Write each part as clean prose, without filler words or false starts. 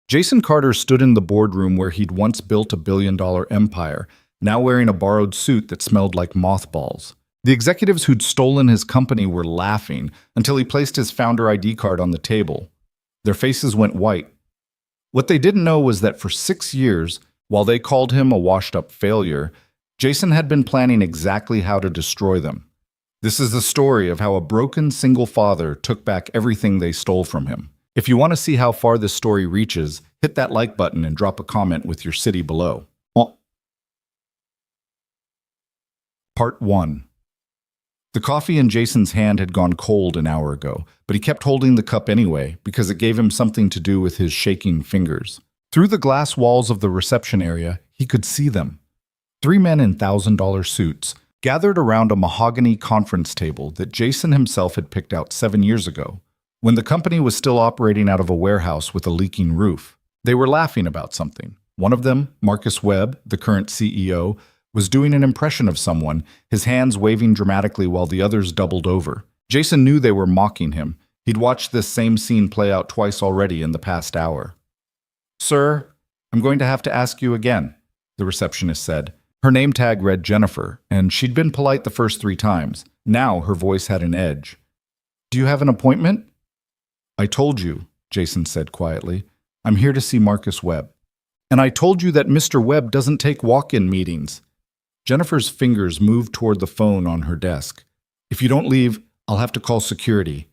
Jason Carter stood in the boardroom where he'd once built a billion-dollar empire, now wearing a borrowed suit that smelled like mothballs. The executives who'd stolen his company were laughing until he placed his founder ID card on the table. Their faces went white. What they didn't know was that for 6 years, while they called him a washed-up failure, Jason had been planning exactly how to destroy them. This is the story of how a broken single father took back everything they stole from him. If you want to see how far this story reaches, hit that like button and drop a comment with your city below. Part 1. The coffee in Jason's hand had gone cold an hour ago, but he kept holding the cup anyway because it gave him something to do with his shaking fingers. Through the glass walls of the reception area, he could see them. 3 men in $1,000 suits, gathered around a mahogany conference table that Jason himself had picked out 7 years ago, when the company was still operating out of a warehouse with a leaking roof. They were laughing about something. One of them, Marcus Webb, the current CEO, was doing an impression of someone, his hands waving dramatically while the others doubled over. Jason knew they were mocking him. He'd watched this same scene play out twice already in the past hour. "Sir, I'm going to have to ask you again," the receptionist said. Her name tag read Jennifer, and she'd been polite the first 3 times. Now her voice had an edge. "Do you have an appointment?" "I told you," Jason said quietly. "I'm here to see Marcus Webb." "And I told you that Mr. Webb doesn't take walk-in meetings." Jennifer's fingers moved toward the phone on her desk. "If you don't leave, I'll have to call security."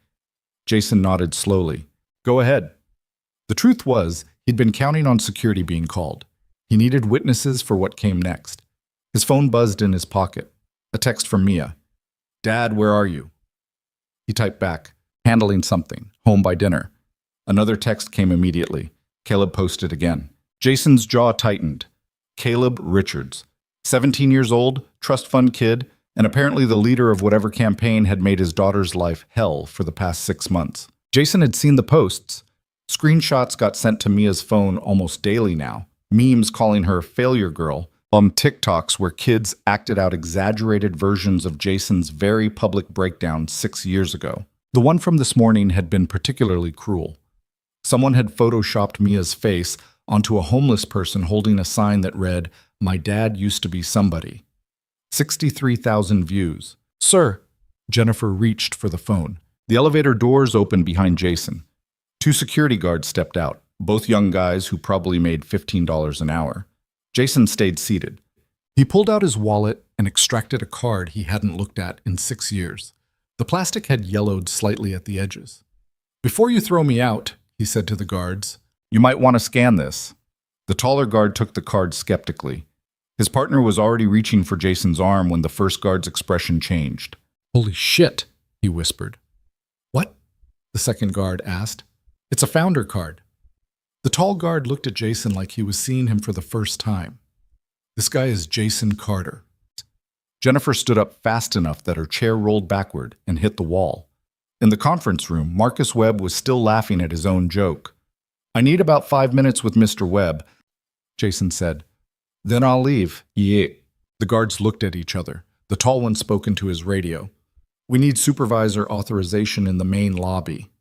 Jason nodded slowly. "Go ahead." The truth was, he'd been counting on security being called. He needed witnesses for what came next. His phone buzzed in his pocket. A text from Mia. "Dad, where are you?" He typed back, "Handling something. Home by dinner." Another text came immediately. Caleb posted again. Jason's jaw tightened. Caleb Richards. 17 years old, trust fund kid, and apparently the leader of whatever campaign had made his daughter's life hell for the past 6 months. Jason had seen the posts. Screenshots got sent to Mia's phone almost daily now. Memes calling her failure girl. TikToks where kids acted out exaggerated versions of Jason's very public breakdown 6 years ago. The one from this morning had been particularly cruel. Someone had photoshopped Mia's face onto a homeless person holding a sign that read, "My dad used to be somebody." 63,000 views. "Sir," Jennifer reached for the phone. The elevator doors opened behind Jason. 2 security guards stepped out, both young guys who probably made $15 an hour. Jason stayed seated. He pulled out his wallet and extracted a card he hadn't looked at in 6 years. The plastic had yellowed slightly at the edges. "Before you throw me out," he said to the guards, "you might want to scan this." The taller guard took the card skeptically. His partner was already reaching for Jason's arm when the first guard's expression changed. "Holy shit," he whispered. "What?" the second guard asked. "It's a founder card." The tall guard looked at Jason like he was seeing him for the first time. "This guy is Jason Carter." Jennifer stood up fast enough that her chair rolled backward and hit the wall. In the conference room, Marcus Webb was still laughing at his own joke. "I need about 5 minutes with Mr. Webb," Jason said. "Then I'll leave." "Yeah." The guards looked at each other. The tall one spoke into his radio. "We need supervisor authorization in the main lobby."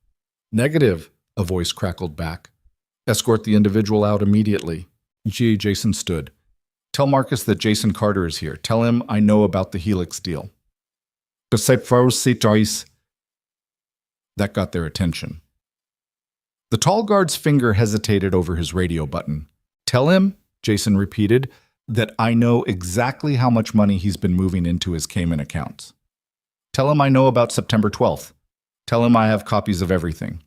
"Negative," a voice crackled back. "Escort the individual out immediately." Jason stood. "Tell Marcus that Jason Carter is here. Tell him I know about the Helix deal." That got their attention. The tall guard's finger hesitated over his radio button. "Tell him," Jason repeated, "that I know exactly how much money he's been moving into his Cayman accounts. Tell him I know about September 12th. Tell him I have copies of everything."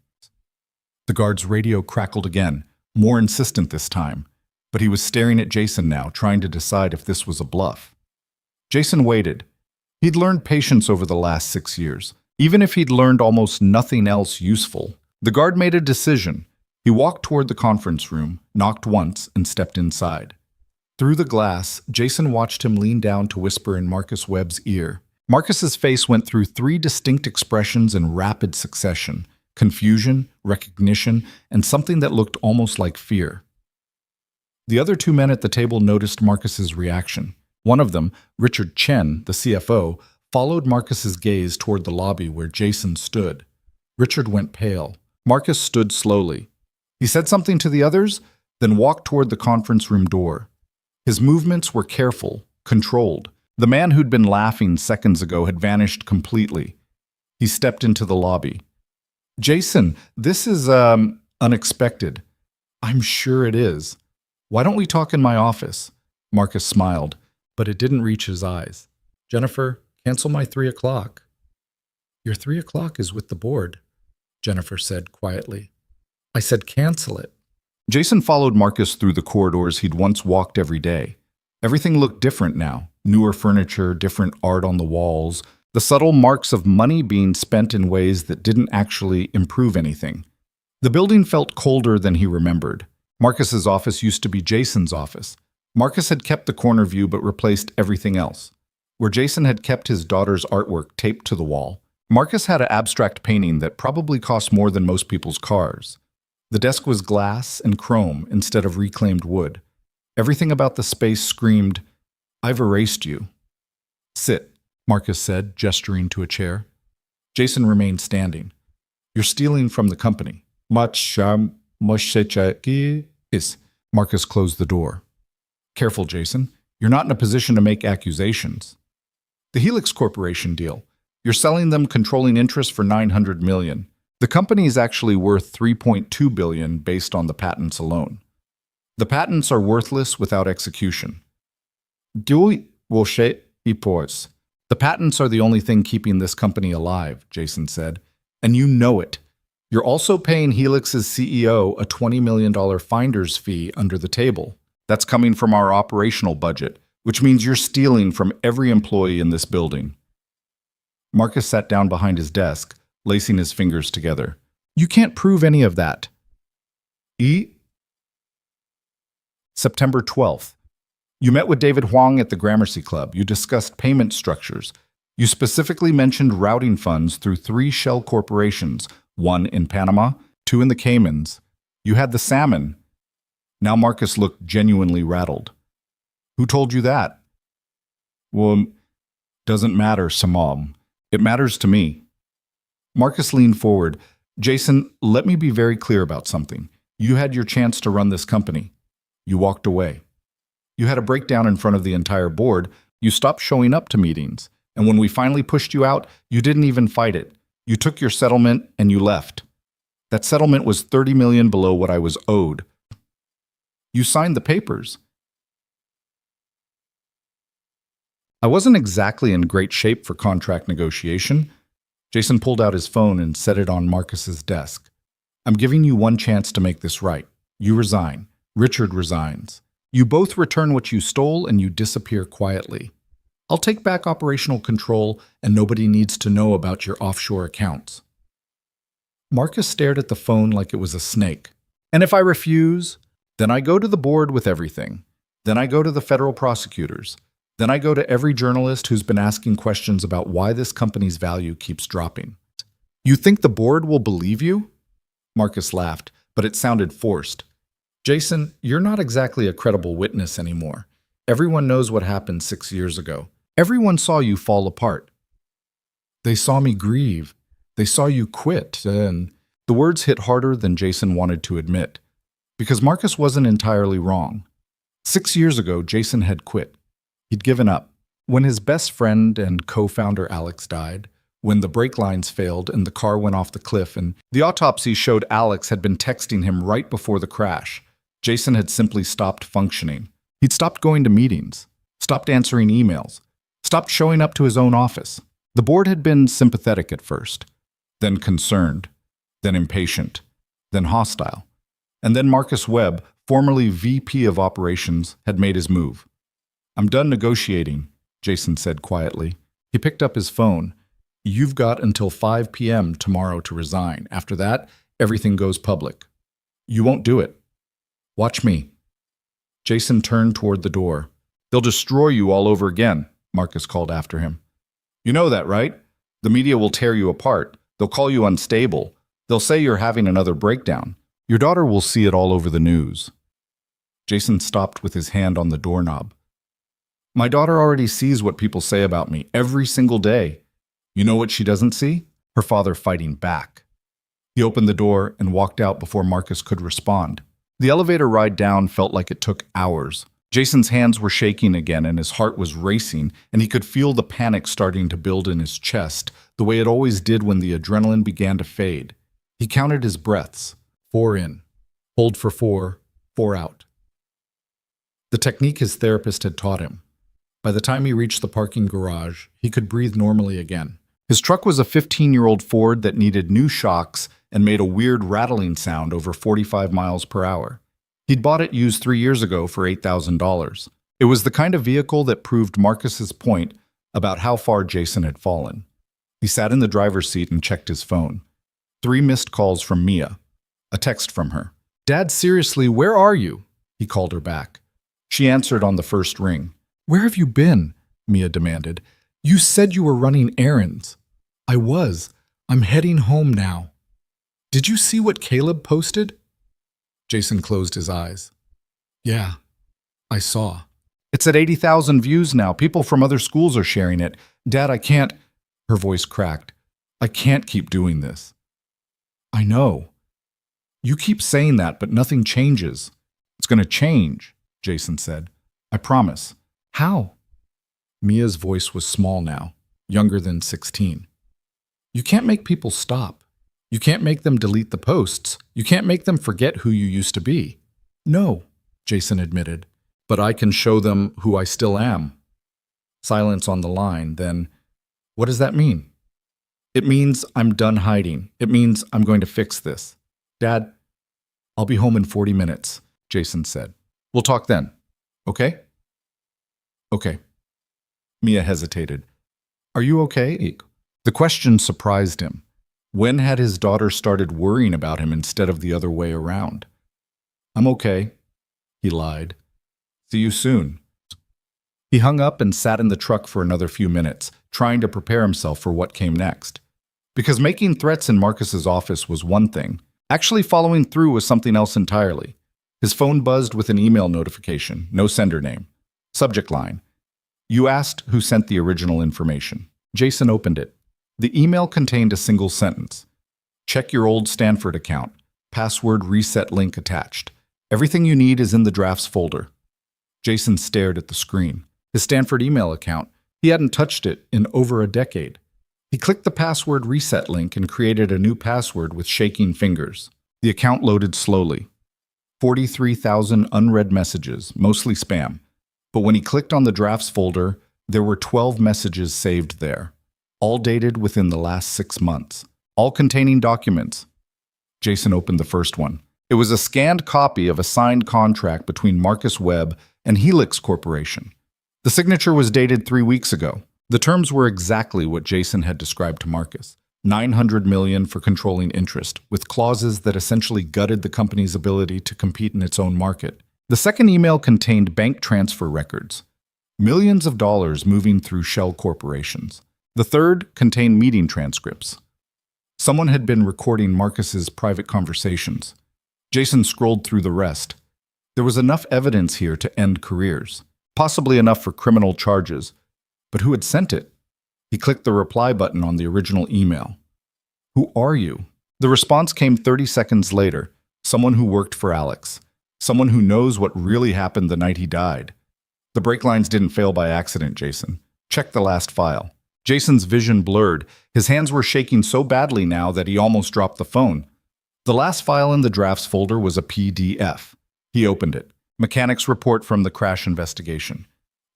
The guard's radio crackled again, more insistent this time, but he was staring at Jason now, trying to decide if this was a bluff. Jason waited. He'd learned patience over the last 6 years, even if he'd learned almost nothing else useful. The guard made a decision. He walked toward the conference room, knocked once, and stepped inside. Through the glass, Jason watched him lean down to whisper in Marcus Webb's ear. Marcus's face went through 3 distinct expressions in rapid succession: confusion, recognition, and something that looked almost like fear. The other 2 men at the table noticed Marcus's reaction. One of them, Richard Chen, the CFO, followed Marcus's gaze toward the lobby where Jason stood. Richard went pale. Marcus stood slowly. He said something to the others, then walked toward the conference room door. His movements were careful, controlled. The man who'd been laughing seconds ago had vanished completely. He stepped into the lobby. "Jason, this is, unexpected." "I'm sure it is. Why don't we talk in my office?" Marcus smiled, but it didn't reach his eyes. "Jennifer, cancel my 3 o'clock." "Your 3 o'clock is with the board," Jennifer said quietly. "I said cancel it." Jason followed Marcus through the corridors he'd once walked every day. Everything looked different now. Newer furniture, different art on the walls, the subtle marks of money being spent in ways that didn't actually improve anything. The building felt colder than he remembered. Marcus's office used to be Jason's office. Marcus had kept the corner view but replaced everything else. Where Jason had kept his daughter's artwork taped to the wall, Marcus had an abstract painting that probably cost more than most people's cars. The desk was glass and chrome instead of reclaimed wood. Everything about the space screamed, "I've erased you." "Sit," Marcus said, gesturing to a chair. Jason remained standing. "You're stealing from the company." Is. Marcus closed the door. "Careful, Jason. You're not in a position to make accusations." "The Helix Corporation deal. You're selling them controlling interest for $900 million. The company is actually worth $3.2 billion based on the patents alone. The patents are worthless without execution." The patents are the only thing keeping this company alive, Jason said, and you know it. You're also paying Helix's CEO a $20 million finder's fee under the table. That's coming from our operational budget, which means you're stealing from every employee in this building. Marcus sat down behind his desk, lacing his fingers together. "You can't prove any of that." September 12th. You met with David Huang at the Gramercy Club. You discussed payment structures. You specifically mentioned routing funds through 3 shell corporations, 1 in Panama, 2 in the Caymans. You had the salmon. Now Marcus looked genuinely rattled. "Who told you that?" "Well, doesn't matter, Samam. It matters to me." Marcus leaned forward. "Jason, let me be very clear about something. You had your chance to run this company. You walked away. You had a breakdown in front of the entire board. You stopped showing up to meetings. And when we finally pushed you out, you didn't even fight it. You took your settlement and you left. That settlement was $30 million below what I was owed. You signed the papers. I wasn't exactly in great shape for contract negotiation." Jason pulled out his phone and set it on Marcus's desk. "I'm giving you one chance to make this right. You resign. Richard resigns. You both return what you stole and you disappear quietly. I'll take back operational control and nobody needs to know about your offshore accounts." Marcus stared at the phone like it was a snake. "And if I refuse? Then I go to the board with everything. Then I go to the federal prosecutors. Then I go to every journalist who's been asking questions about why this company's value keeps dropping. You think the board will believe you?" Marcus laughed, but it sounded forced. "Jason, you're not exactly a credible witness anymore. Everyone knows what happened 6 years ago. Everyone saw you fall apart. They saw me grieve. They saw you quit, and..." The words hit harder than Jason wanted to admit, because Marcus wasn't entirely wrong. 6 years ago, Jason had quit. He'd given up. When his best friend and co-founder Alex died, when the brake lines failed and the car went off the cliff, and the autopsy showed Alex had been texting him right before the crash, Jason had simply stopped functioning. He'd stopped going to meetings, stopped answering emails, stopped showing up to his own office. The board had been sympathetic at first, then concerned, then impatient, then hostile. And then Marcus Webb, formerly VP of Operations, had made his move. "I'm done negotiating," Jason said quietly. He picked up his phone. "You've got until 5 p.m. tomorrow to resign. After that, everything goes public. You won't do it. Watch me." Jason turned toward the door. "They'll destroy you all over again," Marcus called after him. "You know that, right? The media will tear you apart. They'll call you unstable. They'll say you're having another breakdown. Your daughter will see it all over the news." Jason stopped with his hand on the doorknob. "My daughter already sees what people say about me every single day. You know what she doesn't see? Her father fighting back." He opened the door and walked out before Marcus could respond. The elevator ride down felt like it took hours. Jason's hands were shaking again and his heart was racing, and he could feel the panic starting to build in his chest, the way it always did when the adrenaline began to fade. He counted his breaths. 4 in. Hold for 4, 4 out. The technique his therapist had taught him. By the time he reached the parking garage, he could breathe normally again. His truck was a 15-year-old Ford that needed new shocks and made a weird rattling sound over 45 miles per hour. He'd bought it used 3 years ago for $8,000. It was the kind of vehicle that proved Marcus's point about how far Jason had fallen. He sat in the driver's seat and checked his phone. 3 missed calls from Mia. A text from her. "Dad, seriously, where are you?" He called her back. She answered on the first ring. "Where have you been?" Mia demanded. "You said you were running errands." "I was. I'm heading home now." "Did you see what Caleb posted?" Jason closed his eyes. "Yeah, I saw. It's at 80,000 views now. People from other schools are sharing it. Dad, I can't—" Her voice cracked. "I can't keep doing this." "I know. You keep saying that, but nothing changes." "It's going to change," Jason said. "I promise." "How?" Mia's voice was small now, younger than 16. "You can't make people stop. You can't make them delete the posts. You can't make them forget who you used to be." "No," Jason admitted, "but I can show them who I still am." Silence on the line, then, "What does that mean?" "It means I'm done hiding. It means I'm going to fix this." "Dad, I'll be home in 40 minutes, Jason said. "We'll talk then. Okay?" "Okay." Mia hesitated. "Are you okay?" The question surprised him. When had his daughter started worrying about him instead of the other way around? "I'm okay," he lied. "See you soon." He hung up and sat in the truck for another few minutes, trying to prepare himself for what came next. Because making threats in Marcus's office was one thing, actually following through was something else entirely. His phone buzzed with an email notification, no sender name. Subject line: "You asked who sent the original information." Jason opened it. The email contained a single sentence. "Check your old Stanford account. Password reset link attached. Everything you need is in the drafts folder." Jason stared at the screen. His Stanford email account. He hadn't touched it in over a decade. He clicked the password reset link and created a new password with shaking fingers. The account loaded slowly. 43,000 unread messages, mostly spam. But when he clicked on the drafts folder, there were 12 messages saved there, all dated within the last 6 months, all containing documents. Jason opened the first one. It was a scanned copy of a signed contract between Marcus Webb and Helix Corporation. The signature was dated 3 weeks ago. The terms were exactly what Jason had described to Marcus. $900 million for controlling interest, with clauses that essentially gutted the company's ability to compete in its own market. The second email contained bank transfer records, millions of dollars moving through shell corporations. The third contained meeting transcripts. Someone had been recording Marcus's private conversations. Jason scrolled through the rest. There was enough evidence here to end careers, possibly enough for criminal charges. But who had sent it? He clicked the reply button on the original email. "Who are you?" The response came 30 seconds later. Someone who worked for Alex. Someone who knows what really happened the night he died. The brake lines didn't fail by accident, Jason. Check the last file. Jason's vision blurred. His hands were shaking so badly now that he almost dropped the phone. The last file in the drafts folder was a PDF. He opened it. Mechanics report from the crash investigation.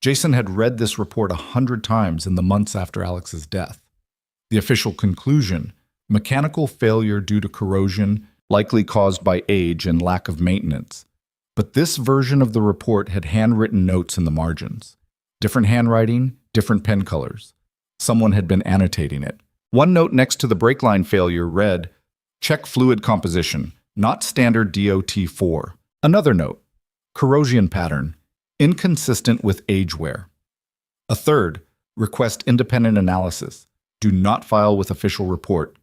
Jason had read this report 100 times in the months after Alex's death. The official conclusion: mechanical failure due to corrosion, likely caused by age and lack of maintenance. But this version of the report had handwritten notes in the margins. Different handwriting, different pen colors. Someone had been annotating it. One note next to the brake line failure read, "Check fluid composition, not standard DOT4. Another note, corrosion pattern, inconsistent with age wear. A third, request independent analysis. Do not file with official report."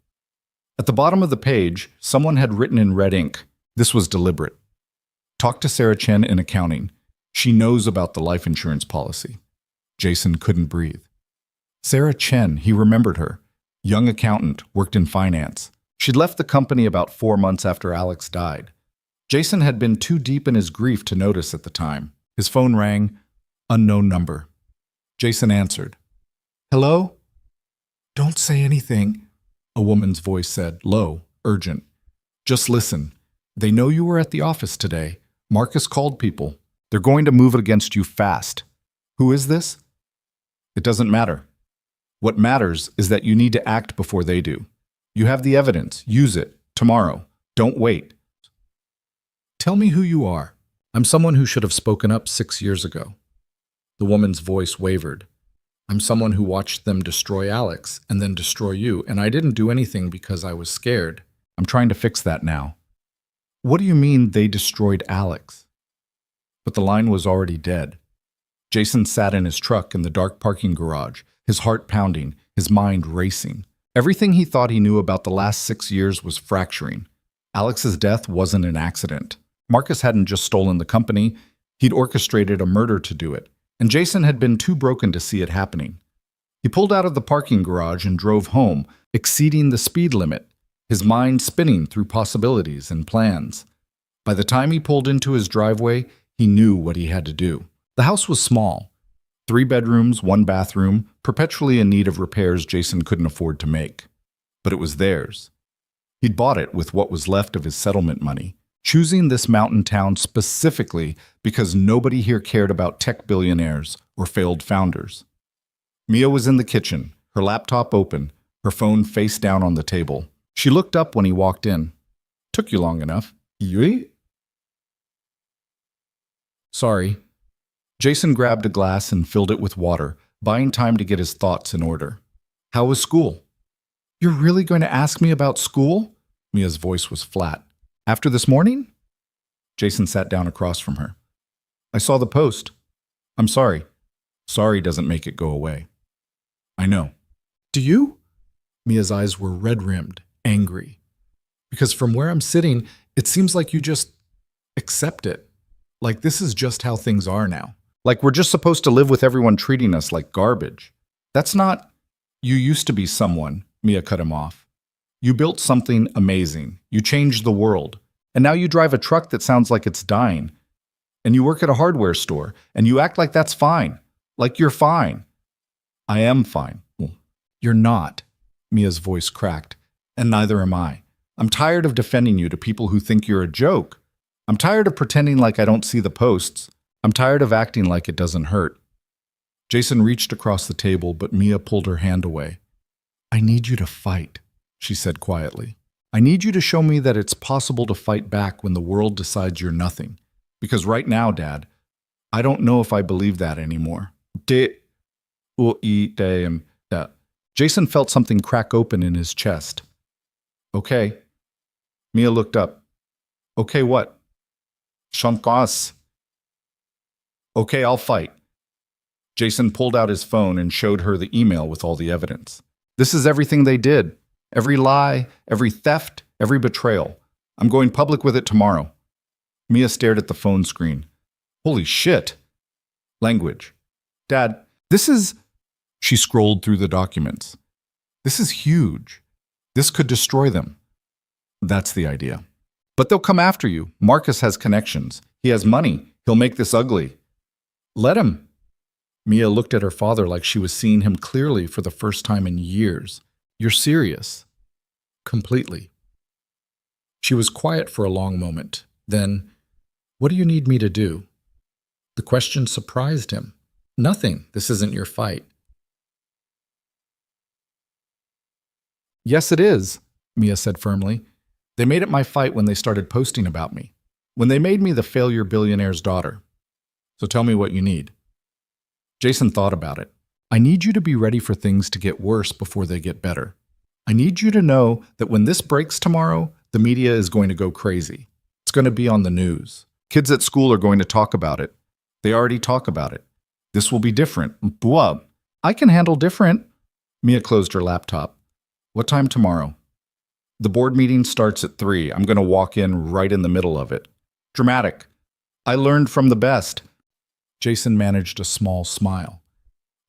At the bottom of the page, someone had written in red ink. This was deliberate. "Talk to Sarah Chen in accounting. She knows about the life insurance policy." Jason couldn't breathe. Sarah Chen, he remembered her. Young accountant, worked in finance. She'd left the company about 4 months after Alex died. Jason had been too deep in his grief to notice at the time. His phone rang. Unknown number. Jason answered. Hello? Don't say anything, a woman's voice said, low, urgent. Just listen. They know you were at the office today. Marcus called people. They're going to move it against you fast. Who is this? It doesn't matter. What matters is that you need to act before they do. You have the evidence. Use it. Tomorrow. Don't wait. Tell me who you are. I'm someone who should have spoken up 6 years ago. The woman's voice wavered. I'm someone who watched them destroy Alex and then destroy you, and I didn't do anything because I was scared. I'm trying to fix that now. What do you mean they destroyed Alex? But the line was already dead. Jason sat in his truck in the dark parking garage, his heart pounding, his mind racing. Everything he thought he knew about the last 6 years was fracturing. Alex's death wasn't an accident. Marcus hadn't just stolen the company, he'd orchestrated a murder to do it, and Jason had been too broken to see it happening. He pulled out of the parking garage and drove home, exceeding the speed limit, his mind spinning through possibilities and plans. By the time he pulled into his driveway, he knew what he had to do. The house was small. 3 bedrooms, 1 bathroom, perpetually in need of repairs Jason couldn't afford to make. But it was theirs. He'd bought it with what was left of his settlement money, choosing this mountain town specifically because nobody here cared about tech billionaires or failed founders. Mia was in the kitchen, her laptop open, her phone face down on the table. She looked up when he walked in. Took you long enough. You? Sorry. Jason grabbed a glass and filled it with water, buying time to get his thoughts in order. How was school? You're really going to ask me about school? Mia's voice was flat. After this morning? Jason sat down across from her. I saw the post. I'm sorry. Sorry doesn't make it go away. I know. Do you? Mia's eyes were red-rimmed, angry. Because from where I'm sitting, it seems like you just accept it. Like this is just how things are now. Like we're just supposed to live with everyone treating us like garbage. That's not... You used to be someone, Mia cut him off. You built something amazing. You changed the world. And now you drive a truck that sounds like it's dying. And you work at a hardware store. And you act like that's fine. Like you're fine. I am fine. Well, you're not. Mia's voice cracked. And neither am I. I'm tired of defending you to people who think you're a joke. I'm tired of pretending like I don't see the posts. I'm tired of acting like it doesn't hurt. Jason reached across the table, but Mia pulled her hand away. I need you to fight, she said quietly. I need you to show me that it's possible to fight back when the world decides you're nothing. Because right now, Dad, I don't know if I believe that anymore. Jason felt something crack open in his chest. Okay. Mia looked up. Okay, what? Shankas. Okay, I'll fight. Jason pulled out his phone and showed her the email with all the evidence. This is everything they did. Every lie, every theft, every betrayal. I'm going public with it tomorrow. Mia stared at the phone screen. Holy shit. Language. Dad, this is... She scrolled through the documents. This is huge. This could destroy them. That's the idea. But they'll come after you. Marcus has connections. He has money. He'll make this ugly. Let him. Mia looked at her father like she was seeing him clearly for the first time in years. You're serious. Completely. She was quiet for a long moment. Then, what do you need me to do? The question surprised him. Nothing. This isn't your fight. Yes, it is, Mia said firmly. They made it my fight when they started posting about me. When they made me the failure billionaire's daughter. So tell me what you need. Jason thought about it. I need you to be ready for things to get worse before they get better. I need you to know that when this breaks tomorrow, the media is going to go crazy. It's going to be on the news. Kids at school are going to talk about it. They already talk about it. This will be different. Blah. I can handle different. Mia closed her laptop. What time tomorrow? The board meeting starts at 3. I'm going to walk in right in the middle of it. Dramatic. I learned from the best. Jason managed a small smile.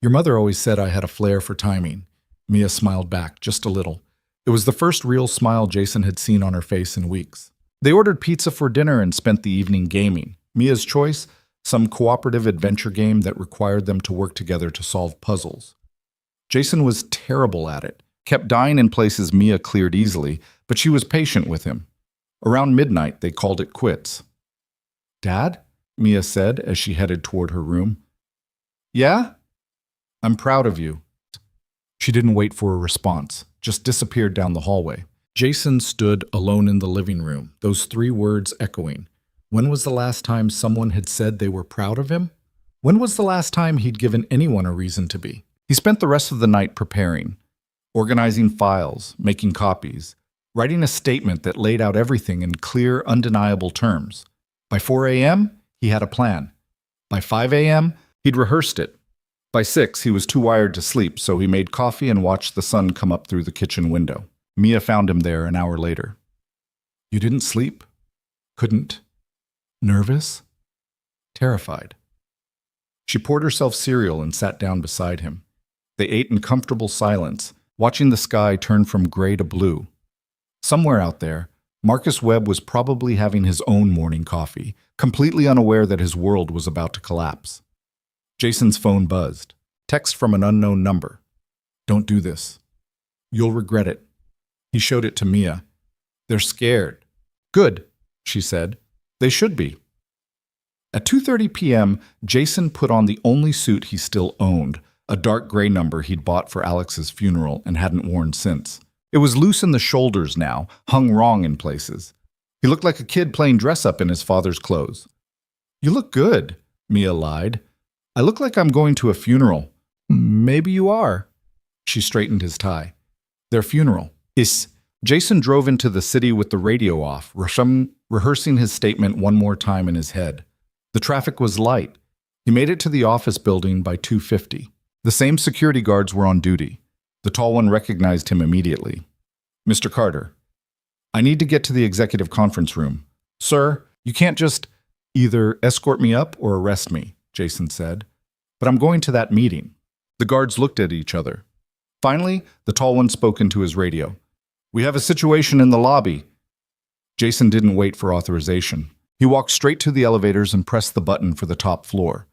Your mother always said I had a flair for timing. Mia smiled back, just a little. It was the first real smile Jason had seen on her face in weeks. They ordered pizza for dinner and spent the evening gaming. Mia's choice, some cooperative adventure game that required them to work together to solve puzzles. Jason was terrible at it, kept dying in places Mia cleared easily, but she was patient with him. Around midnight, they called it quits. "Dad?" Mia said as she headed toward her room. "Yeah? I'm proud of you." She didn't wait for a response, just disappeared down the hallway. Jason stood alone in the living room, those 3 words echoing. When was the last time someone had said they were proud of him? When was the last time he'd given anyone a reason to be? He spent the rest of the night preparing, organizing files, making copies, writing a statement that laid out everything in clear, undeniable terms. By 4 a.m., he had a plan. By 5 a.m., he'd rehearsed it. By 6, he was too wired to sleep, so he made coffee and watched the sun come up through the kitchen window. Mia found him there an hour later. "You didn't sleep? Couldn't? Nervous? Terrified?" She poured herself cereal and sat down beside him. They ate in comfortable silence, watching the sky turn from gray to blue. Somewhere out there, Marcus Webb was probably having his own morning coffee, completely unaware that his world was about to collapse. Jason's phone buzzed. Text from an unknown number. "Don't do this. You'll regret it." He showed it to Mia. "They're scared." "Good," she said. "They should be." At 2:30 p.m., Jason put on the only suit he still owned, a dark gray number he'd bought for Alex's funeral and hadn't worn since. It was loose in the shoulders now, hung wrong in places. He looked like a kid playing dress-up in his father's clothes. "You look good," Mia lied. "I look like I'm going to a funeral." "Maybe you are." She straightened his tie. "Their funeral." Jason drove into the city with the radio off, rehearsing his statement one more time in his head. The traffic was light. He made it to the office building by 2:50. The same security guards were on duty. The tall one recognized him immediately. "Mr. Carter, I need to get to the executive conference room." "Sir, you can't just—" "Either escort me up or arrest me," Jason said. "But I'm going to that meeting." The guards looked at each other. Finally, the tall one spoke into his radio. "We have a situation in the lobby." Jason didn't wait for authorization. He walked straight to the elevators and pressed the button for the top floor.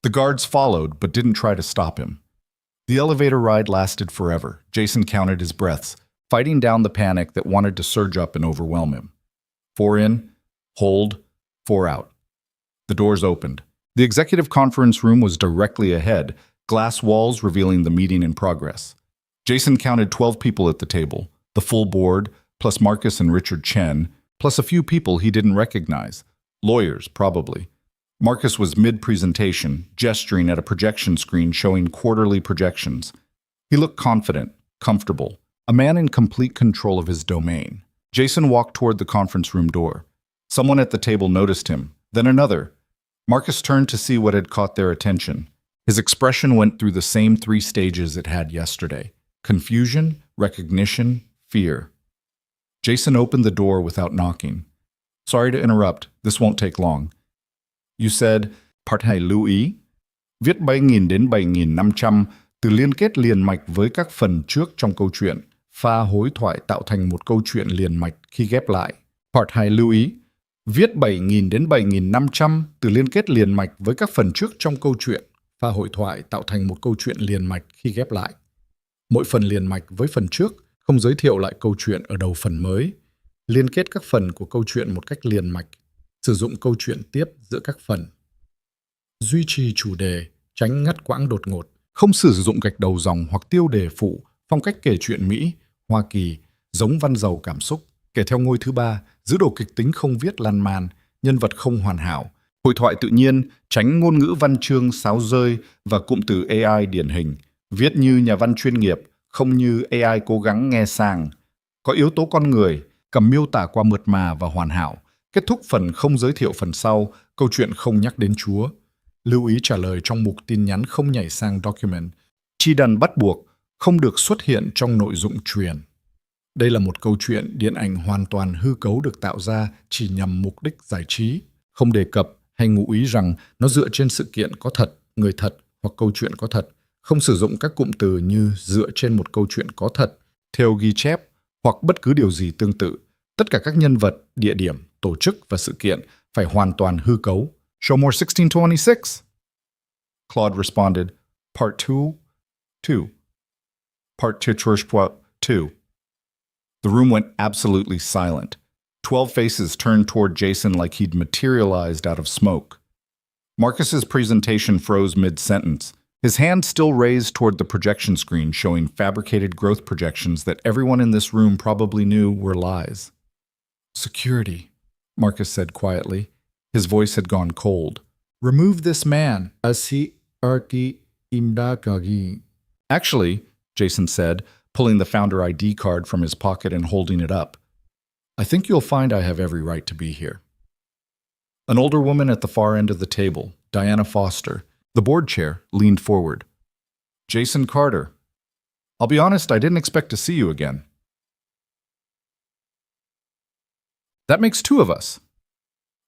The guards followed, but didn't try to stop him. The elevator ride lasted forever. Jason counted his breaths, fighting down the panic that wanted to surge up and overwhelm him. 4 in, hold, 4 out. The doors opened. The executive conference room was directly ahead, glass walls revealing the meeting in progress. Jason counted 12 people at the table, the full board, plus Marcus and Richard Chen, plus a few people he didn't recognize. Lawyers, probably. Marcus was mid-presentation, gesturing at a projection screen showing quarterly projections. He looked confident, comfortable, a man in complete control of his domain. Jason walked toward the conference room door. Someone at the table noticed him, then another. Marcus turned to see what had caught their attention. His expression went through the same 3 stages it had yesterday: confusion, recognition, fear. Jason opened the door without knocking. "Sorry to interrupt, this won't take long." "You said, Part hãy lưu ý, viết 7.000 đến 7.500 từ liên kết liền mạch với các phần trước trong câu chuyện, pha hối thoại tạo thành một câu chuyện liền mạch khi ghép lại." Part hãy lưu ý, viết 7.000 đến 7.500 từ liên kết liền mạch với các phần trước trong câu chuyện, pha hội thoại tạo thành một câu chuyện liền mạch khi ghép lại. Mỗi phần liền mạch với phần trước, không giới thiệu lại câu chuyện ở đầu phần mới. Liên kết các phần của câu chuyện một cách liền mạch. Sử dụng câu chuyện tiếp giữa các phần. Duy trì chủ đề, tránh ngắt quãng đột ngột. Không sử dụng gạch đầu dòng hoặc tiêu đề phụ, phong cách kể chuyện Mỹ, Hoa Kỳ, giống văn giàu cảm xúc. Kể theo ngôi thứ 3, giữ đồ kịch tính không viết lan man, nhân vật không hoàn hảo. Hội thoại tự nhiên, tránh ngôn ngữ văn chương sáo rơi và cụm từ AI điển hình. Viết như nhà văn chuyên nghiệp, không như AI cố gắng nghe sang. Có yếu tố con người, cầm miêu tả qua mượt mà và hoàn hảo. Kết thúc phần không giới thiệu phần sau, câu chuyện không nhắc đến Chúa. Lưu ý trả lời trong mục tin nhắn không nhảy sang document. Chi đần bắt buộc, không được xuất hiện trong nội dung truyền. Đây là một câu chuyện điện ảnh hoàn toàn hư cấu được tạo ra chỉ nhằm mục đích giải trí. Không đề cập hay ngụ ý rằng nó dựa trên sự kiện có thật, người thật hoặc câu chuyện có thật. Không sử dụng các cụm từ như dựa trên một câu chuyện có thật, theo ghi chép hoặc bất cứ điều gì tương tự. Tất cả các nhân vật, địa điểm, tổ chức và sự kiện phải hoàn toàn hư cấu. Show more 1626. Claude responded, Part 2, 2. Part 2. The room went absolutely silent. 12 faces turned toward Jason like he'd materialized out of smoke. Marcus's presentation froze mid-sentence, his hand still raised toward the projection screen showing fabricated growth projections that everyone in this room probably knew were lies. Security, Marcus said quietly. His voice had gone cold. Remove this man. Actually, Jason said, pulling the founder ID card from his pocket and holding it up, I think you'll find I have every right to be here. An older woman at the far end of the table, Diana Foster, the board chair, leaned forward. Jason Carter. I'll be honest, I didn't expect to see you again. That makes two of us.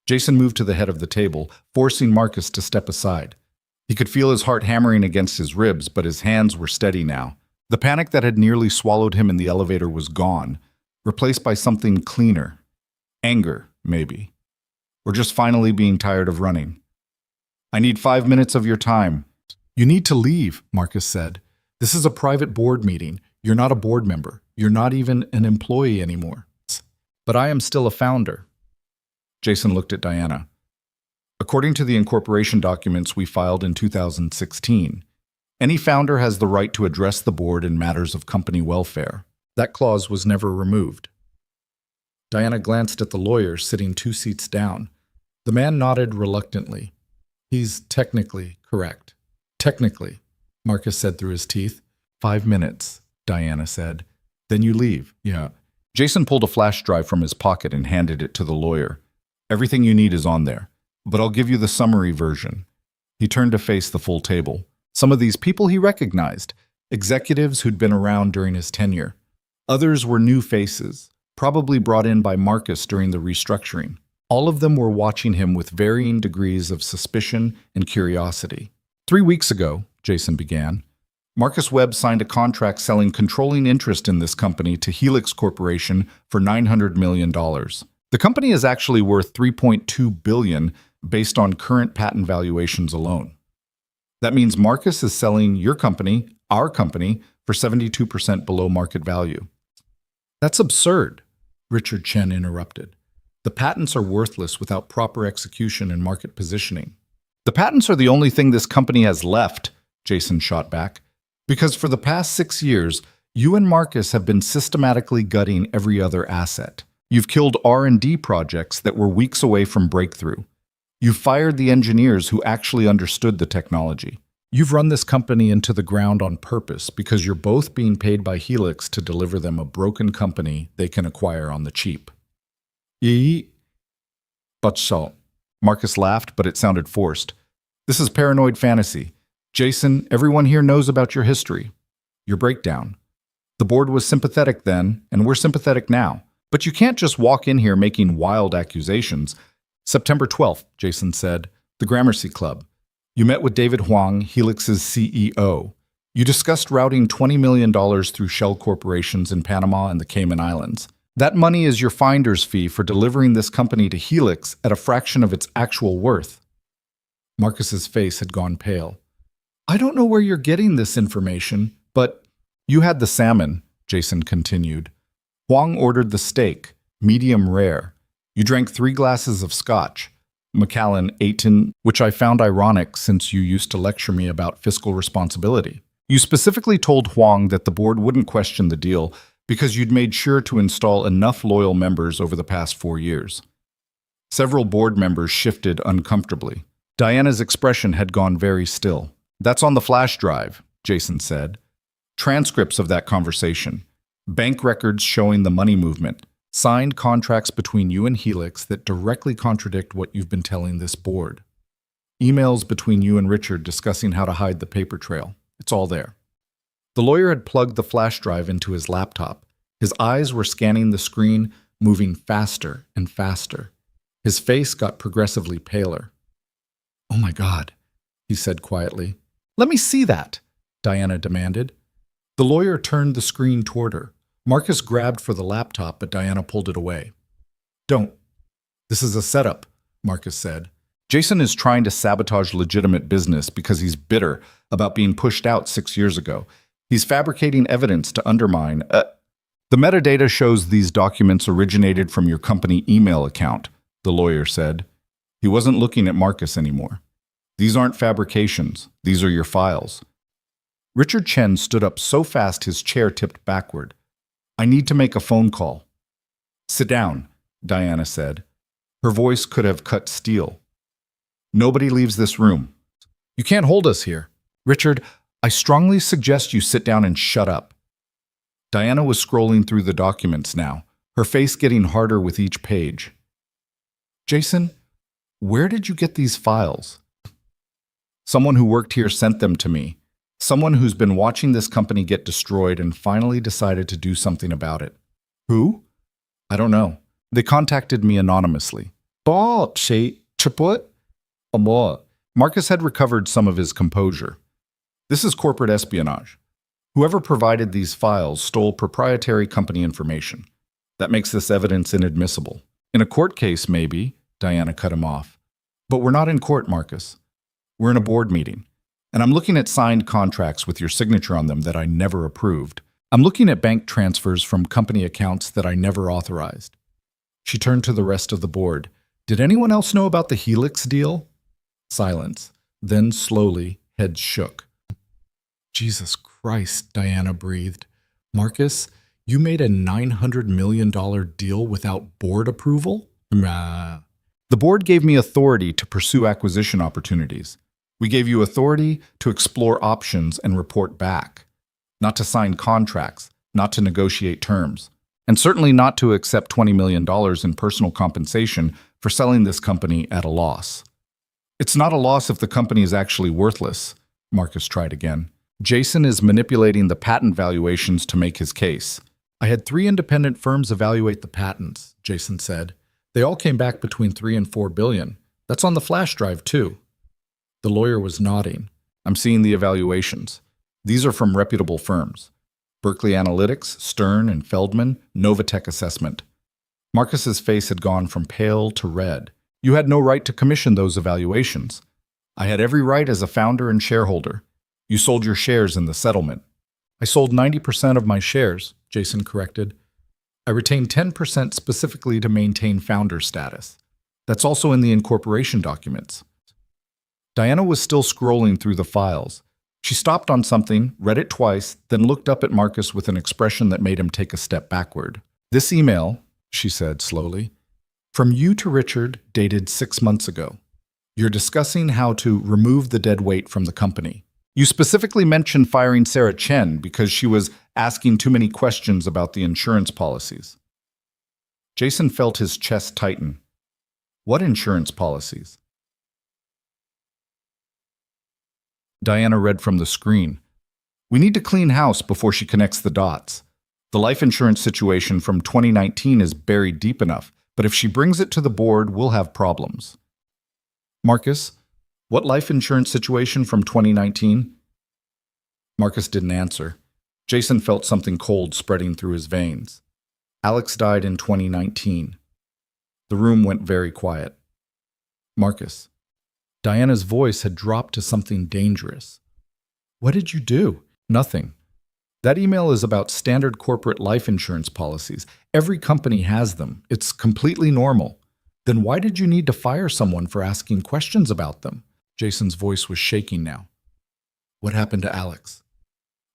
Jason moved to the head of the table, forcing Marcus to step aside. He could feel his heart hammering against his ribs, but his hands were steady now. The panic that had nearly swallowed him in the elevator was gone, replaced by something cleaner. Anger, maybe. Or just finally being tired of running. I need 5 minutes of your time. You need to leave, Marcus said. This is a private board meeting. You're not a board member. You're not even an employee anymore. But I am still a founder. Jason looked at Diana. According to the incorporation documents we filed in 2016, any founder has the right to address the board in matters of company welfare. That clause was never removed. Diana glanced at the lawyer sitting 2 seats down. The man nodded reluctantly. He's technically correct. Technically, Marcus said through his teeth. 5 minutes, Diana said. Then you leave. Yeah. Jason pulled a flash drive from his pocket and handed it to the lawyer. Everything you need is on there, but I'll give you the summary version. He turned to face the full table. Some of these people he recognized, executives who'd been around during his tenure. Others were new faces, probably brought in by Marcus during the restructuring. All of them were watching him with varying degrees of suspicion and curiosity. 3 weeks ago, Jason began, Marcus Webb signed a contract selling controlling interest in this company to Helix Corporation for $900 million. The company is actually worth $3.2 billion based on current patent valuations alone. That means Marcus is selling your company, our company, for 72% below market value. That's absurd, Richard Chen interrupted. The patents are worthless without proper execution and market positioning. The patents are the only thing this company has left, Jason shot back, because for the past 6 years, you and Marcus have been systematically gutting every other asset. You've killed R&D projects that were weeks away from breakthrough. You've fired the engineers who actually understood the technology. You've run this company into the ground on purpose because you're both being paid by Helix to deliver them a broken company they can acquire on the cheap. But so, Marcus laughed, but it sounded forced. This is paranoid fantasy. Jason, everyone here knows about your history, your breakdown. The board was sympathetic then, and we're sympathetic now. But you can't just walk in here making wild accusations. September 12th, Jason said, the Gramercy Club. You met with David Huang, Helix's CEO. You discussed routing $20 million through shell corporations in Panama and the Cayman Islands. That money is your finder's fee for delivering this company to Helix at a fraction of its actual worth. Marcus's face had gone pale. I don't know where you're getting this information, but you had the salmon, Jason continued. Huang ordered the steak, medium rare. You drank 3 glasses of scotch. Macallan ate in, which I found ironic since you used to lecture me about fiscal responsibility. You specifically told Huang that the board wouldn't question the deal because you'd made sure to install enough loyal members over the past 4 years. Several board members shifted uncomfortably. Diana's expression had gone very still. That's on the flash drive, Jason said. Transcripts of that conversation. Bank records showing the money movement. Signed contracts between you and Helix that directly contradict what you've been telling this board. Emails between you and Richard discussing how to hide the paper trail. It's all there. The lawyer had plugged the flash drive into his laptop. His eyes were scanning the screen, moving faster and faster. His face got progressively paler. Oh my God, he said quietly. Let me see that, Diana demanded. The lawyer turned the screen toward her. Marcus grabbed for the laptop, but Diana pulled it away. Don't. This is a setup, Marcus said. Jason is trying to sabotage legitimate business because he's bitter about being pushed out 6 years ago. He's fabricating evidence to undermine. The metadata shows these documents originated from your company email account, the lawyer said. He wasn't looking at Marcus anymore. These aren't fabrications. These are your files. Richard Chen stood up so fast his chair tipped backward. I need to make a phone call. Sit down, Diana said. Her voice could have cut steel. Nobody leaves this room. You can't hold us here. Richard, I strongly suggest you sit down and shut up. Diana was scrolling through the documents now, her face getting harder with each page. Jason, where did you get these files? Someone who worked here sent them to me. Someone who's been watching this company get destroyed and finally decided to do something about it. Who? I don't know. They contacted me anonymously. Marcus had recovered some of his composure. This is corporate espionage. Whoever provided these files stole proprietary company information. That makes this evidence inadmissible. In a court case, maybe, Diana cut him off. But we're not in court, Marcus. We're in a board meeting. And I'm looking at signed contracts with your signature on them that I never approved. I'm looking at bank transfers from company accounts that I never authorized. She turned to the rest of the board. Did anyone else know about the Helix deal? Silence. Then slowly, heads shook. Jesus Christ, Diana breathed. Marcus, you made a $900 million deal without board approval? The board gave me authority to pursue acquisition opportunities. We gave you authority to explore options and report back, not to sign contracts, not to negotiate terms, and certainly not to accept $20 million in personal compensation for selling this company at a loss. It's not a loss if the company is actually worthless, Marcus tried again. Jason is manipulating the patent valuations to make his case. I had 3 independent firms evaluate the patents, Jason said. They all came back between 3 and 4 billion. That's on the flash drive, too. The lawyer was nodding. I'm seeing the evaluations. These are from reputable firms. Berkeley Analytics, Stern and Feldman, Novatech Assessment. Marcus's face had gone from pale to red. You had no right to commission those evaluations. I had every right as a founder and shareholder. You sold your shares in the settlement. I sold 90% of my shares, Jason corrected. I retained 10% specifically to maintain founder status. That's also in the incorporation documents. Diana was still scrolling through the files. She stopped on something, read it twice, then looked up at Marcus with an expression that made him take a step backward. This email, she said slowly, from you to Richard, dated 6 months ago. You're discussing how to remove the dead weight from the company. You specifically mentioned firing Sarah Chen because she was asking too many questions about the insurance policies. Jason felt his chest tighten. What insurance policies? Diana read from the screen. We need to clean house before she connects the dots. The life insurance situation from 2019 is buried deep enough, but if she brings it to the board, we'll have problems. Marcus, what life insurance situation from 2019? Marcus didn't answer. Jason felt something cold spreading through his veins. Alex died in 2019. The room went very quiet. Marcus. Diana's voice had dropped to something dangerous. What did you do? Nothing. That email is about standard corporate life insurance policies. Every company has them. It's completely normal. Then why did you need to fire someone for asking questions about them? Jason's voice was shaking now. What happened to Alex?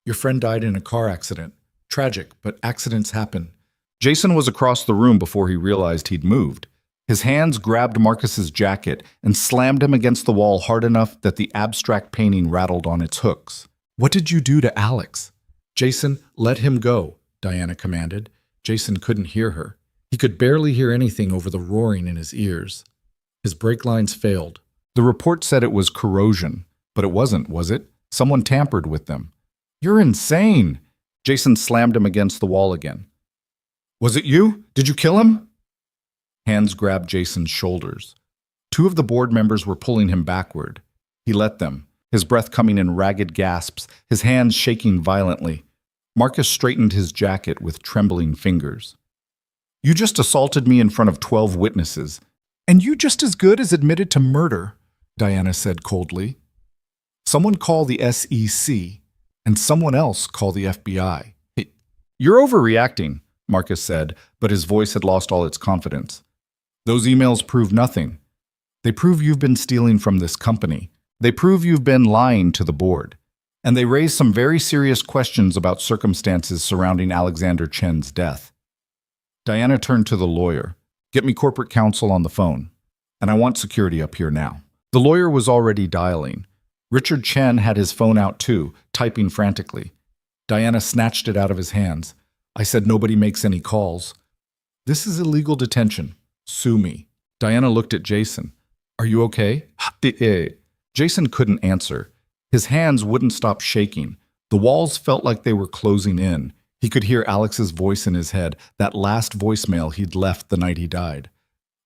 Your friend died in a car accident. Tragic, but accidents happen. Jason was across the room before he realized he'd moved. His hands grabbed Marcus's jacket and slammed him against the wall hard enough that the abstract painting rattled on its hooks. What did you do to Alex? Jason, let him go, Diana commanded. Jason couldn't hear her. He could barely hear anything over the roaring in his ears. His brake lines failed. The report said it was corrosion, but it wasn't, was it? Someone tampered with them. You're insane! Jason slammed him against the wall again. Was it you? Did you kill him? Hands grabbed Jason's shoulders. 2 of the board members were pulling him backward. He let them, his breath coming in ragged gasps, his hands shaking violently. Marcus straightened his jacket with trembling fingers. You just assaulted me in front of 12 witnesses, and you just as good as admitted to murder, Diana said coldly. Someone call the SEC, and someone else call the FBI. You're overreacting, Marcus said, but his voice had lost all its confidence. Those emails prove nothing. They prove you've been stealing from this company. They prove you've been lying to the board. And they raise some very serious questions about circumstances surrounding Alexander Chen's death. Diana turned to the lawyer. Get me corporate counsel on the phone. And I want security up here now. The lawyer was already dialing. Richard Chen had his phone out too, typing frantically. Diana snatched it out of his hands. I said nobody makes any calls. This is illegal detention. Sue me. Diana looked at Jason. Are you okay? Jason couldn't answer. His hands wouldn't stop shaking. The walls felt like they were closing in. He could hear Alex's voice in his head, that last voicemail he'd left the night he died.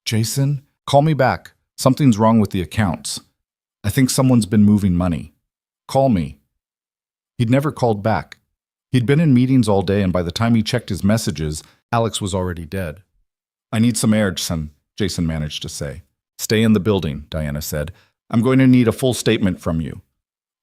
Jason, call me back. Something's wrong with the accounts. I think someone's been moving money. Call me. He'd never called back. He'd been in meetings all day, and by the time he checked his messages, Alex was already dead. I need some air, son, Jason managed to say. Stay in the building, Diana said. I'm going to need a full statement from you.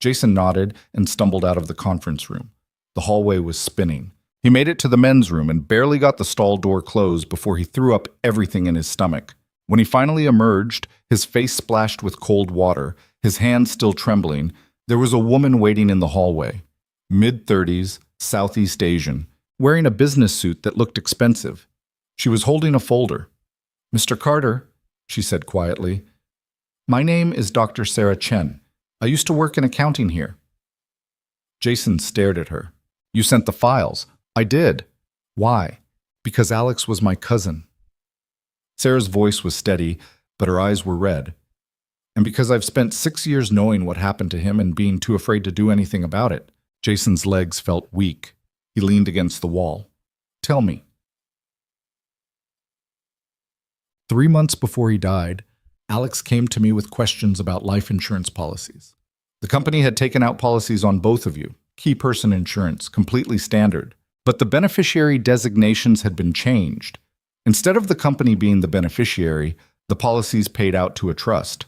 Jason nodded and stumbled out of the conference room. The hallway was spinning. He made it to the men's room and barely got the stall door closed before he threw up everything in his stomach. When he finally emerged, his face splashed with cold water, his hands still trembling, there was a woman waiting in the hallway. Mid-30s, Southeast Asian, wearing a business suit that looked expensive. She was holding a folder. Mr. Carter, she said quietly, my name is Dr. Sarah Chen. I used to work in accounting here. Jason stared at her. You sent the files. I did. Why? Because Alex was my cousin. Sarah's voice was steady, but her eyes were red. And because I've spent 6 years knowing what happened to him and being too afraid to do anything about it. Jason's legs felt weak. He leaned against the wall. Tell me. 3 months before he died, Alex came to me with questions about life insurance policies. The company had taken out policies on both of you, key person insurance, completely standard. But the beneficiary designations had been changed. Instead of the company being the beneficiary, the policies paid out to a trust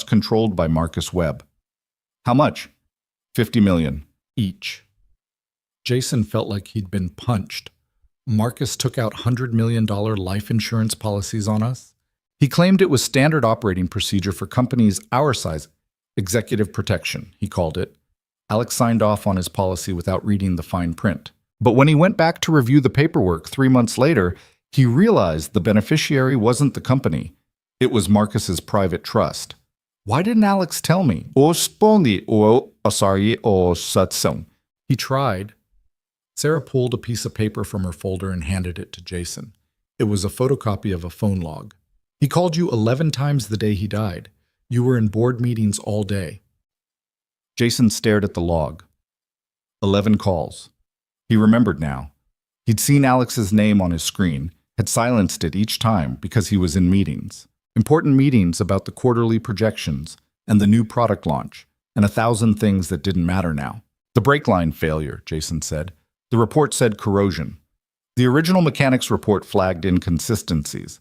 controlled by Marcus Webb. How much? 50 million, each. Jason felt like he'd been punched. Marcus took out $100 million life insurance policies on us. He claimed it was standard operating procedure for companies our size. Executive protection, he called it. Alex signed off on his policy without reading the fine print. But when he went back to review the paperwork 3 months later, he realized the beneficiary wasn't the company. It was Marcus's private trust. Why didn't Alex tell me? He tried. Sarah pulled a piece of paper from her folder and handed it to Jason. It was a photocopy of a phone log. He called you 11 times the day he died. You were in board meetings all day. Jason stared at the log. 11 calls. He remembered now. He'd seen Alex's name on his screen, had silenced it each time because he was in meetings. Important meetings about the quarterly projections and the new product launch, and 1,000 things that didn't matter now. The brake line failure, Jason said. The report said corrosion. The original mechanics report flagged inconsistencies.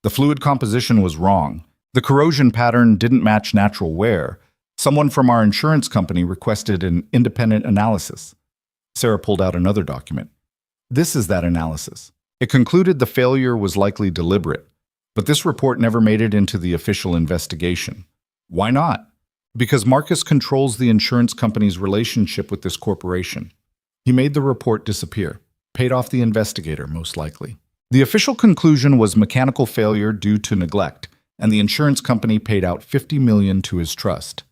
The fluid composition was wrong. The corrosion pattern didn't match natural wear. Someone from our insurance company requested an independent analysis. Sarah pulled out another document. This is that analysis. It concluded the failure was likely deliberate, but this report never made it into the official investigation. Why not? Because Marcus controls the insurance company's relationship with this corporation. He made the report disappear, paid off the investigator, most likely. The official conclusion was mechanical failure due to neglect, and the insurance company paid out $50 million to his trust.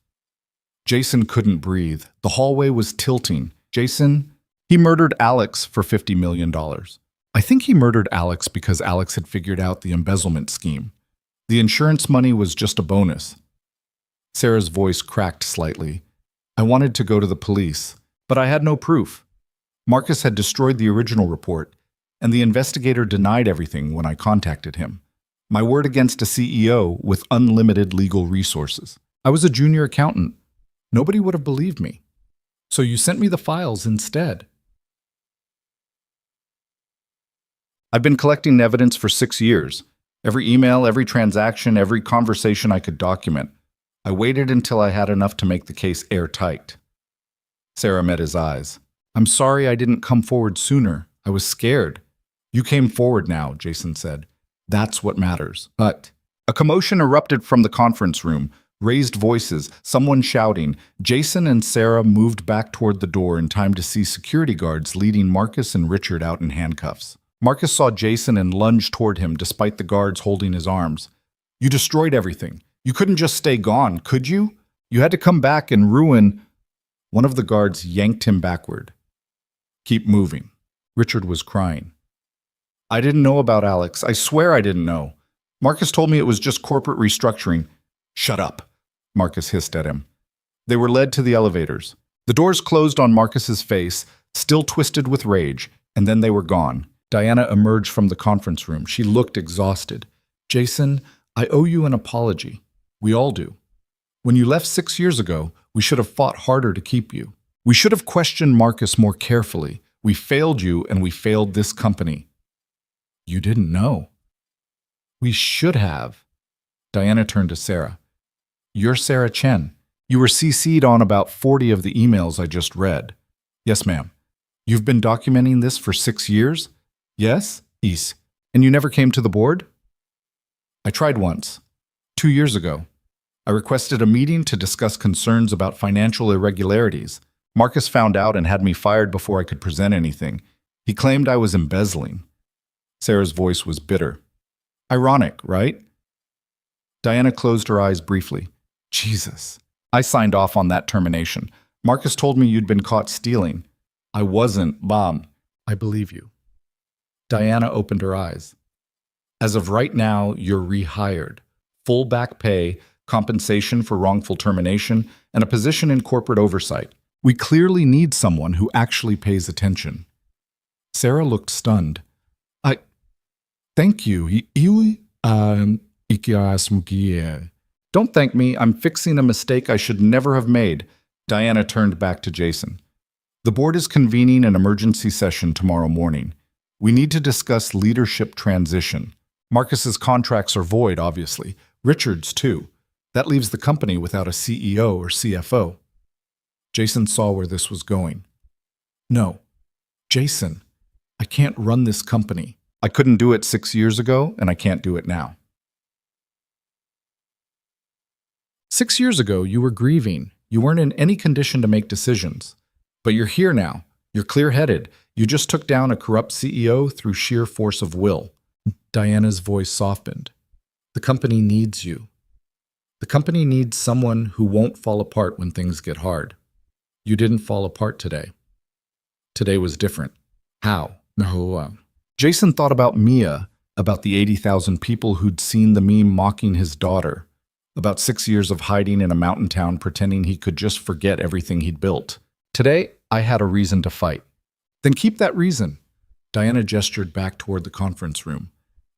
Jason couldn't breathe. The hallway was tilting. Jason, he murdered Alex for $50 million. I think he murdered Alex because Alex had figured out the embezzlement scheme. The insurance money was just a bonus. Sarah's voice cracked slightly. I wanted to go to the police, but I had no proof. Marcus had destroyed the original report, and the investigator denied everything when I contacted him. My word against a CEO with unlimited legal resources. I was a junior accountant. Nobody would have believed me. So you sent me the files instead. I've been collecting evidence for 6 years. Every email, every transaction, every conversation I could document. I waited until I had enough to make the case airtight. Sarah met his eyes. I'm sorry I didn't come forward sooner. I was scared. You came forward now, Jason said. That's what matters. But a commotion erupted from the conference room. Raised voices, someone shouting. Jason and Sarah moved back toward the door in time to see security guards leading Marcus and Richard out in handcuffs. Marcus saw Jason and lunged toward him despite the guards holding his arms. You destroyed everything. You couldn't just stay gone, could you? You had to come back and ruin... One of the guards yanked him backward. Keep moving. Richard was crying. I didn't know about Alex. I swear I didn't know. Marcus told me it was just corporate restructuring. Shut up, Marcus hissed at him. They were led to the elevators. The doors closed on Marcus's face, still twisted with rage, and then they were gone. Diana emerged from the conference room. She looked exhausted. Jason, I owe you an apology. We all do. When you left 6 years ago, we should have fought harder to keep you. We should have questioned Marcus more carefully. We failed you, and we failed this company. You didn't know. We should have. Diana turned to Sarah. You're Sarah Chen. You were CC'd on about 40 of the emails I just read. Yes, ma'am. You've been documenting this for 6 years? Yes? Yes. And you never came to the board? I tried once. 2 years ago. I requested a meeting to discuss concerns about financial irregularities. Marcus found out and had me fired before I could present anything. He claimed I was embezzling. Sarah's voice was bitter. Ironic, right? Diana closed her eyes briefly. Jesus. I signed off on that termination. Marcus told me you'd been caught stealing. I wasn't, Mom. I believe you. Diana opened her eyes. As of right now, you're rehired. Full back pay, compensation for wrongful termination, and a position in corporate oversight. We clearly need someone who actually pays attention. Sarah looked stunned. Thank you. Don't thank me. I'm fixing a mistake I should never have made. Diana turned back to Jason. The board is convening an emergency session tomorrow morning. We need to discuss leadership transition. Marcus's contracts are void, obviously. Richard's, too. That leaves the company without a CEO or CFO. Jason saw where this was going. No. Jason, I can't run this company. I couldn't do it 6 years ago, and I can't do it now. 6 years ago, you were grieving. You weren't in any condition to make decisions. But you're here now. You're clear-headed. You just took down a corrupt CEO through sheer force of will. Diana's voice softened. The company needs you. The company needs someone who won't fall apart when things get hard. You didn't fall apart today. Today was different. How? No. Jason thought about Mia, about the 80,000 people who'd seen the meme mocking his daughter, about 6 years of hiding in a mountain town pretending he could just forget everything he'd built. Today, I had a reason to fight. Then keep that reason. Diana gestured back toward the conference room.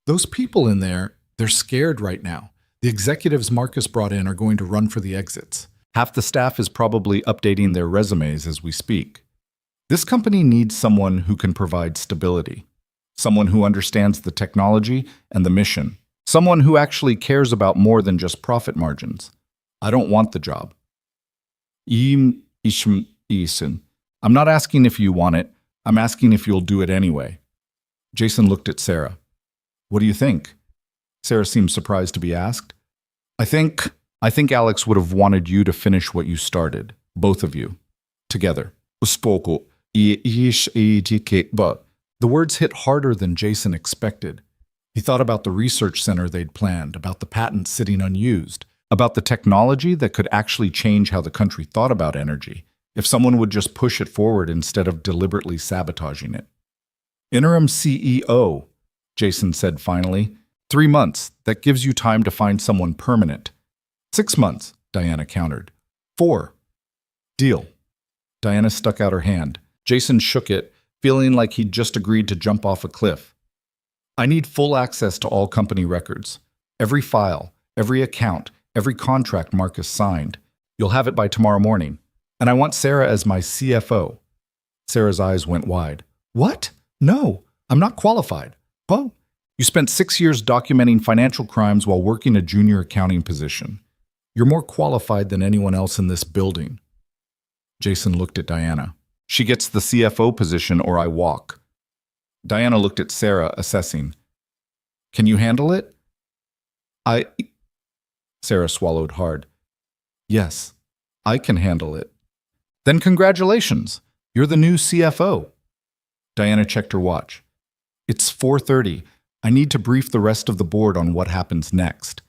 Those people in there, they're scared right now. The executives Marcus brought in are going to run for the exits. Half the staff is probably updating their resumes as we speak. This company needs someone who can provide stability. Someone who understands the technology and the mission. Someone who actually cares about more than just profit margins. I don't want the job. I'm not asking if you want it. I'm asking if you'll do it anyway. Jason looked at Sarah. What do you think? Sarah seemed surprised to be asked. I think Alex would have wanted you to finish what you started. Both of you. Together. But the words hit harder than Jason expected. He thought about the research center they'd planned, about the patents sitting unused, about the technology that could actually change how the country thought about energy, if someone would just push it forward instead of deliberately sabotaging it. Interim CEO, Jason said finally. 3 months, that gives you time to find someone permanent. 6 months, Diana countered. 4. Deal. Diana stuck out her hand. Jason shook it, feeling like he'd just agreed to jump off a cliff. I need full access to all company records. Every file, every account, every contract Marcus signed. You'll have it by tomorrow morning. And I want Sarah as my CFO. Sarah's eyes went wide. What? No, I'm not qualified. Well, you spent 6 years documenting financial crimes while working a junior accounting position. You're more qualified than anyone else in this building. Jason looked at Diana. She gets the CFO position or I walk. Diana looked at Sarah, assessing. Can you handle it? Sarah swallowed hard. Yes, I can handle it. Then congratulations. You're the new CFO. Diana checked her watch. It's 4:30. I need to brief the rest of the board on what happens next.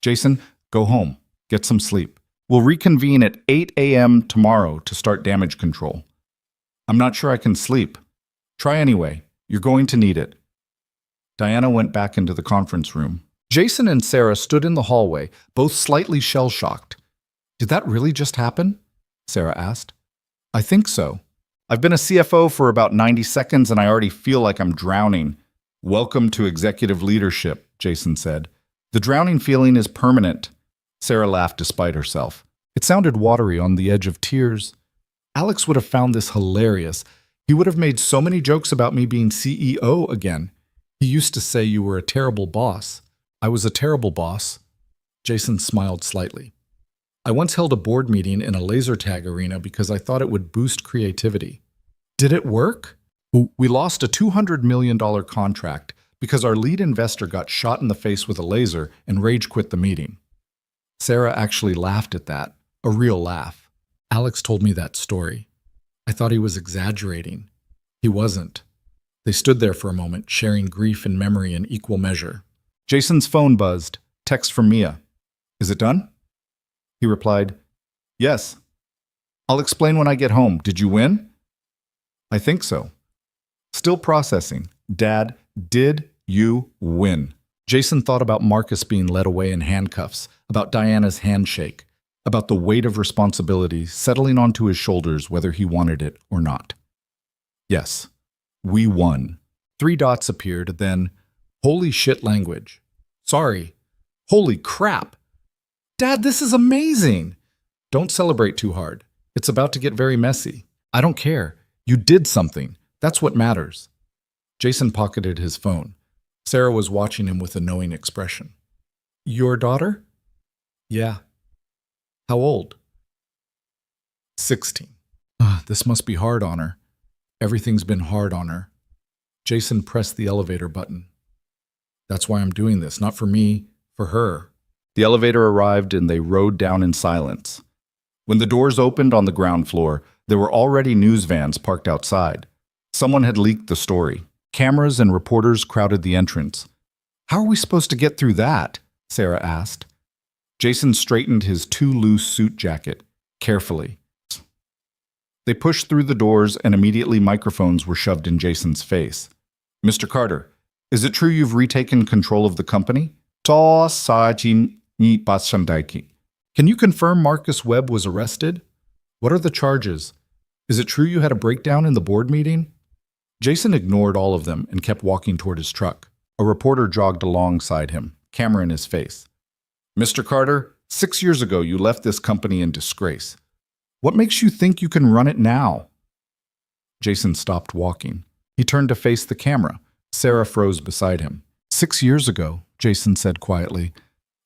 Jason, go home. Get some sleep. We'll reconvene at 8 a.m. tomorrow to start damage control. I'm not sure I can sleep. Try anyway. You're going to need it. Diana went back into the conference room. Jason and Sarah stood in the hallway, both slightly shell-shocked. Did that really just happen? Sarah asked. I think so. I've been a CFO for about 90 seconds and I already feel like I'm drowning. Welcome to executive leadership, Jason said. The drowning feeling is permanent. Sarah laughed despite herself. It sounded watery on the edge of tears. Alex would have found this hilarious. He would have made so many jokes about me being CEO again. He used to say you were a terrible boss. I was a terrible boss. Jason smiled slightly. I once held a board meeting in a laser tag arena because I thought it would boost creativity. Did it work? We lost a $200 million contract because our lead investor got shot in the face with a laser and rage quit the meeting. Sarah actually laughed at that, a real laugh. Alex told me that story. I thought he was exaggerating. He wasn't. They stood there for a moment, sharing grief and memory in equal measure. Jason's phone buzzed. Text from Mia. Is it done? He replied, Yes. I'll explain when I get home. Did you win? I think so. Still processing. Dad, did you win? Jason thought about Marcus being led away in handcuffs, about Diana's handshake, about the weight of responsibility settling onto his shoulders whether he wanted it or not. Yes, we won. 3 dots appeared, then, holy shit language. Sorry. Holy crap. Dad, this is amazing. Don't celebrate too hard. It's about to get very messy. I don't care. You did something. That's what matters. Jason pocketed his phone. Sarah was watching him with a knowing expression. Your daughter? Yeah. How old? 16. This must be hard on her. Everything's been hard on her. Jason pressed the elevator button. That's why I'm doing this, not for me, for her. The elevator arrived and they rode down in silence. When the doors opened on the ground floor, there were already news vans parked outside. Someone had leaked the story. Cameras and reporters crowded the entrance. How are we supposed to get through that? Sarah asked. Jason straightened his too loose suit jacket, carefully. They pushed through the doors and immediately microphones were shoved in Jason's face. Mr. Carter, is it true you've retaken control of the company? Can you confirm Marcus Webb was arrested? What are the charges? Is it true you had a breakdown in the board meeting? Jason ignored all of them and kept walking toward his truck. A reporter jogged alongside him, camera in his face. Mr. Carter, 6 years ago you left this company in disgrace. What makes you think you can run it now? Jason stopped walking. He turned to face the camera. Sarah froze beside him. 6 years ago, Jason said quietly,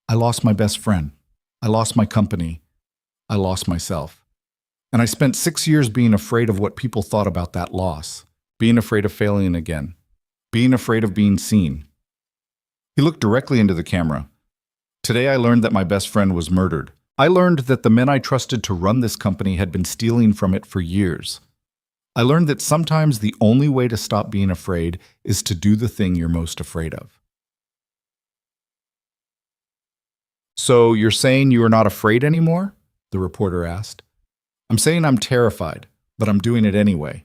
I lost my best friend. I lost my company. I lost myself. And I spent 6 years being afraid of what people thought about that loss. Being afraid of failing again. Being afraid of being seen. He looked directly into the camera. Today I learned that my best friend was murdered. I learned that the men I trusted to run this company had been stealing from it for years. I learned that sometimes the only way to stop being afraid is to do the thing you're most afraid of. So you're saying you are not afraid anymore? The reporter asked. I'm saying I'm terrified, but I'm doing it anyway.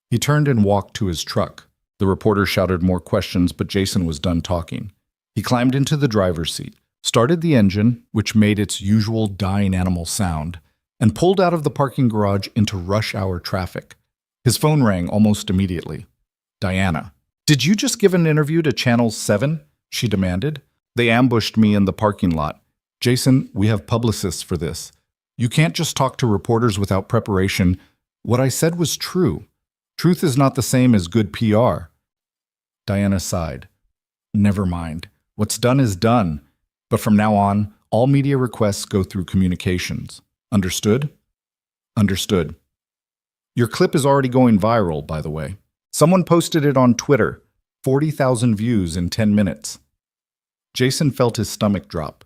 He turned and walked to his truck. The reporter shouted more questions, but Jason was done talking. He climbed into the driver's seat, started the engine, which made its usual dying animal sound, and pulled out of the parking garage into rush hour traffic. His phone rang almost immediately. Diana. Did you just give an interview to Channel 7? She demanded. They ambushed me in the parking lot. Jason, we have publicists for this. You can't just talk to reporters without preparation. What I said was true. Truth is not the same as good PR. Diana sighed. Never mind. What's done is done. But from now on, all media requests go through communications. Understood? Understood. Your clip is already going viral, by the way. Someone posted it on Twitter. 40,000 views in 10 minutes. Jason felt his stomach drop.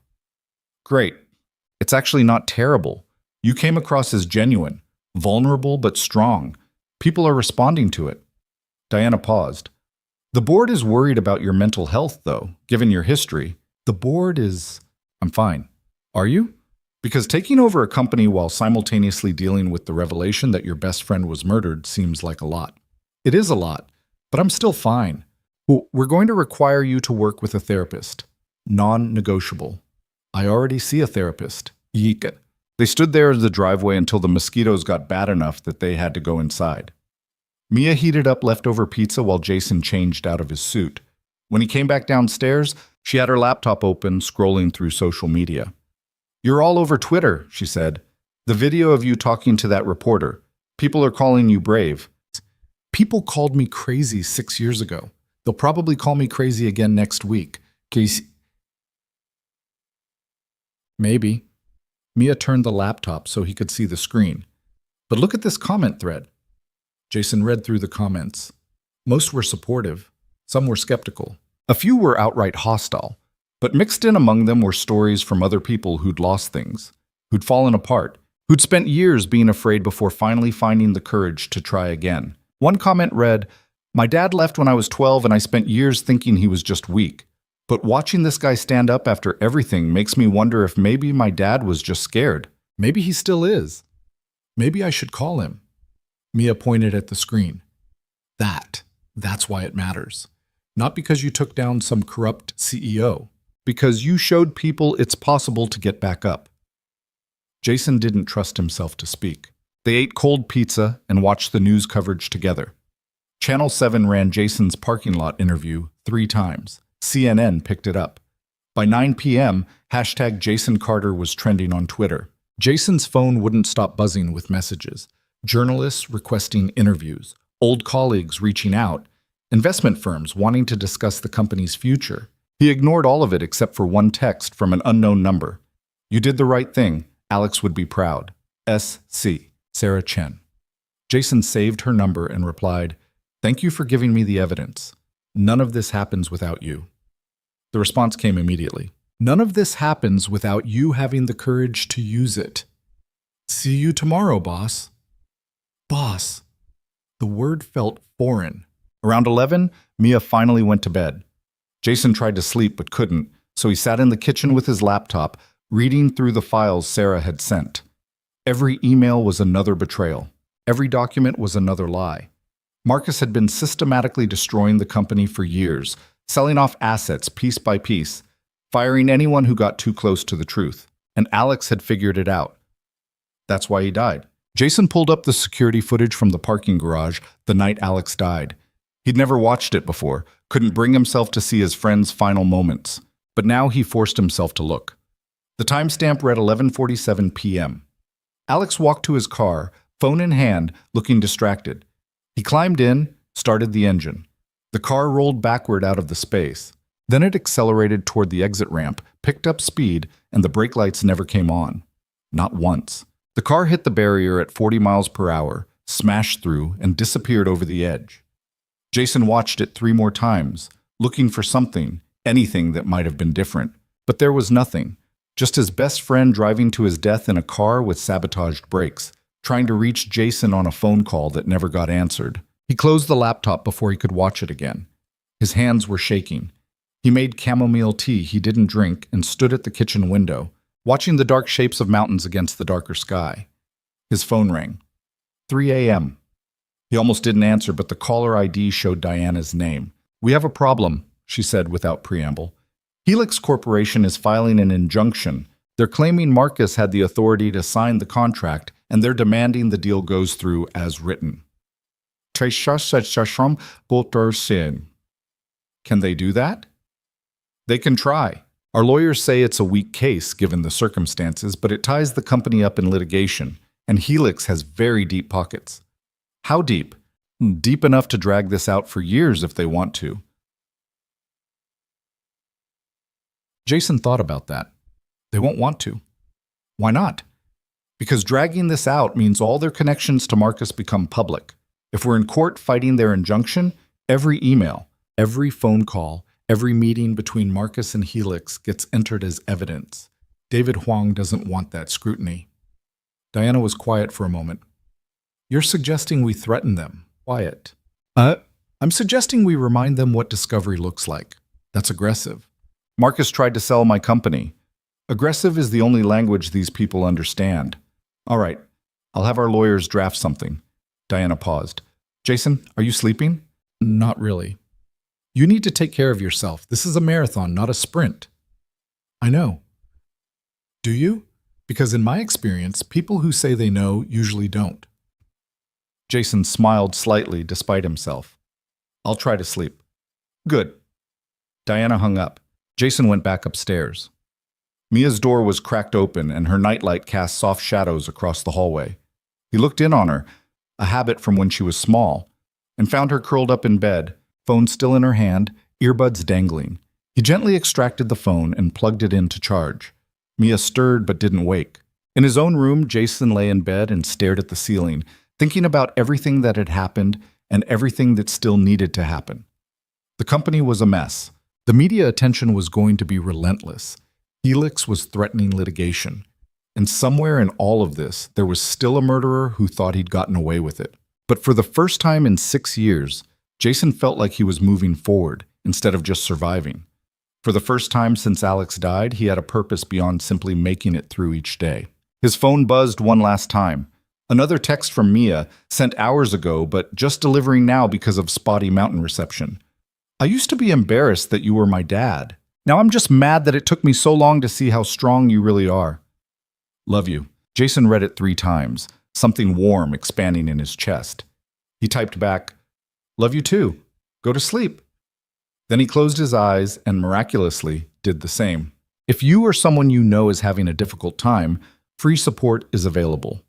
Great. It's actually not terrible. You came across as genuine, vulnerable but strong. People are responding to it. Diana paused. The board is worried about your mental health, though, given your history. The board is... I'm fine. Are you? Because taking over a company while simultaneously dealing with the revelation that your best friend was murdered seems like a lot. It is a lot, but I'm still fine. We're going to require you to work with a therapist. Non-negotiable. I already see a therapist. Yeek. They stood there in the driveway until the mosquitoes got bad enough that they had to go inside. Mia heated up leftover pizza while Jason changed out of his suit. When he came back downstairs, she had her laptop open, scrolling through social media. You're all over Twitter, she said. The video of you talking to that reporter. People are calling you brave. People called me crazy 6 years ago. They'll probably call me crazy again next week. Casey. Maybe. Mia turned the laptop so he could see the screen. But look at this comment thread. Jason read through the comments. Most were supportive. Some were skeptical. A few were outright hostile. But mixed in among them were stories from other people who'd lost things, who'd fallen apart, who'd spent years being afraid before finally finding the courage to try again. One comment read, "My dad left when I was 12 and I spent years thinking he was just weak. But watching this guy stand up after everything makes me wonder if maybe my dad was just scared. Maybe he still is. Maybe I should call him." Mia pointed at the screen. That's why it matters. Not because you took down some corrupt CEO. Because you showed people it's possible to get back up. Jason didn't trust himself to speak. They ate cold pizza and watched the news coverage together. Channel 7 ran Jason's parking lot interview 3 times. CNN picked it up. By 9 p.m., hashtag Jason Carter was trending on Twitter. Jason's phone wouldn't stop buzzing with messages. Journalists requesting interviews, old colleagues reaching out, investment firms wanting to discuss the company's future. He ignored all of it except for one text from an unknown number. You did the right thing. Alex would be proud. S.C. Sarah Chen. Jason saved her number and replied, "Thank you for giving me the evidence. None of this happens without you." The response came immediately. "None of this happens without you having the courage to use it. See you tomorrow, boss." Boss. The word felt foreign. Around 11, Mia finally went to bed. Jason tried to sleep but couldn't, so he sat in the kitchen with his laptop, reading through the files Sarah had sent. Every email was another betrayal. Every document was another lie. Marcus had been systematically destroying the company for years, selling off assets piece by piece, firing anyone who got too close to the truth. And Alex had figured it out. That's why he died. Jason pulled up the security footage from the parking garage the night Alex died. He'd never watched it before, couldn't bring himself to see his friend's final moments. But now he forced himself to look. The timestamp read 11:47 p.m. Alex walked to his car, phone in hand, looking distracted. He climbed in, started the engine. The car rolled backward out of the space. Then it accelerated toward the exit ramp, picked up speed, and the brake lights never came on. Not once. The car hit the barrier at 40 miles per hour, smashed through, and disappeared over the edge. Jason watched it 3 more times, looking for something, anything that might have been different. But there was nothing. Just his best friend driving to his death in a car with sabotaged brakes, trying to reach Jason on a phone call that never got answered. He closed the laptop before he could watch it again. His hands were shaking. He made chamomile tea he didn't drink and stood at the kitchen window, watching the dark shapes of mountains against the darker sky. His phone rang. 3 a.m. He almost didn't answer, but the caller ID showed Diana's name. "We have a problem," she said without preamble. "Helix Corporation is filing an injunction. They're claiming Marcus had the authority to sign the contract, and they're demanding the deal goes through as written." Can they do that? They can try. Our lawyers say it's a weak case given the circumstances, but it ties the company up in litigation, and Helix has very deep pockets. How deep? Deep enough to drag this out for years if they want to. Jason thought about that. They won't want to. Why not? Because dragging this out means all their connections to Marcus become public. If we're in court fighting their injunction, every email, every phone call, every meeting between Marcus and Helix gets entered as evidence. David Huang doesn't want that scrutiny. Diana was quiet for a moment. You're suggesting we threaten them. Quiet. I'm suggesting we remind them what discovery looks like. That's aggressive. Marcus tried to sell my company. Aggressive is the only language these people understand. All right, I'll have our lawyers draft something. Diana paused. Jason, are you sleeping? Not really. You need to take care of yourself. This is a marathon, not a sprint. I know. Do you? Because in my experience, people who say they know usually don't. Jason smiled slightly despite himself. I'll try to sleep. Good. Diana hung up. Jason went back upstairs. Mia's door was cracked open and her nightlight cast soft shadows across the hallway. He looked in on her, a habit from when she was small, and found her curled up in bed, phone still in her hand, earbuds dangling. He gently extracted the phone and plugged it in to charge. Mia stirred but didn't wake. In his own room, Jason lay in bed and stared at the ceiling, thinking about everything that had happened and everything that still needed to happen. The company was a mess. The media attention was going to be relentless. Helix was threatening litigation. And somewhere in all of this, there was still a murderer who thought he'd gotten away with it. But for the first time in 6 years, Jason felt like he was moving forward instead of just surviving. For the first time since Alex died, he had a purpose beyond simply making it through each day. His phone buzzed one last time. Another text from Mia, sent hours ago, but just delivering now because of spotty mountain reception. I used to be embarrassed that you were my dad. Now I'm just mad that it took me so long to see how strong you really are. Love you. Jason read it 3 times, something warm expanding in his chest. He typed back, Love you too. Go to sleep. Then he closed his eyes and miraculously did the same. If you or someone you know is having a difficult time, free support is available.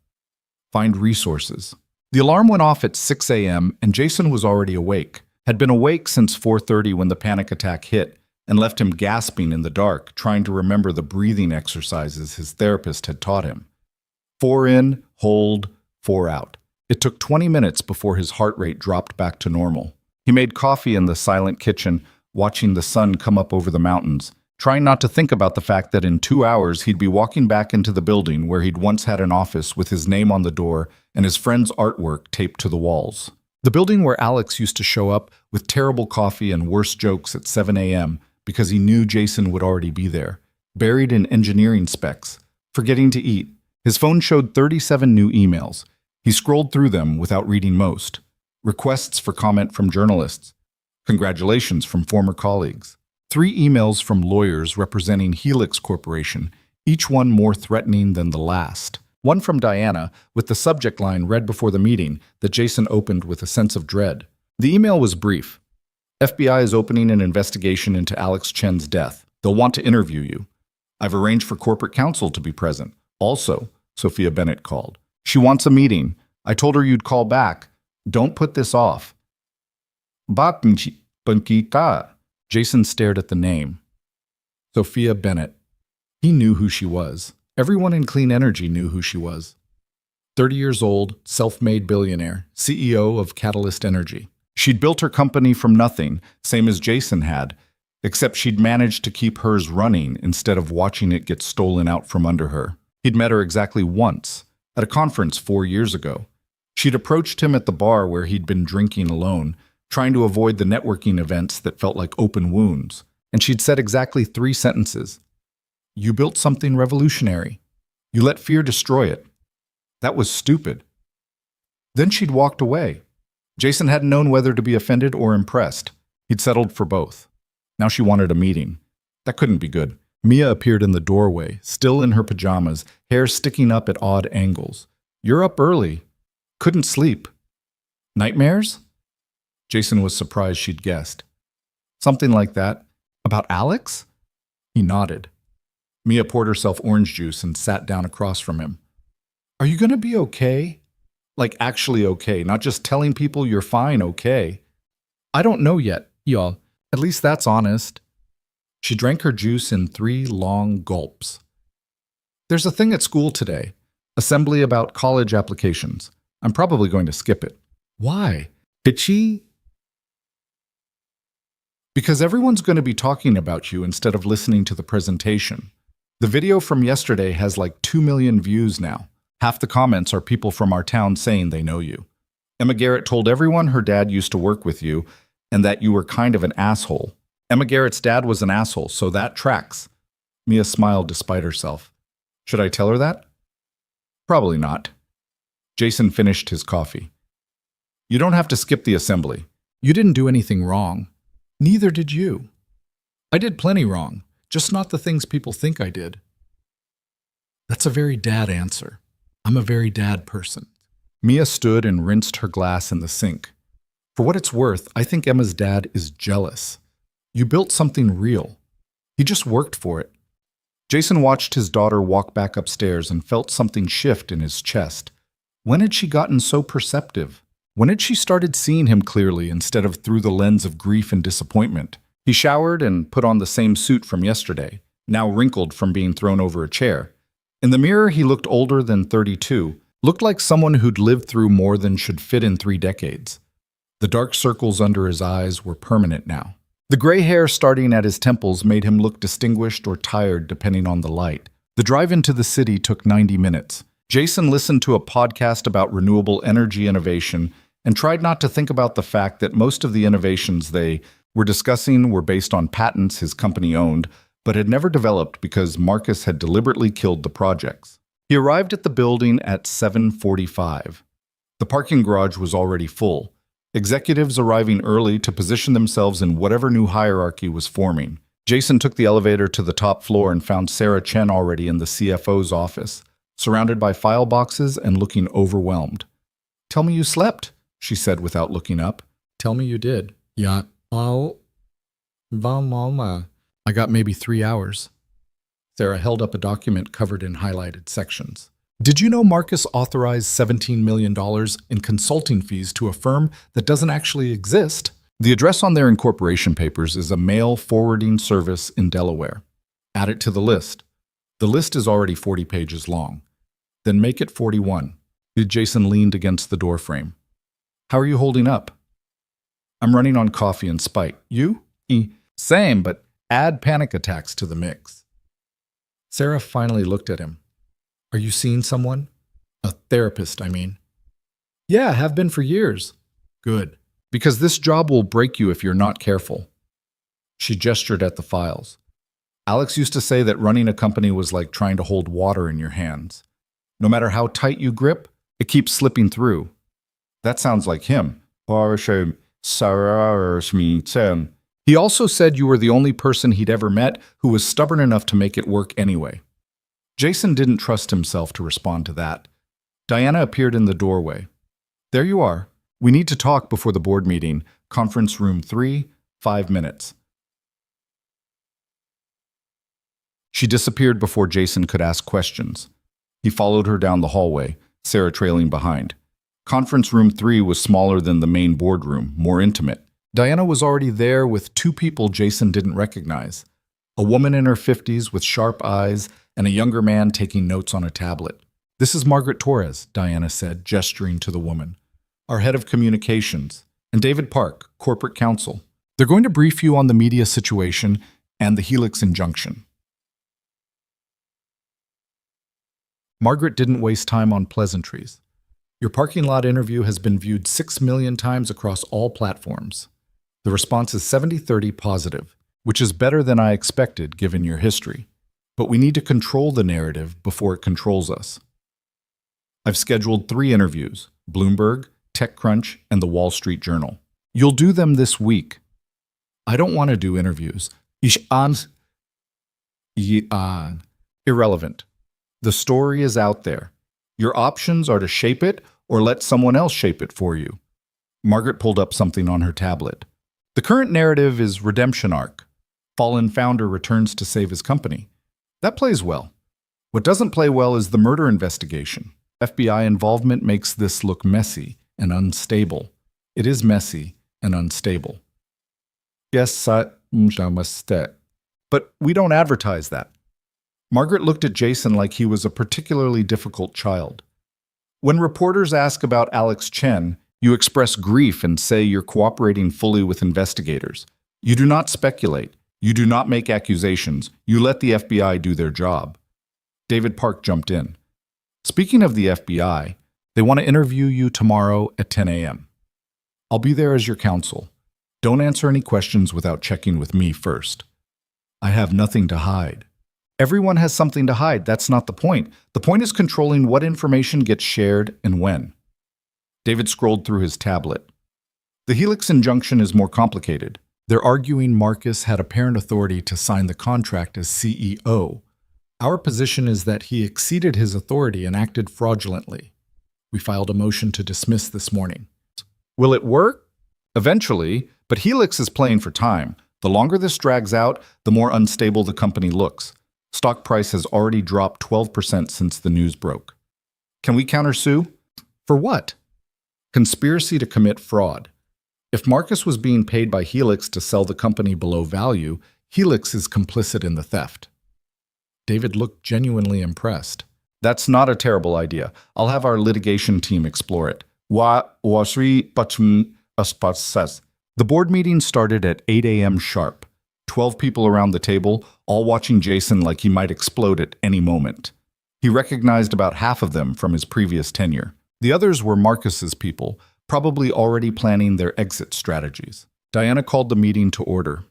Find resources. The alarm went off at 6 a.m. and Jason was already awake. Had been awake since 4:30 when the panic attack hit and left him gasping in the dark, trying to remember the breathing exercises his therapist had taught him. 4 in, hold, 4 out. It took 20 minutes before his heart rate dropped back to normal. He made coffee in the silent kitchen, watching the sun come up over the mountains, trying not to think about the fact that in 2 hours he'd be walking back into the building where he'd once had an office with his name on the door and his friend's artwork taped to the walls. The building where Alex used to show up with terrible coffee and worse jokes at 7 a.m. because he knew Jason would already be there, buried in engineering specs, forgetting to eat. His phone showed 37 new emails. He scrolled through them without reading most. Requests for comment from journalists. Congratulations from former colleagues. 3 emails from lawyers representing Helix Corporation, each one more threatening than the last. One from Diana, with the subject line read before the meeting that Jason opened with a sense of dread. The email was brief. FBI is opening an investigation into Alex Chen's death. They'll want to interview you. I've arranged for corporate counsel to be present. Also, Sophia Bennett called. She wants a meeting. I told her you'd call back. Don't put this off. Bankita. Jason stared at the name. Sophia Bennett. He knew who she was. Everyone in Clean Energy knew who she was. 30 years old, self-made billionaire, CEO of Catalyst Energy. She'd built her company from nothing, same as Jason had, except she'd managed to keep hers running instead of watching it get stolen out from under her. He'd met her exactly once, at a conference 4 years ago. She'd approached him at the bar where he'd been drinking alone, trying to avoid the networking events that felt like open wounds. And she'd said exactly 3 sentences. You built something revolutionary. You let fear destroy it. That was stupid. Then she'd walked away. Jason hadn't known whether to be offended or impressed. He'd settled for both. Now she wanted a meeting. That couldn't be good. Mia appeared in the doorway, still in her pajamas, hair sticking up at odd angles. You're up early. Couldn't sleep. Nightmares? Jason was surprised she'd guessed. Something like that. About Alex? He nodded. Mia poured herself orange juice and sat down across from him. Are you going to be okay? Like actually okay, not just telling people you're fine okay. I don't know yet, y'all. At least that's honest. She drank her juice in 3 long gulps. There's a thing at school today. Assembly about college applications. I'm probably going to skip it. Why? Bitchy? Because everyone's going to be talking about you instead of listening to the presentation. The video from yesterday has like 2 million views now. Half the comments are people from our town saying they know you. Emma Garrett told everyone her dad used to work with you and that you were kind of an asshole. Emma Garrett's dad was an asshole, so that tracks. Mia smiled despite herself. Should I tell her that? Probably not. Jason finished his coffee. You don't have to skip the assembly. You didn't do anything wrong. Neither did you. I did plenty wrong, just not the things people think I did. That's a very dad answer. I'm a very dad person. Mia stood and rinsed her glass in the sink. For what it's worth, I think Emma's dad is jealous. You built something real. He just worked for it. Jason watched his daughter walk back upstairs and felt something shift in his chest. When had she gotten so perceptive? When had she started seeing him clearly instead of through the lens of grief and disappointment? He showered and put on the same suit from yesterday, now wrinkled from being thrown over a chair. In the mirror, he looked older than 32, looked like someone who'd lived through more than should fit in 3 decades. The dark circles under his eyes were permanent now. The gray hair starting at his temples made him look distinguished or tired depending on the light. The drive into the city took 90 minutes. Jason listened to a podcast about renewable energy innovation and tried not to think about the fact that most of the innovations they were discussing were based on patents his company owned, but had never developed because Marcus had deliberately killed the projects. He arrived at the building at 7:45. The parking garage was already full. Executives arriving early to position themselves in whatever new hierarchy was forming. Jason took the elevator to the top floor and found Sarah Chen already in the CFO's office, surrounded by file boxes and looking overwhelmed. Tell me you slept, she said without looking up. Tell me you did. Yeah, I got maybe 3 hours. Sarah held up a document covered in highlighted sections. Did you know Marcus authorized $17 million in consulting fees to a firm that doesn't actually exist? The address on their incorporation papers is a mail forwarding service in Delaware. Add it to the list. The list is already 40 pages long. Then make it 41. Jason leaned against the doorframe. How are you holding up? I'm running on coffee and spite. You? Same, but add panic attacks to the mix. Sarah finally looked at him. Are you seeing someone? A therapist, I mean. Yeah, have been for years. Good. Because this job will break you if you're not careful. She gestured at the files. Alex used to say that running a company was like trying to hold water in your hands. No matter how tight you grip, it keeps slipping through. That sounds like him. He also said you were the only person he'd ever met who was stubborn enough to make it work anyway. Jason didn't trust himself to respond to that. Diana appeared in the doorway. There you are. We need to talk before the board meeting. Conference room 3, 5 minutes. She disappeared before Jason could ask questions. He followed her down the hallway, Sarah trailing behind. Conference room 3 was smaller than the main boardroom, more intimate. Diana was already there with 2 people Jason didn't recognize. A woman in her 50s with sharp eyes and a younger man taking notes on a tablet. This is Margaret Torres, Diana said, gesturing to the woman. Our head of communications. And David Park, corporate counsel. They're going to brief you on the media situation and the Helix injunction. Margaret didn't waste time on pleasantries. Your parking lot interview has been viewed 6 million times across all platforms. The response is 70-30 positive, which is better than I expected given your history. But we need to control the narrative before it controls us. I've scheduled 3 interviews, Bloomberg, TechCrunch, and the Wall Street Journal. You'll do them this week. I don't want to do interviews. Irrelevant. The story is out there. Your options are to shape it or let someone else shape it for you. Margaret pulled up something on her tablet. The current narrative is redemption arc. Fallen founder returns to save his company. That plays well. What doesn't play well is the murder investigation. FBI involvement makes this look messy and unstable. It is messy and unstable. Yes, But we don't advertise that. Margaret looked at Jason like he was a particularly difficult child. When reporters ask about Alex Chen, you express grief and say you're cooperating fully with investigators. You do not speculate. You do not make accusations. You let the FBI do their job. David Park jumped in. Speaking of the FBI, they want to interview you tomorrow at 10 a.m. I'll be there as your counsel. Don't answer any questions without checking with me first. I have nothing to hide. Everyone has something to hide. That's not the point. The point is controlling what information gets shared and when. David scrolled through his tablet. The Helix injunction is more complicated. They're arguing Marcus had apparent authority to sign the contract as CEO. Our position is that he exceeded his authority and acted fraudulently. We filed a motion to dismiss this morning. Will it work? Eventually, but Helix is playing for time. The longer this drags out, the more unstable the company looks. Stock price has already dropped 12% since the news broke. Can we countersue? For what? Conspiracy to commit fraud. If Marcus was being paid by Helix to sell the company below value, Helix is complicit in the theft. David looked genuinely impressed. That's not a terrible idea. I'll have our litigation team explore it. The board meeting started at 8 a.m. sharp. 12 people around the table, all watching Jason like he might explode at any moment. He recognized about half of them from his previous tenure. The others were Marcus's people, probably already planning their exit strategies. Diana called the meeting to order.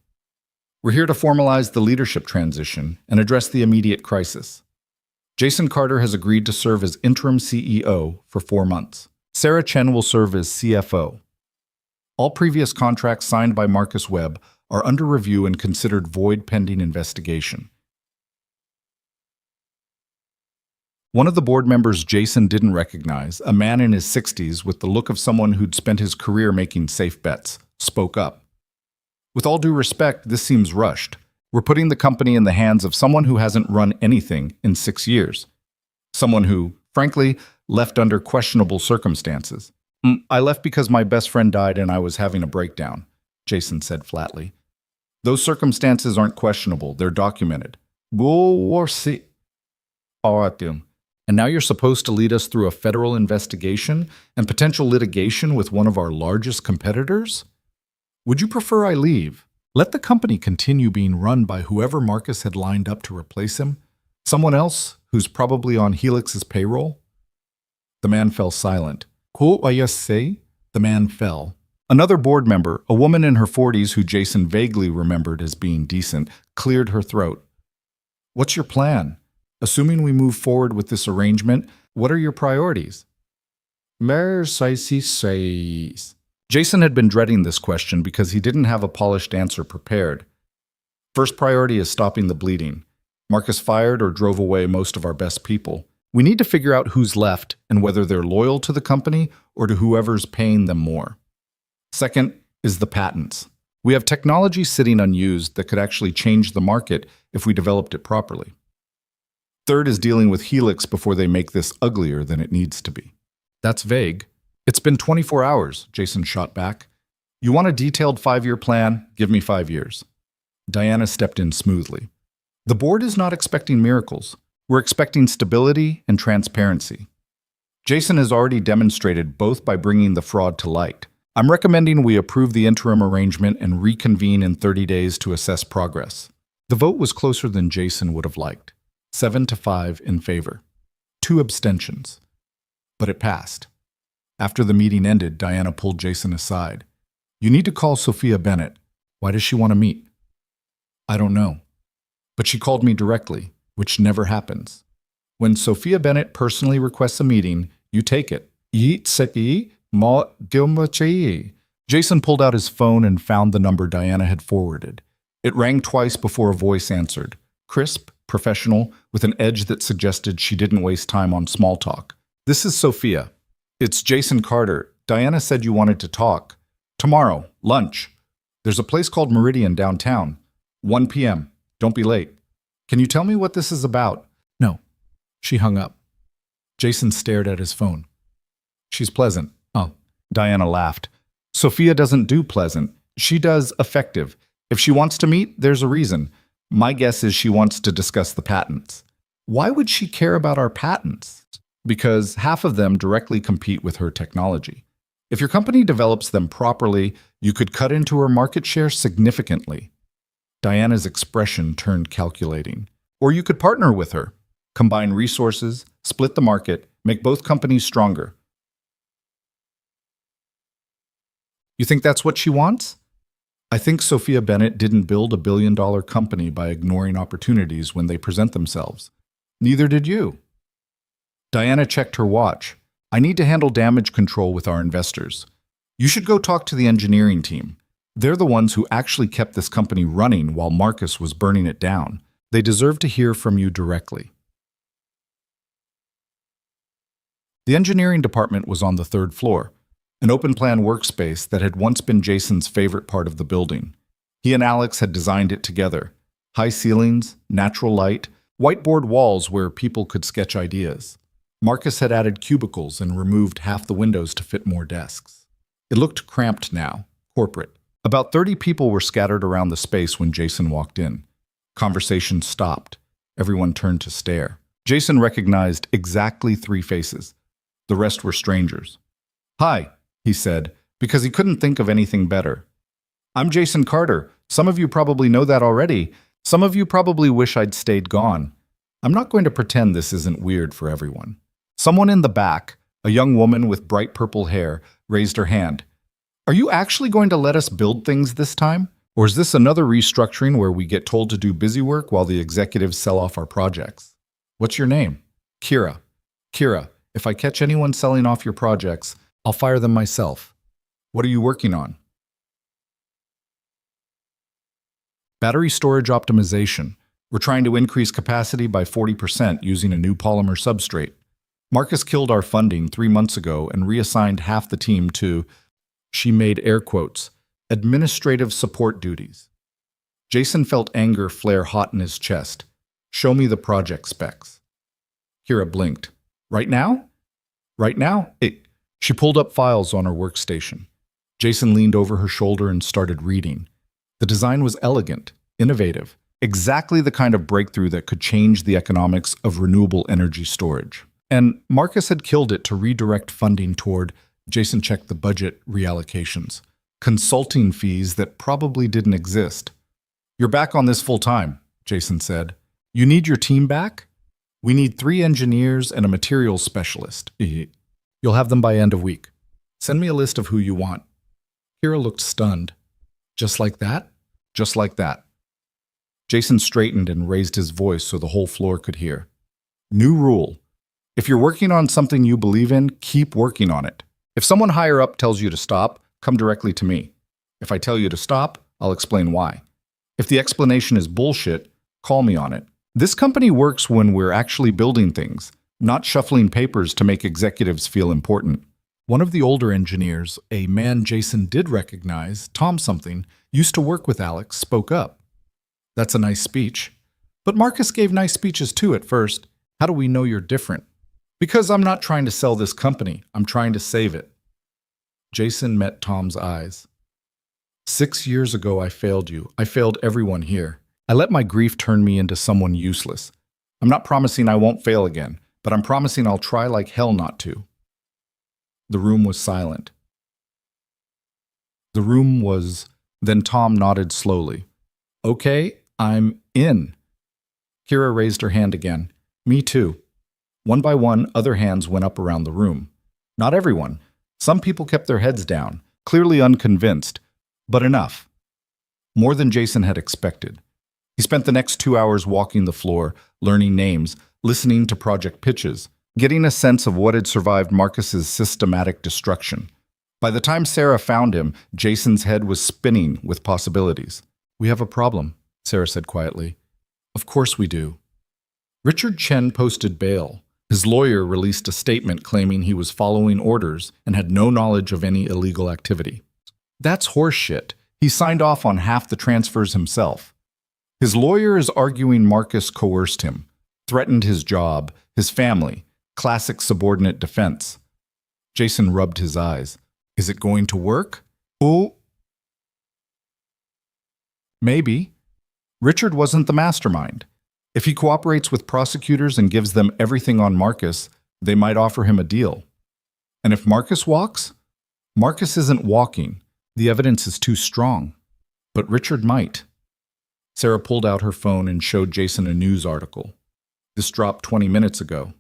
We're here to formalize the leadership transition and address the immediate crisis. Jason Carter has agreed to serve as interim CEO for 4 months. Sarah Chen will serve as CFO. All previous contracts signed by Marcus Webb are under review and considered void pending investigation. One of the board members Jason didn't recognize, a man in his 60s with the look of someone who'd spent his career making safe bets, spoke up. With all due respect, this seems rushed. We're putting the company in the hands of someone who hasn't run anything in 6 years. Someone who, frankly, left under questionable circumstances. I left because my best friend died and I was having a breakdown, Jason said flatly. Those circumstances aren't questionable, they're documented. And now you're supposed to lead us through a federal investigation and potential litigation with one of our largest competitors? Would you prefer I leave? Let the company continue being run by whoever Marcus had lined up to replace him? Someone else who's probably on Helix's payroll? The man fell silent. The man fell. Another board member, a woman in her 40s who Jason vaguely remembered as being decent, cleared her throat. What's your plan? Assuming we move forward with this arrangement, what are your priorities? Jason had been dreading this question because he didn't have a polished answer prepared. First priority is stopping the bleeding. Marcus fired or drove away most of our best people. We need to figure out who's left and whether they're loyal to the company or to whoever's paying them more. Second is the patents. We have technology sitting unused that could actually change the market if we developed it properly. Third is dealing with Helix before they make this uglier than it needs to be. That's vague. It's been 24 hours, Jason shot back. You want a detailed 5-year plan? Give me 5 years. Diana stepped in smoothly. The board is not expecting miracles. We're expecting stability and transparency. Jason has already demonstrated both by bringing the fraud to light. I'm recommending we approve the interim arrangement and reconvene in 30 days to assess progress. The vote was closer than Jason would have liked. 7-5 in favor. 2 abstentions. But it passed. After the meeting ended, Diana pulled Jason aside. You need to call Sophia Bennett. Why does she want to meet? I don't know. But she called me directly, which never happens. When Sophia Bennett personally requests a meeting, you take it. Jason pulled out his phone and found the number Diana had forwarded. It rang twice before a voice answered. Crisp, professional, with an edge that suggested she didn't waste time on small talk. This is Sophia. It's Jason Carter. Diana said you wanted to talk. Tomorrow, lunch. There's a place called Meridian downtown. 1 p.m. Don't be late. Can you tell me what this is about? No. She hung up. Jason stared at his phone. She's pleasant. Oh. Diana laughed. Sophia doesn't do pleasant. She does effective. If she wants to meet, there's a reason. My guess is she wants to discuss the patents. Why would she care about our patents? Because half of them directly compete with her technology. If your company develops them properly, you could cut into her market share significantly. Diana's expression turned calculating. Or you could partner with her, combine resources, split the market, make both companies stronger. You think that's what she wants? I think Sophia Bennett didn't build a billion-dollar company by ignoring opportunities when they present themselves. Neither did you. Diana checked her watch. I need to handle damage control with our investors. You should go talk to the engineering team. They're the ones who actually kept this company running while Marcus was burning it down. They deserve to hear from you directly. The engineering department was on the third floor, an open-plan workspace that had once been Jason's favorite part of the building. He and Alex had designed it together. High ceilings, natural light, whiteboard walls where people could sketch ideas. Marcus had added cubicles and removed half the windows to fit more desks. It looked cramped now, corporate. About 30 people were scattered around the space when Jason walked in. Conversation stopped. Everyone turned to stare. Jason recognized exactly 3 faces. The rest were strangers. "Hi," he said, because he couldn't think of anything better. "I'm Jason Carter. Some of you probably know that already. Some of you probably wish I'd stayed gone. I'm not going to pretend this isn't weird for everyone." Someone in the back, a young woman with bright purple hair, raised her hand. "Are you actually going to let us build things this time? Or is this another restructuring where we get told to do busy work while the executives sell off our projects? What's your name?" "Kira." "Kira, if I catch anyone selling off your projects, I'll fire them myself. What are you working on?" "Battery storage optimization. We're trying to increase capacity by 40% using a new polymer substrate. Marcus killed our funding 3 months ago and reassigned half the team to," she made air quotes, "administrative support duties." Jason felt anger flare hot in his chest. "Show me the project specs." Kira blinked. "Right now?" "Right now?" She pulled up files on her workstation. Jason leaned over her shoulder and started reading. The design was elegant, innovative, exactly the kind of breakthrough that could change the economics of renewable energy storage. And Marcus had killed it to redirect funding toward, Jason checked the budget reallocations, consulting fees that probably didn't exist. "You're back on this full time," Jason said. "You need your team back? We need 3 engineers and a materials specialist. You'll have them by end of week. Send me a list of who you want." Kira looked stunned. "Just like that?" "Just like that." Jason straightened and raised his voice so the whole floor could hear. "New rule. If you're working on something you believe in, keep working on it. If someone higher up tells you to stop, come directly to me. If I tell you to stop, I'll explain why. If the explanation is bullshit, call me on it. This company works when we're actually building things, not shuffling papers to make executives feel important." One of the older engineers, a man Jason did recognize, Tom something, used to work with Alex, spoke up. "That's a nice speech. But Marcus gave nice speeches too at first. How do we know you're different?" "Because I'm not trying to sell this company. I'm trying to save it." Jason met Tom's eyes. 6 years ago, I failed you. I failed everyone here. I let my grief turn me into someone useless. I'm not promising I won't fail again, but I'm promising I'll try like hell not to." The room was silent. Then Tom nodded slowly. "Okay, I'm in." Kira raised her hand again. "Me too." One by one, other hands went up around the room. Not everyone. Some people kept their heads down, clearly unconvinced, but enough. More than Jason had expected. He spent the next 2 hours walking the floor, learning names, listening to project pitches, getting a sense of what had survived Marcus's systematic destruction. By the time Sarah found him, Jason's head was spinning with possibilities. "We have a problem," Sarah said quietly. "Of course we do." Richard Chen posted bail. His lawyer released a statement claiming he was following orders and had no knowledge of any illegal activity. That's horseshit. He signed off on half the transfers himself. His lawyer is arguing Marcus coerced him, threatened his job, his family, classic subordinate defense. Jason rubbed his eyes. Is it going to work? Oh, maybe. Richard wasn't the mastermind. If he cooperates with prosecutors and gives them everything on Marcus, they might offer him a deal. And if Marcus walks? Marcus isn't walking. The evidence is too strong. But Richard might. Sarah pulled out her phone and showed Jason a news article. This dropped 20 minutes ago.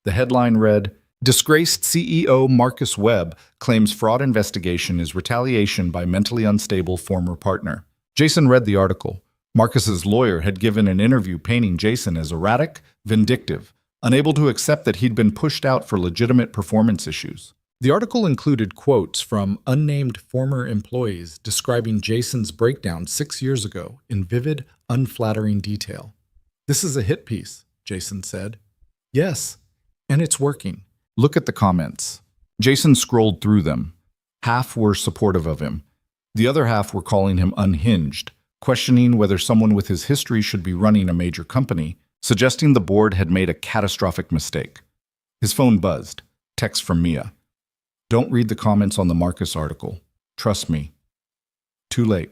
The headline read, "Disgraced CEO Marcus Webb claims fraud investigation is retaliation by mentally unstable former partner." Jason read the article. Marcus's lawyer had given an interview painting Jason as erratic, vindictive, unable to accept that he'd been pushed out for legitimate performance issues. The article included quotes from unnamed former employees describing Jason's breakdown 6 years ago in vivid, unflattering detail. "This is a hit piece," Jason said. "Yes, and it's working." Look at the comments. Jason scrolled through them. Half were supportive of him. The other half were calling him unhinged, questioning whether someone with his history should be running a major company, suggesting the board had made a catastrophic mistake. His phone buzzed. Text from Mia. "Don't read the comments on the Marcus article. Trust me." Too late.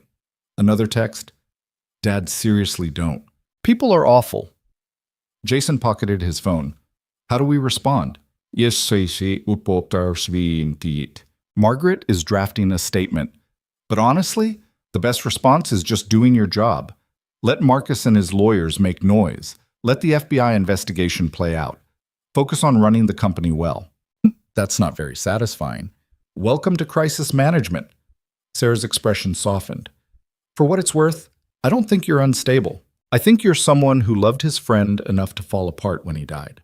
Another text. "Dad, seriously don't. People are awful." Jason pocketed his phone. "How do we respond?" Margaret is drafting a statement. But honestly, the best response is just doing your job. Let Marcus and his lawyers make noise. Let the FBI investigation play out. Focus on running the company well. That's not very satisfying. Welcome to crisis management. Sarah's expression softened. For what it's worth, I don't think you're unstable. I think you're someone who loved his friend enough to fall apart when he died.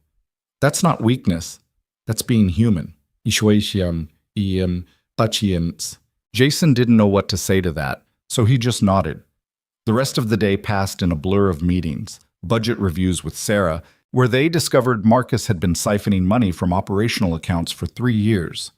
That's not weakness. That's being human. Jason didn't know what to say to that, so he just nodded. The rest of the day passed in a blur of meetings, budget reviews with Sarah, where they discovered Marcus had been siphoning money from operational accounts for 3 years.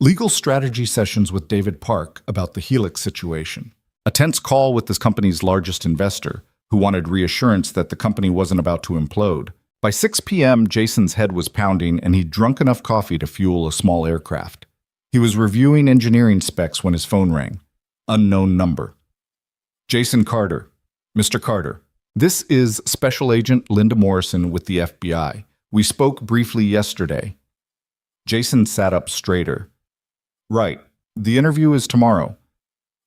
Legal strategy sessions with David Park about the Helix situation. A tense call with this company's largest investor, who wanted reassurance that the company wasn't about to implode. By 6 p.m., Jason's head was pounding and he'd drunk enough coffee to fuel a small aircraft. He was reviewing engineering specs when his phone rang. Unknown number. Jason Carter. Mr. Carter. This is Special Agent Linda Morrison with the FBI. We spoke briefly yesterday. Jason sat up straighter. Right. The interview is tomorrow.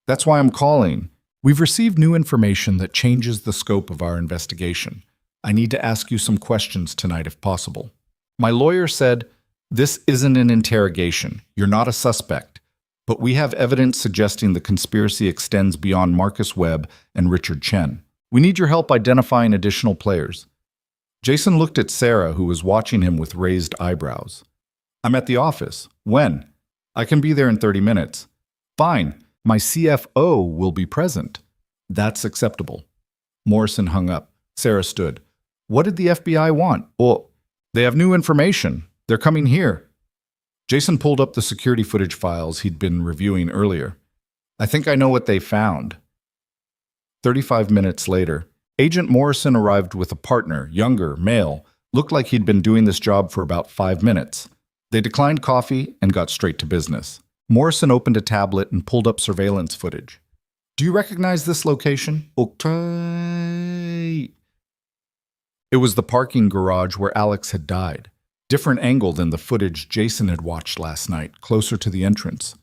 That's why I'm calling. We've received new information that changes the scope of our investigation. I need to ask you some questions tonight if possible. My lawyer said, this isn't an interrogation. You're not a suspect. But we have evidence suggesting the conspiracy extends beyond Marcus Webb and Richard Chen. We need your help identifying additional players. Jason looked at Sarah, who was watching him with raised eyebrows. I'm at the office. When? I can be there in 30 minutes. Fine. My CFO will be present. That's acceptable. Morrison hung up. Sarah stood. What did the FBI want? Well, they have new information. They're coming here. Jason pulled up the security footage files he'd been reviewing earlier. I think I know what they found. 35 minutes later, Agent Morrison arrived with a partner, younger, male, looked like he'd been doing this job for about 5 minutes. They declined coffee and got straight to business. Morrison opened a tablet and pulled up surveillance footage. Do you recognize this location? Okay. It was the parking garage where Alex had died. Different angle than the footage Jason had watched last night, closer to the entrance.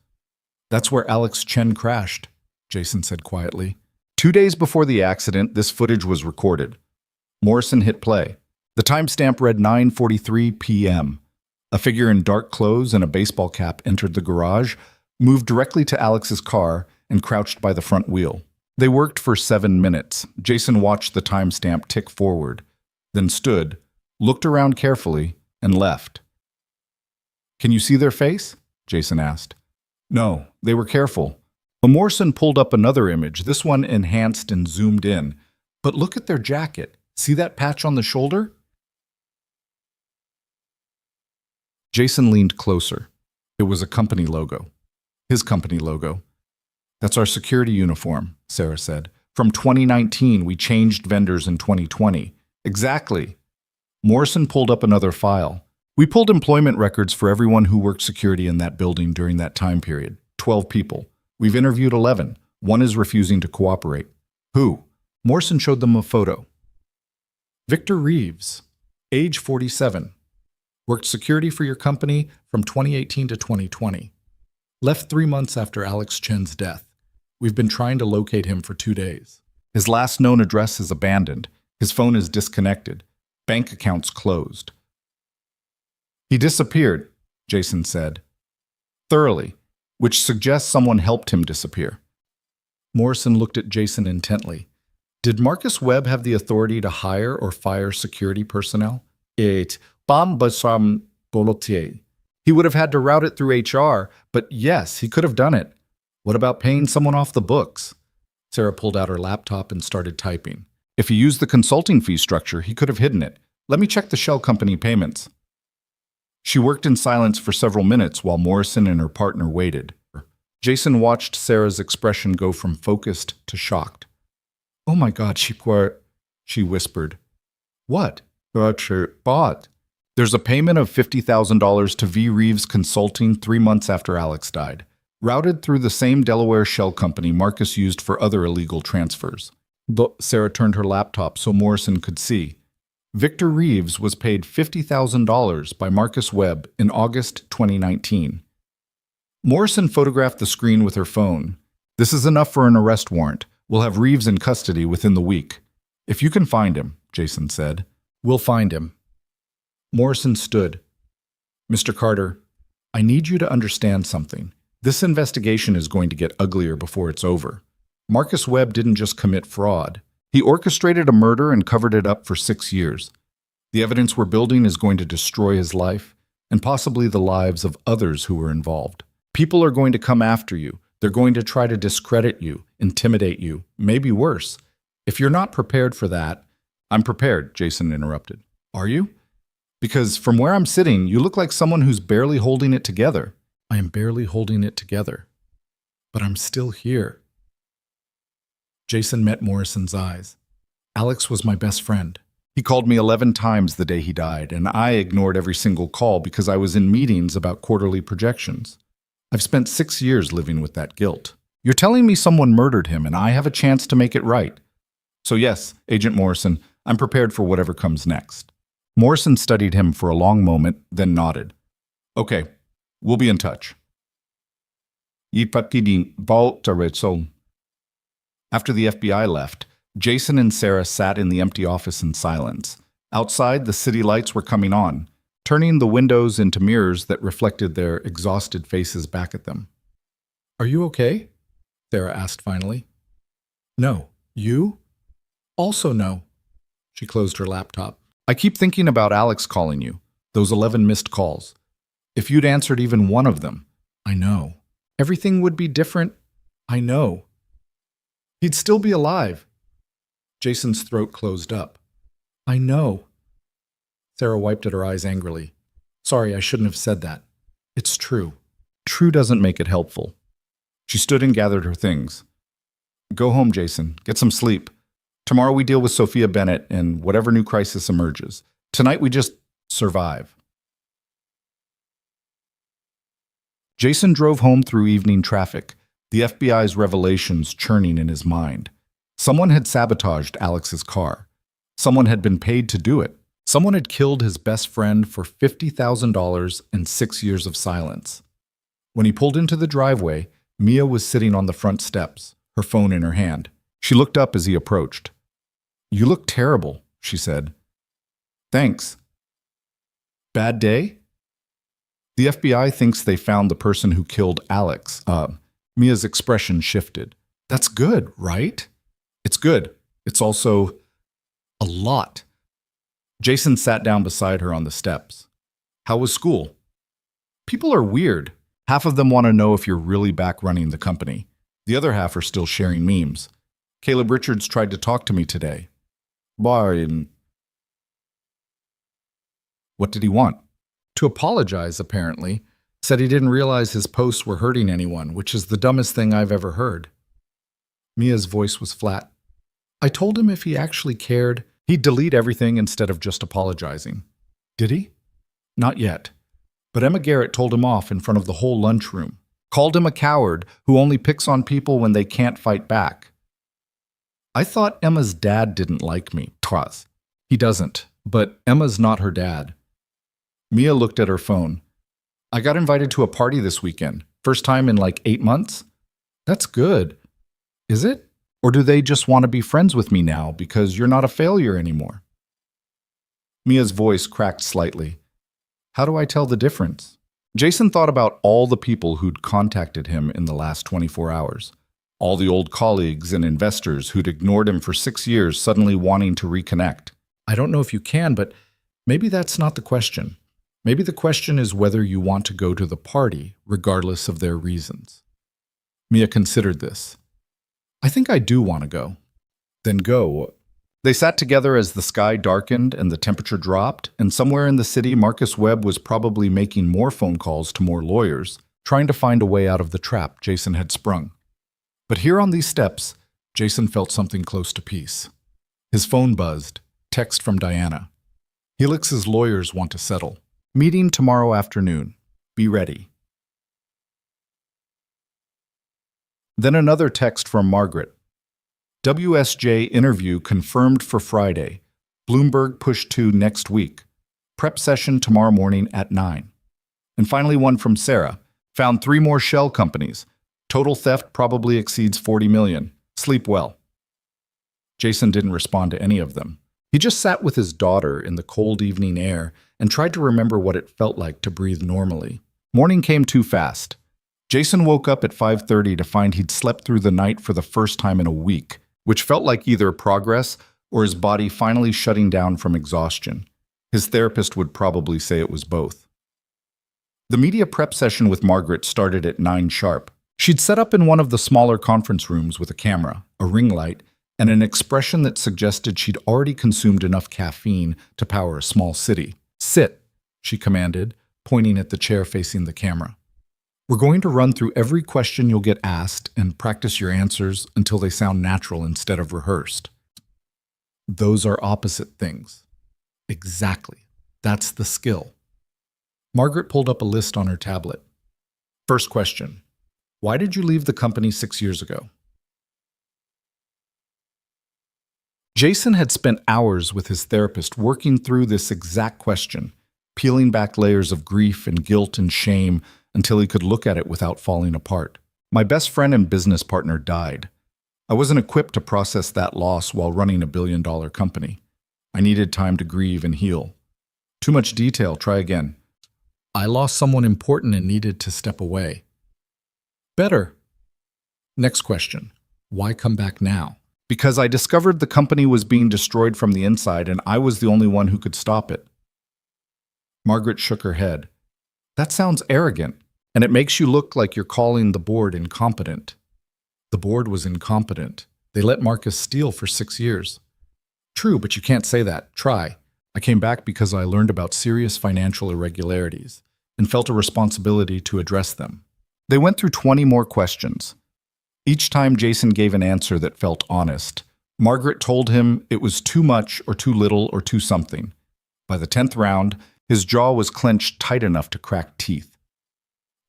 That's where Alex Chen crashed, Jason said quietly. 2 days before the accident, this footage was recorded. Morrison hit play. The timestamp read 9:43 p.m. A figure in dark clothes and a baseball cap entered the garage, moved directly to Alex's car, and crouched by the front wheel. They worked for 7 minutes. Jason watched the timestamp tick forward, then stood, looked around carefully, and left. Can you see their face? Jason asked. No, they were careful. Morrison pulled up another image, this one enhanced and zoomed in. But look at their jacket. See that patch on the shoulder? Jason leaned closer. It was a company logo. His company logo. That's our security uniform, Sarah said. From 2019, we changed vendors in 2020. Exactly. Morrison pulled up another file. We pulled employment records for everyone who worked security in that building during that time period. 12 people. We've interviewed 11. One is refusing to cooperate. Who? Morrison showed them a photo. Victor Reeves, age 47, worked security for your company from 2018 to 2020. Left 3 months after Alex Chen's death. We've been trying to locate him for 2 days. His last known address is abandoned. His phone is disconnected. Bank accounts closed. He disappeared, Jason said. Thoroughly, which suggests someone helped him disappear. Morrison looked at Jason intently. Did Marcus Webb have the authority to hire or fire security personnel? It Bambasam Bolotier. He would have had to route it through HR, but yes, he could have done it. What about paying someone off the books? Sarah pulled out her laptop and started typing. If he used the consulting fee structure, he could have hidden it. Let me check the shell company payments. She worked in silence for several minutes while Morrison and her partner waited. Jason watched Sarah's expression go from focused to shocked. Oh my God, she whispered. What? Bought. There's a payment of $50,000 to V. Reeves Consulting 3 months after Alex died, routed through the same Delaware shell company Marcus used for other illegal transfers. Sarah turned her laptop so Morrison could see. Victor Reeves was paid $50,000 by Marcus Webb in August 2019. Morrison photographed the screen with her phone. This is enough for an arrest warrant. We'll have Reeves in custody within the week. If you can find him, Jason said. We'll find him. Morrison stood. Mr. Carter, I need you to understand something. This investigation is going to get uglier before it's over. Marcus Webb didn't just commit fraud. He orchestrated a murder and covered it up for 6 years. The evidence we're building is going to destroy his life and possibly the lives of others who were involved. People are going to come after you. They're going to try to discredit you, intimidate you, maybe worse. If you're not prepared for that, I'm prepared, Jason interrupted. Are you? Because from where I'm sitting, you look like someone who's barely holding it together. I am barely holding it together. But I'm still here. Jason met Morrison's eyes. Alex was my best friend. He called me 11 times the day he died, and I ignored every single call because I was in meetings about quarterly projections. I've spent 6 years living with that guilt. You're telling me someone murdered him, and I have a chance to make it right. So yes, Agent Morrison, I'm prepared for whatever comes next. Morrison studied him for a long moment, then nodded. Okay, we'll be in touch. After the FBI left, Jason and Sarah sat in the empty office in silence. Outside, the city lights were coming on, turning the windows into mirrors that reflected their exhausted faces back at them. Are you okay? Sarah asked finally. No. You? Also no. She closed her laptop. I keep thinking about Alex calling you, those 11 missed calls. If you'd answered even one of them, I know. Everything would be different. I know. He'd still be alive. Jason's throat closed up. I know. Sarah wiped at her eyes angrily. Sorry, I shouldn't have said that. It's true. True doesn't make it helpful. She stood and gathered her things. Go home, Jason. Get some sleep. Tomorrow we deal with Sophia Bennett and whatever new crisis emerges. Tonight we just survive. Jason drove home through evening traffic, the FBI's revelations churning in his mind. Someone had sabotaged Alex's car. Someone had been paid to do it. Someone had killed his best friend for $50,000 and 6 years of silence. When he pulled into the driveway, Mia was sitting on the front steps, her phone in her hand. She looked up as he approached. You look terrible, she said. Thanks. Bad day? The FBI thinks they found the person who killed Alex. Mia's expression shifted. That's good, right? It's good. It's also a lot. Jason sat down beside her on the steps. How was school? People are weird. Half of them want to know if you're really back running the company. The other half are still sharing memes. Caleb Richards tried to talk to me today. What did he want? To apologize, apparently. Said he didn't realize his posts were hurting anyone, which is the dumbest thing I've ever heard. Mia's voice was flat. I told him if he actually cared, he'd delete everything instead of just apologizing. Did he? Not yet. But Emma Garrett told him off in front of the whole lunchroom. Called him a coward who only picks on people when they can't fight back. I thought Emma's dad didn't like me. Twas. He doesn't, but Emma's not her dad. Mia looked at her phone. I got invited to a party this weekend. First time in like 8 months? That's good. Is it? Or do they just want to be friends with me now because you're not a failure anymore? Mia's voice cracked slightly. How do I tell the difference? Jason thought about all the people who'd contacted him in the last 24 hours. All the old colleagues and investors who'd ignored him for 6 years suddenly wanting to reconnect. I don't know if you can, but maybe that's not the question. Maybe the question is whether you want to go to the party, regardless of their reasons. Mia considered this. I think I do want to go. Then go. They sat together as the sky darkened and the temperature dropped, and somewhere in the city, Marcus Webb was probably making more phone calls to more lawyers, trying to find a way out of the trap Jason had sprung. But here on these steps, Jason felt something close to peace. His phone buzzed. Text from Diana. Helix's lawyers want to settle. Meeting tomorrow afternoon. Be ready. Then another text from Margaret. WSJ interview confirmed for Friday. Bloomberg pushed to next week. Prep session tomorrow morning at 9. And finally one from Sarah. Found 3 more shell companies. Total theft probably exceeds 40 million. Sleep well. Jason didn't respond to any of them. He just sat with his daughter in the cold evening air and tried to remember what it felt like to breathe normally. Morning came too fast. Jason woke up at 5:30 to find he'd slept through the night for the first time in a week, which felt like either progress or his body finally shutting down from exhaustion. His therapist would probably say it was both. The media prep session with Margaret started at 9 sharp. She'd set up in one of the smaller conference rooms with a camera, a ring light, and an expression that suggested she'd already consumed enough caffeine to power a small city. Sit, she commanded, pointing at the chair facing the camera. We're going to run through every question you'll get asked and practice your answers until they sound natural instead of rehearsed. Those are opposite things. Exactly. That's the skill. Margaret pulled up a list on her tablet. First question. Why did you leave the company 6 years ago? Jason had spent hours with his therapist working through this exact question, peeling back layers of grief and guilt and shame until he could look at it without falling apart. My best friend and business partner died. I wasn't equipped to process that loss while running a billion-dollar company. I needed time to grieve and heal. Too much detail, try again. I lost someone important and needed to step away. Better. Next question. Why come back now? Because I discovered the company was being destroyed from the inside and I was the only one who could stop it. Margaret shook her head. That sounds arrogant, and it makes you look like you're calling the board incompetent. The board was incompetent. They let Marcus steal for 6 years. True, but you can't say that. Try. I came back because I learned about serious financial irregularities and felt a responsibility to address them. They went through 20 more questions. Each time Jason gave an answer that felt honest. Margaret told him it was too much or too little or too something. By the 10th round, his jaw was clenched tight enough to crack teeth.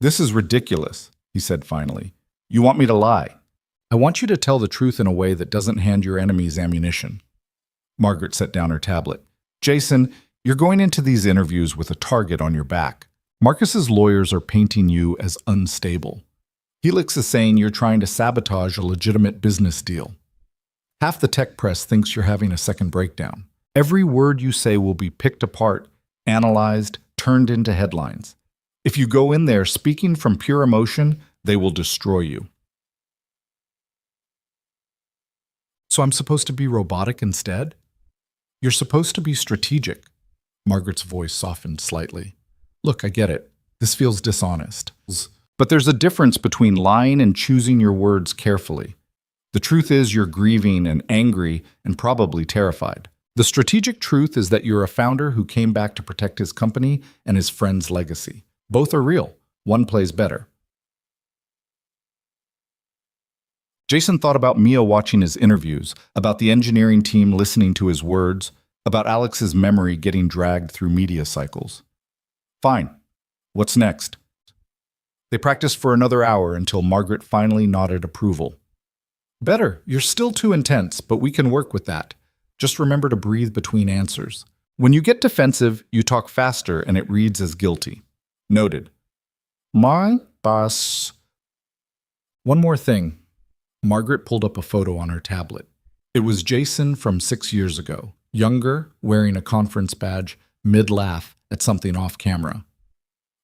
This is ridiculous, he said finally. You want me to lie? I want you to tell the truth in a way that doesn't hand your enemies ammunition. Margaret set down her tablet. Jason, you're going into these interviews with a target on your back. Marcus's lawyers are painting you as unstable. Helix is saying you're trying to sabotage a legitimate business deal. Half the tech press thinks you're having a second breakdown. Every word you say will be picked apart, analyzed, turned into headlines. If you go in there speaking from pure emotion, they will destroy you. So I'm supposed to be robotic instead? You're supposed to be strategic. Margaret's voice softened slightly. Look, I get it. This feels dishonest. But there's a difference between lying and choosing your words carefully. The truth is you're grieving and angry and probably terrified. The strategic truth is that you're a founder who came back to protect his company and his friend's legacy. Both are real. One plays better. Jason thought about Mia watching his interviews, about the engineering team listening to his words, about Alex's memory getting dragged through media cycles. Fine. What's next? They practiced for another hour until Margaret finally nodded approval. Better. You're still too intense, but we can work with that. Just remember to breathe between answers. When you get defensive, you talk faster and it reads as guilty. Noted. My boss. One more thing. Margaret pulled up a photo on her tablet. It was Jason from 6 years ago, younger, wearing a conference badge, mid-laugh at something off camera.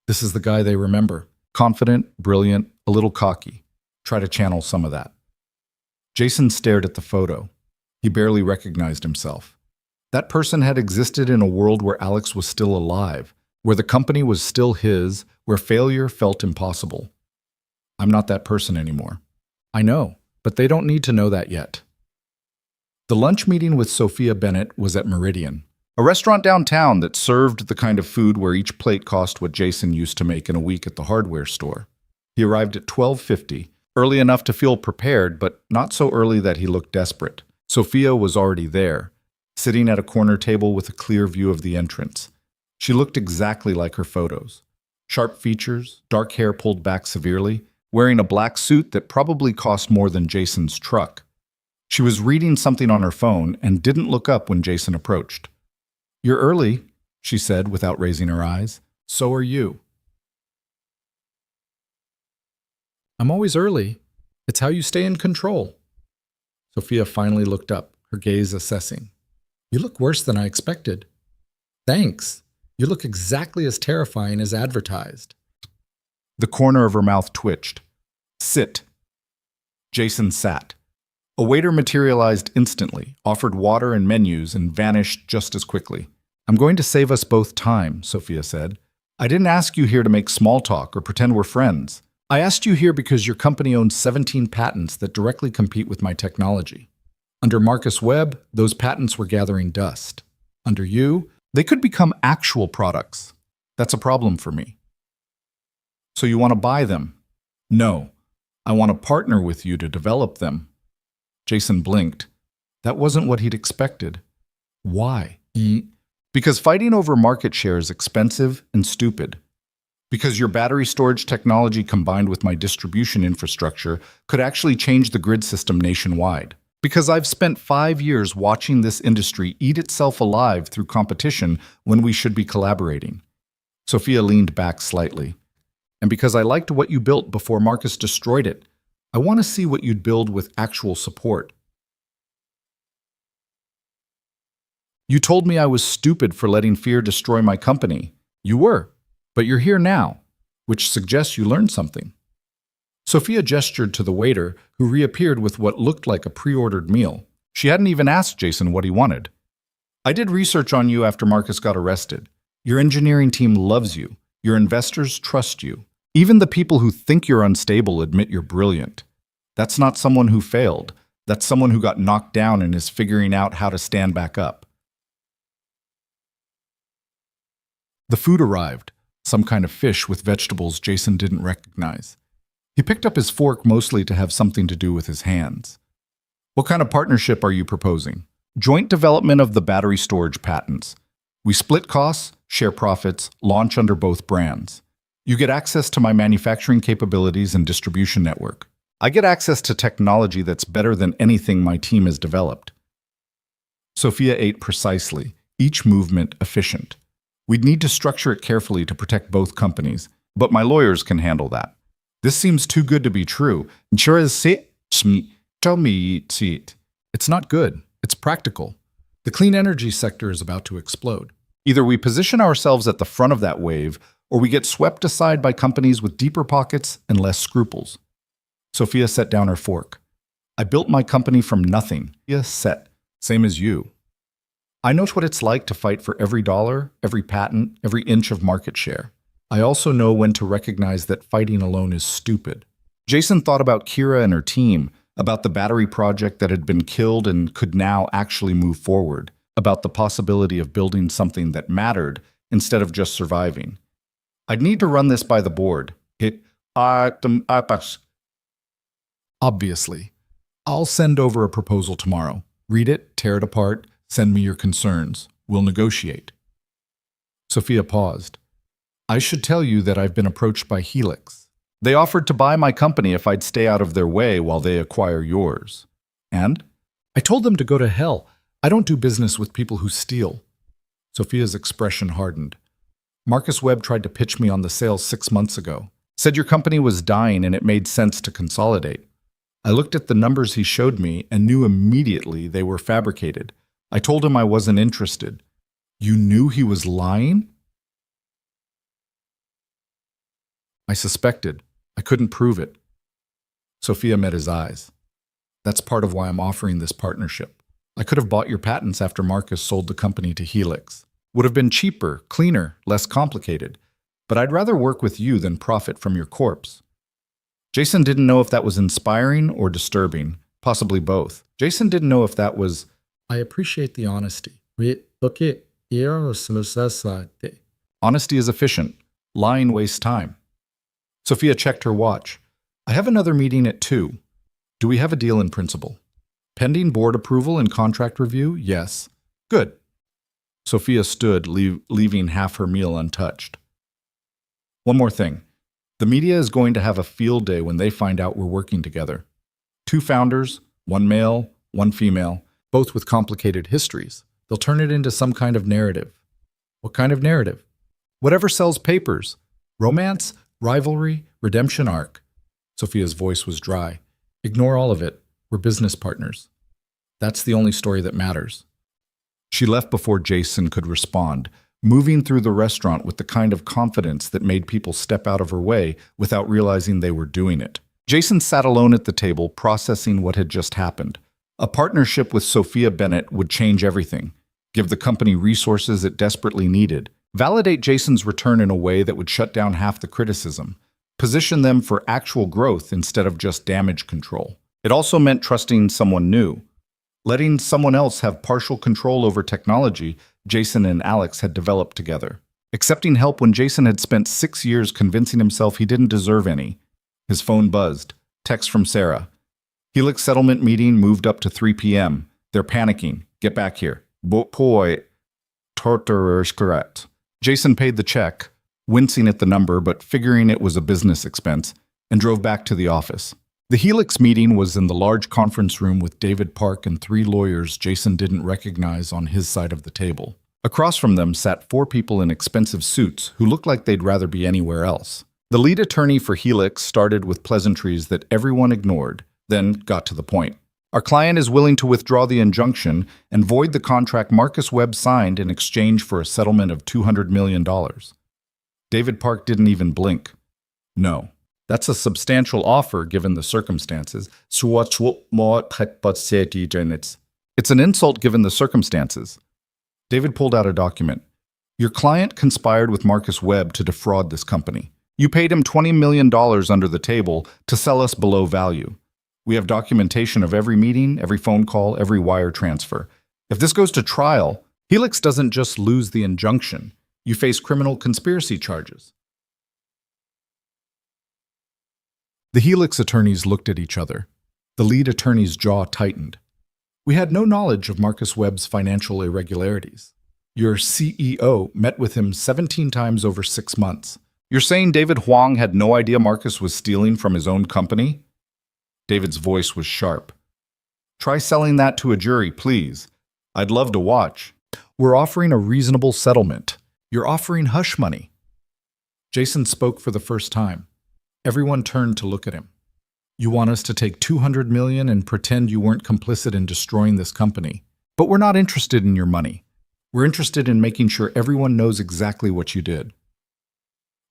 This is the guy they remember. Confident, brilliant, a little cocky. Try to channel some of that. Jason stared at the photo. He barely recognized himself. That person had existed in a world where Alex was still alive, where the company was still his, where failure felt impossible. I'm not that person anymore. I know, but they don't need to know that yet. The lunch meeting with Sophia Bennett was at Meridian, a restaurant downtown that served the kind of food where each plate cost what Jason used to make in a week at the hardware store. He arrived at 12:50, early enough to feel prepared, but not so early that he looked desperate. Sophia was already there, sitting at a corner table with a clear view of the entrance. She looked exactly like her photos. Sharp features, dark hair pulled back severely, wearing a black suit that probably cost more than Jason's truck. She was reading something on her phone and didn't look up when Jason approached. "You're early," she said without raising her eyes. "So are you." "I'm always early. It's how you stay in control." Sophia finally looked up, her gaze assessing. "You look worse than I expected." "Thanks. You look exactly as terrifying as advertised." The corner of her mouth twitched. "Sit." Jason sat. A waiter materialized instantly, offered water and menus, and vanished just as quickly. "I'm going to save us both time," Sophia said. "I didn't ask you here to make small talk or pretend we're friends. I asked you here because your company owns 17 patents that directly compete with my technology. Under Marcus Webb, those patents were gathering dust. Under you, they could become actual products. That's a problem for me." "So you want to buy them?" "No. I want to partner with you to develop them." Jason blinked. That wasn't what he'd expected. "Why?" "Because fighting over market share is expensive and stupid. Because your battery storage technology combined with my distribution infrastructure could actually change the grid system nationwide. Because I've spent 5 years watching this industry eat itself alive through competition when we should be collaborating." Sophia leaned back slightly. "And because I liked what you built before Marcus destroyed it, I want to see what you'd build with actual support." "You told me I was stupid for letting fear destroy my company. You were, but you're here now, which suggests you learned something." Sophia gestured to the waiter, who reappeared with what looked like a pre-ordered meal. She hadn't even asked Jason what he wanted. "I did research on you after Marcus got arrested. Your engineering team loves you. Your investors trust you. Even the people who think you're unstable admit you're brilliant. That's not someone who failed. That's someone who got knocked down and is figuring out how to stand back up." The food arrived, some kind of fish with vegetables Jason didn't recognize. He picked up his fork mostly to have something to do with his hands. "What kind of partnership are you proposing?" "Joint development of the battery storage patents. We split costs, share profits, launch under both brands. You get access to my manufacturing capabilities and distribution network. I get access to technology that's better than anything my team has developed." Sophia ate precisely, each movement efficient. "We'd need to structure it carefully to protect both companies, but my lawyers can handle that. This seems too good to be true. Tell me, it's not good. It's practical. The clean energy sector is about to explode. Either we position ourselves at the front of that wave, or we get swept aside by companies with deeper pockets and less scruples." Sophia set down her fork. "I built my company from nothing. Same as you. I know what it's like to fight for every dollar, every patent, every inch of market share. I also know when to recognize that fighting alone is stupid." Jason thought about Kira and her team, about the battery project that had been killed and could now actually move forward, about the possibility of building something that mattered instead of just surviving. "I'd need to run this by the board. Obviously. I'll send over a proposal tomorrow. Read it, tear it apart, send me your concerns. We'll negotiate." Sophia paused. "I should tell you that I've been approached by Helix. They offered to buy my company if I'd stay out of their way while they acquire yours. And? I told them to go to hell. I don't do business with people who steal. Sophia's expression hardened. Marcus Webb tried to pitch me on the sale 6 months ago. Said your company was dying and it made sense to consolidate. I looked at the numbers he showed me and knew immediately they were fabricated. I told him I wasn't interested. You knew he was lying? I suspected. I couldn't prove it. Sophia met his eyes. That's part of why I'm offering this partnership. I could have bought your patents after Marcus sold the company to Helix. Would have been cheaper, cleaner, less complicated. But I'd rather work with you than profit from your corpse. Jason didn't know if that was inspiring or disturbing, possibly both. Jason didn't know if that was... I appreciate the honesty. Honesty is efficient. Lying wastes time. Sophia checked her watch. I have another meeting at 2. Do we have a deal in principle? Pending board approval and contract review? Yes. Good. Sophia stood, leaving half her meal untouched. One more thing. The media is going to have a field day when they find out we're working together. 2 founders, 1 male, 1 female, both with complicated histories. They'll turn it into some kind of narrative. What kind of narrative? Whatever sells papers. Romance, rivalry, redemption arc. Sophia's voice was dry. Ignore all of it. We're business partners. That's the only story that matters. She left before Jason could respond, moving through the restaurant with the kind of confidence that made people step out of her way without realizing they were doing it. Jason sat alone at the table, processing what had just happened. A partnership with Sophia Bennett would change everything, give the company resources it desperately needed, validate Jason's return in a way that would shut down half the criticism, position them for actual growth instead of just damage control. It also meant trusting someone new, letting someone else have partial control over technology Jason and Alex had developed together. Accepting help when Jason had spent 6 years convincing himself he didn't deserve any. His phone buzzed. Text from Sarah. Helix settlement meeting moved up to 3 p.m. They're panicking. Get back here. Boy, torturerskrat. Jason paid the check, wincing at the number but figuring it was a business expense, and drove back to the office. The Helix meeting was in the large conference room with David Park and 3 lawyers Jason didn't recognize on his side of the table. Across from them sat 4 people in expensive suits who looked like they'd rather be anywhere else. The lead attorney for Helix started with pleasantries that everyone ignored, then got to the point. Our client is willing to withdraw the injunction and void the contract Marcus Webb signed in exchange for a settlement of $200 million. David Park didn't even blink. No. That's a substantial offer given the circumstances. It's an insult given the circumstances. David pulled out a document. Your client conspired with Marcus Webb to defraud this company. You paid him $20 million under the table to sell us below value. We have documentation of every meeting, every phone call, every wire transfer. If this goes to trial, Helix doesn't just lose the injunction. You face criminal conspiracy charges. The Helix attorneys looked at each other. The lead attorney's jaw tightened. We had no knowledge of Marcus Webb's financial irregularities. Your CEO met with him 17 times over 6 months. You're saying David Huang had no idea Marcus was stealing from his own company? David's voice was sharp. Try selling that to a jury, please. I'd love to watch. We're offering a reasonable settlement. You're offering hush money. Jason spoke for the first time. Everyone turned to look at him. You want us to take $200 million and pretend you weren't complicit in destroying this company. But we're not interested in your money. We're interested in making sure everyone knows exactly what you did.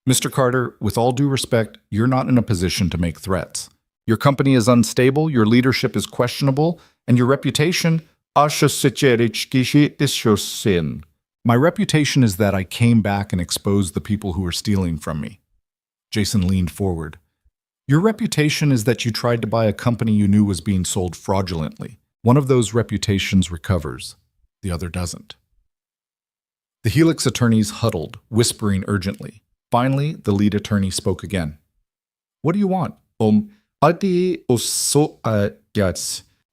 Mr. Carter, with all due respect, you're not in a position to make threats. Your company is unstable, your leadership is questionable, and your reputation... My reputation is that I came back and exposed the people who are stealing from me. Jason leaned forward. Your reputation is that you tried to buy a company you knew was being sold fraudulently. One of those reputations recovers. The other doesn't. The Helix attorneys huddled, whispering urgently. Finally, the lead attorney spoke again. What do you want?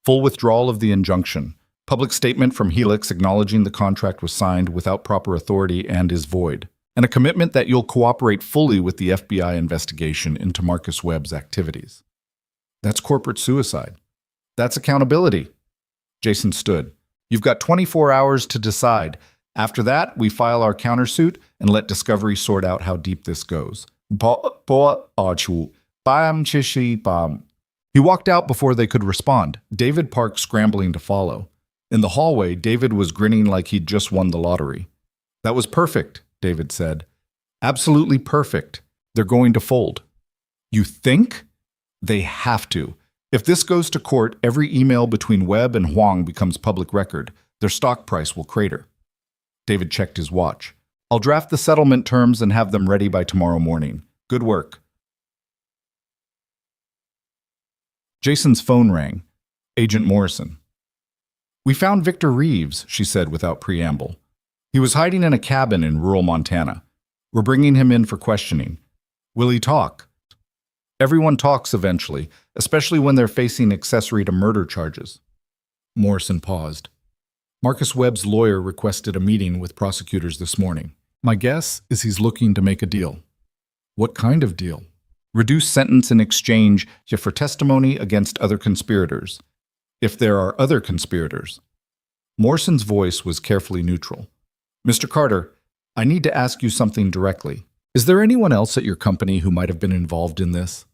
Full withdrawal of the injunction. Public statement from Helix acknowledging the contract was signed without proper authority and is void. And a commitment that you'll cooperate fully with the FBI investigation into Marcus Webb's activities. That's corporate suicide. That's accountability. Jason stood. You've got 24 hours to decide. After that, we file our countersuit and let Discovery sort out how deep this goes. He walked out before they could respond, David Park scrambling to follow. In the hallway, David was grinning like he'd just won the lottery. That was perfect, David said. Absolutely perfect. They're going to fold. You think? They have to. If this goes to court, every email between Webb and Huang becomes public record. Their stock price will crater. David checked his watch. I'll draft the settlement terms and have them ready by tomorrow morning. Good work. Jason's phone rang. Agent Morrison. We found Victor Reeves, she said without preamble. He was hiding in a cabin in rural Montana. We're bringing him in for questioning. Will he talk? Everyone talks eventually, especially when they're facing accessory to murder charges. Morrison paused. Marcus Webb's lawyer requested a meeting with prosecutors this morning. My guess is he's looking to make a deal. What kind of deal? Reduce sentence in exchange for testimony against other conspirators. If there are other conspirators. Morrison's voice was carefully neutral. Mr. Carter, I need to ask you something directly. Is there anyone else at your company who might have been involved in this?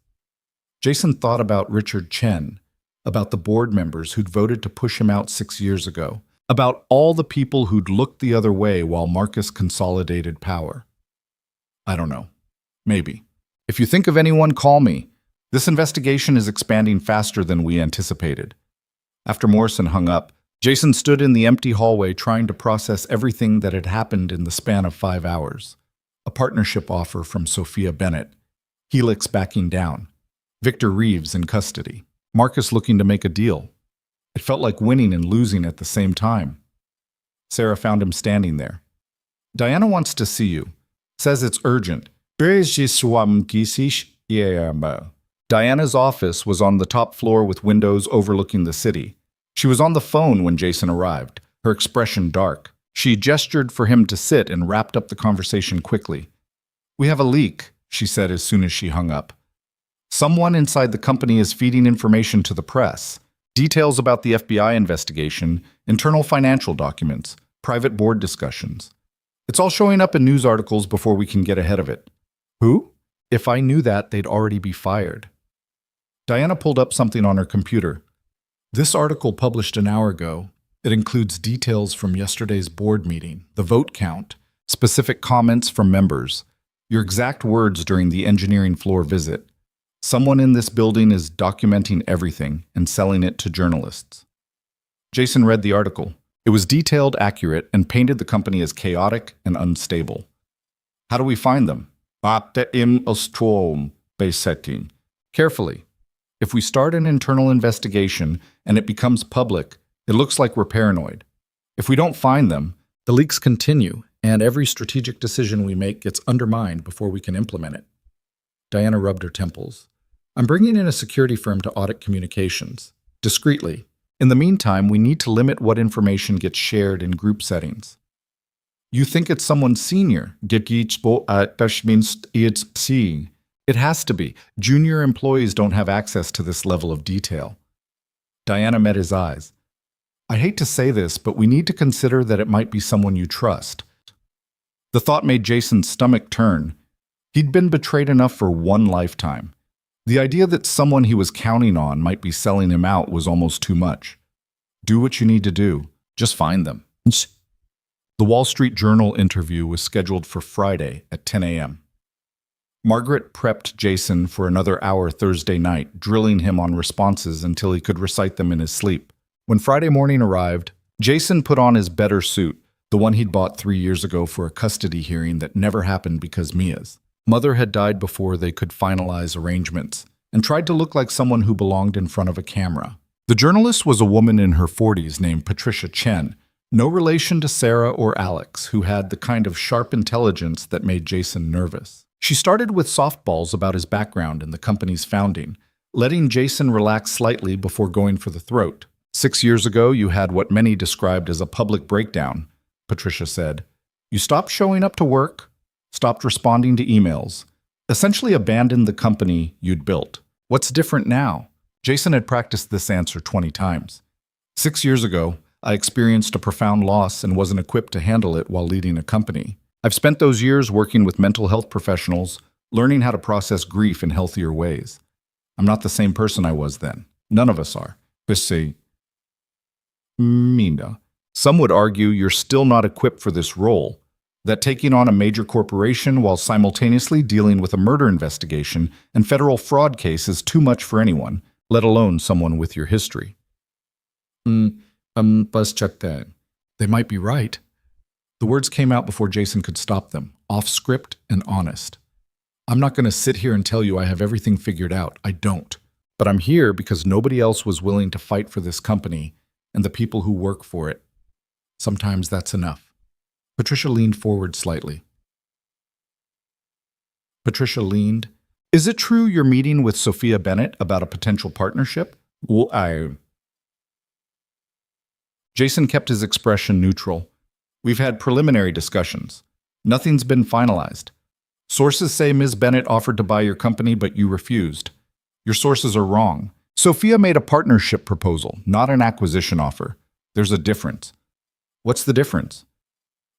Jason thought about Richard Chen, about the board members who'd voted to push him out 6 years ago, about all the people who'd looked the other way while Marcus consolidated power. I don't know. Maybe. If you think of anyone, call me. This investigation is expanding faster than we anticipated. After Morrison hung up, Jason stood in the empty hallway trying to process everything that had happened in the span of 5 hours. A partnership offer from Sophia Bennett. Helix backing down. Victor Reeves in custody. Marcus looking to make a deal. It felt like winning and losing at the same time. Sarah found him standing there. Diana wants to see you. Says it's urgent. Diana's office was on the top floor with windows overlooking the city. She was on the phone when Jason arrived, her expression dark. She gestured for him to sit and wrapped up the conversation quickly. We have a leak, she said as soon as she hung up. Someone inside the company is feeding information to the press. Details about the FBI investigation, internal financial documents, private board discussions. It's all showing up in news articles before we can get ahead of it. Who? If I knew that, they'd already be fired. Diana pulled up something on her computer. This article published an hour ago. It includes details from yesterday's board meeting, the vote count, specific comments from members, your exact words during the engineering floor visit. Someone in this building is documenting everything and selling it to journalists. Jason read the article. It was detailed, accurate, and painted the company as chaotic and unstable. How do we find them? Carefully. If we start an internal investigation and it becomes public, it looks like we're paranoid. If we don't find them, the leaks continue, and every strategic decision we make gets undermined before we can implement it. Diana rubbed her temples. I'm bringing in a security firm to audit communications. Discreetly. In the meantime, we need to limit what information gets shared in group settings. You think it's someone senior? That means it's seeing. It has to be. Junior employees don't have access to this level of detail. Diana met his eyes. I hate to say this, but we need to consider that it might be someone you trust. The thought made Jason's stomach turn. He'd been betrayed enough for one lifetime. The idea that someone he was counting on might be selling him out was almost too much. Do what you need to do. Just find them. The Wall Street Journal interview was scheduled for Friday at 10 a.m. Margaret prepped Jason for another hour Thursday night, drilling him on responses until he could recite them in his sleep. When Friday morning arrived, Jason put on his better suit, the one he'd bought 3 years ago for a custody hearing that never happened because Mia's mother had died before they could finalize arrangements, and tried to look like someone who belonged in front of a camera. The journalist was a woman in her 40s named Patricia Chen, no relation to Sarah or Alex, who had the kind of sharp intelligence that made Jason nervous. She started with softballs about his background in the company's founding, letting Jason relax slightly before going for the throat. 6 years ago, you had what many described as a public breakdown, Patricia said. You stopped showing up to work, stopped responding to emails, essentially abandoned the company you'd built. What's different now? Jason had practiced this answer 20 times. 6 years ago, I experienced a profound loss and wasn't equipped to handle it while leading a company. I've spent those years working with mental health professionals, learning how to process grief in healthier ways. I'm not the same person I was then. None of us are. Say, Mina. Some would argue you're still not equipped for this role, that taking on a major corporation while simultaneously dealing with a murder investigation and federal fraud case is too much for anyone, let alone someone with your history. Buzz check that. They might be right. The words came out before Jason could stop them, off script and honest. I'm not going to sit here and tell you I have everything figured out. I don't. But I'm here because nobody else was willing to fight for this company and the people who work for it. Sometimes that's enough. Patricia leaned forward slightly. Patricia leaned. Is it true you're meeting with Sophia Bennett about a potential partnership? Well, Jason kept his expression neutral. We've had preliminary discussions. Nothing's been finalized. Sources say Ms. Bennett offered to buy your company, but you refused. Your sources are wrong. Sophia made a partnership proposal, not an acquisition offer. There's a difference. What's the difference?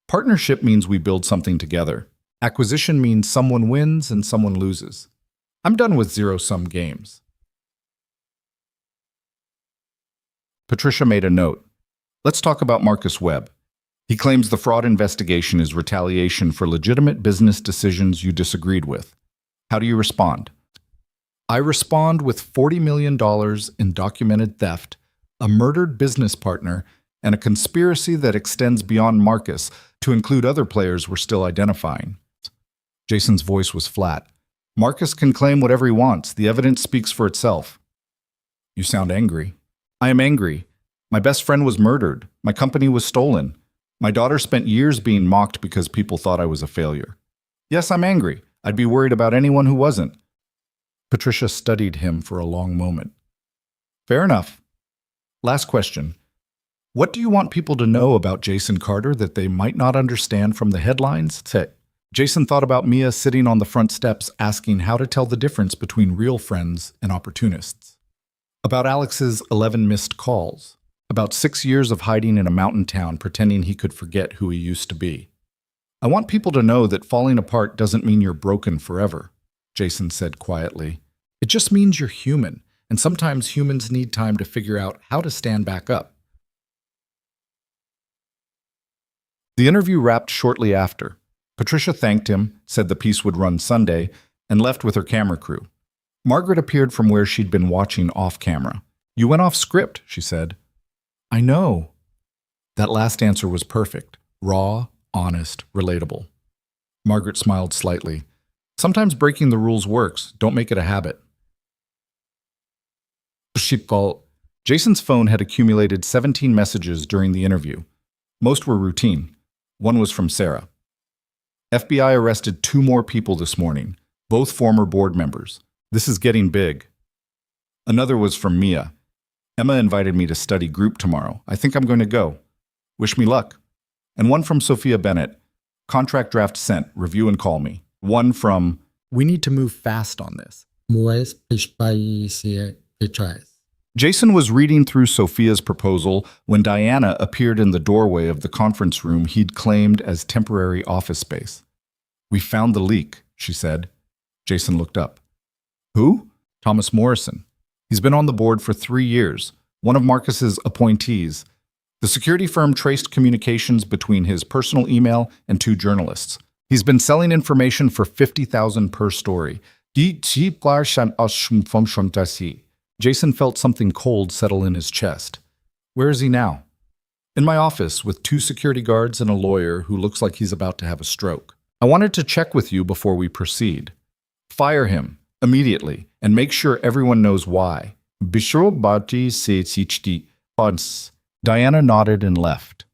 Partnership means we build something together. Acquisition means someone wins and someone loses. I'm done with zero-sum games. Patricia made a note. Let's talk about Marcus Webb. He claims the fraud investigation is retaliation for legitimate business decisions you disagreed with. How do you respond? I respond with $40 million in documented theft, a murdered business partner, and a conspiracy that extends beyond Marcus to include other players we're still identifying. Jason's voice was flat. Marcus can claim whatever he wants. The evidence speaks for itself. You sound angry. I am angry. My best friend was murdered. My company was stolen. My daughter spent years being mocked because people thought I was a failure. Yes, I'm angry. I'd be worried about anyone who wasn't. Patricia studied him for a long moment. Fair enough. Last question. What do you want people to know about Jason Carter that they might not understand from the headlines? Jason thought about Mia sitting on the front steps asking how to tell the difference between real friends and opportunists. About Alex's 11 missed calls. About 6 years of hiding in a mountain town pretending he could forget who he used to be. I want people to know that falling apart doesn't mean you're broken forever, Jason said quietly. It just means you're human, and sometimes humans need time to figure out how to stand back up. The interview wrapped shortly after. Patricia thanked him, said the piece would run Sunday, and left with her camera crew. Margaret appeared from where she'd been watching off camera. You went off script, she said. I know. That last answer was perfect. Raw, honest, relatable. Margaret smiled slightly. Sometimes breaking the rules works. Don't make it a habit. Jason's phone had accumulated 17 messages during the interview. Most were routine. One was from Sarah. FBI arrested 2 more people this morning, both former board members. This is getting big. Another was from Mia. Emma invited me to study group tomorrow. I think I'm going to go. Wish me luck. And one from Sophia Bennett. Contract draft sent. Review and call me. One from, we need to move fast on this. Jason was reading through Sophia's proposal when Diana appeared in the doorway of the conference room he'd claimed as temporary office space. We found the leak, she said. Jason looked up. Who? Thomas Morrison. He's been on the board for 3 years, one of Marcus's appointees. The security firm traced communications between his personal email and 2 journalists. He's been selling information for $50,000 per story. Jason felt something cold settle in his chest. Where is he now? In my office with 2 security guards and a lawyer who looks like he's about to have a stroke. I wanted to check with you before we proceed. Fire him immediately and make sure everyone knows why. Diana nodded and left.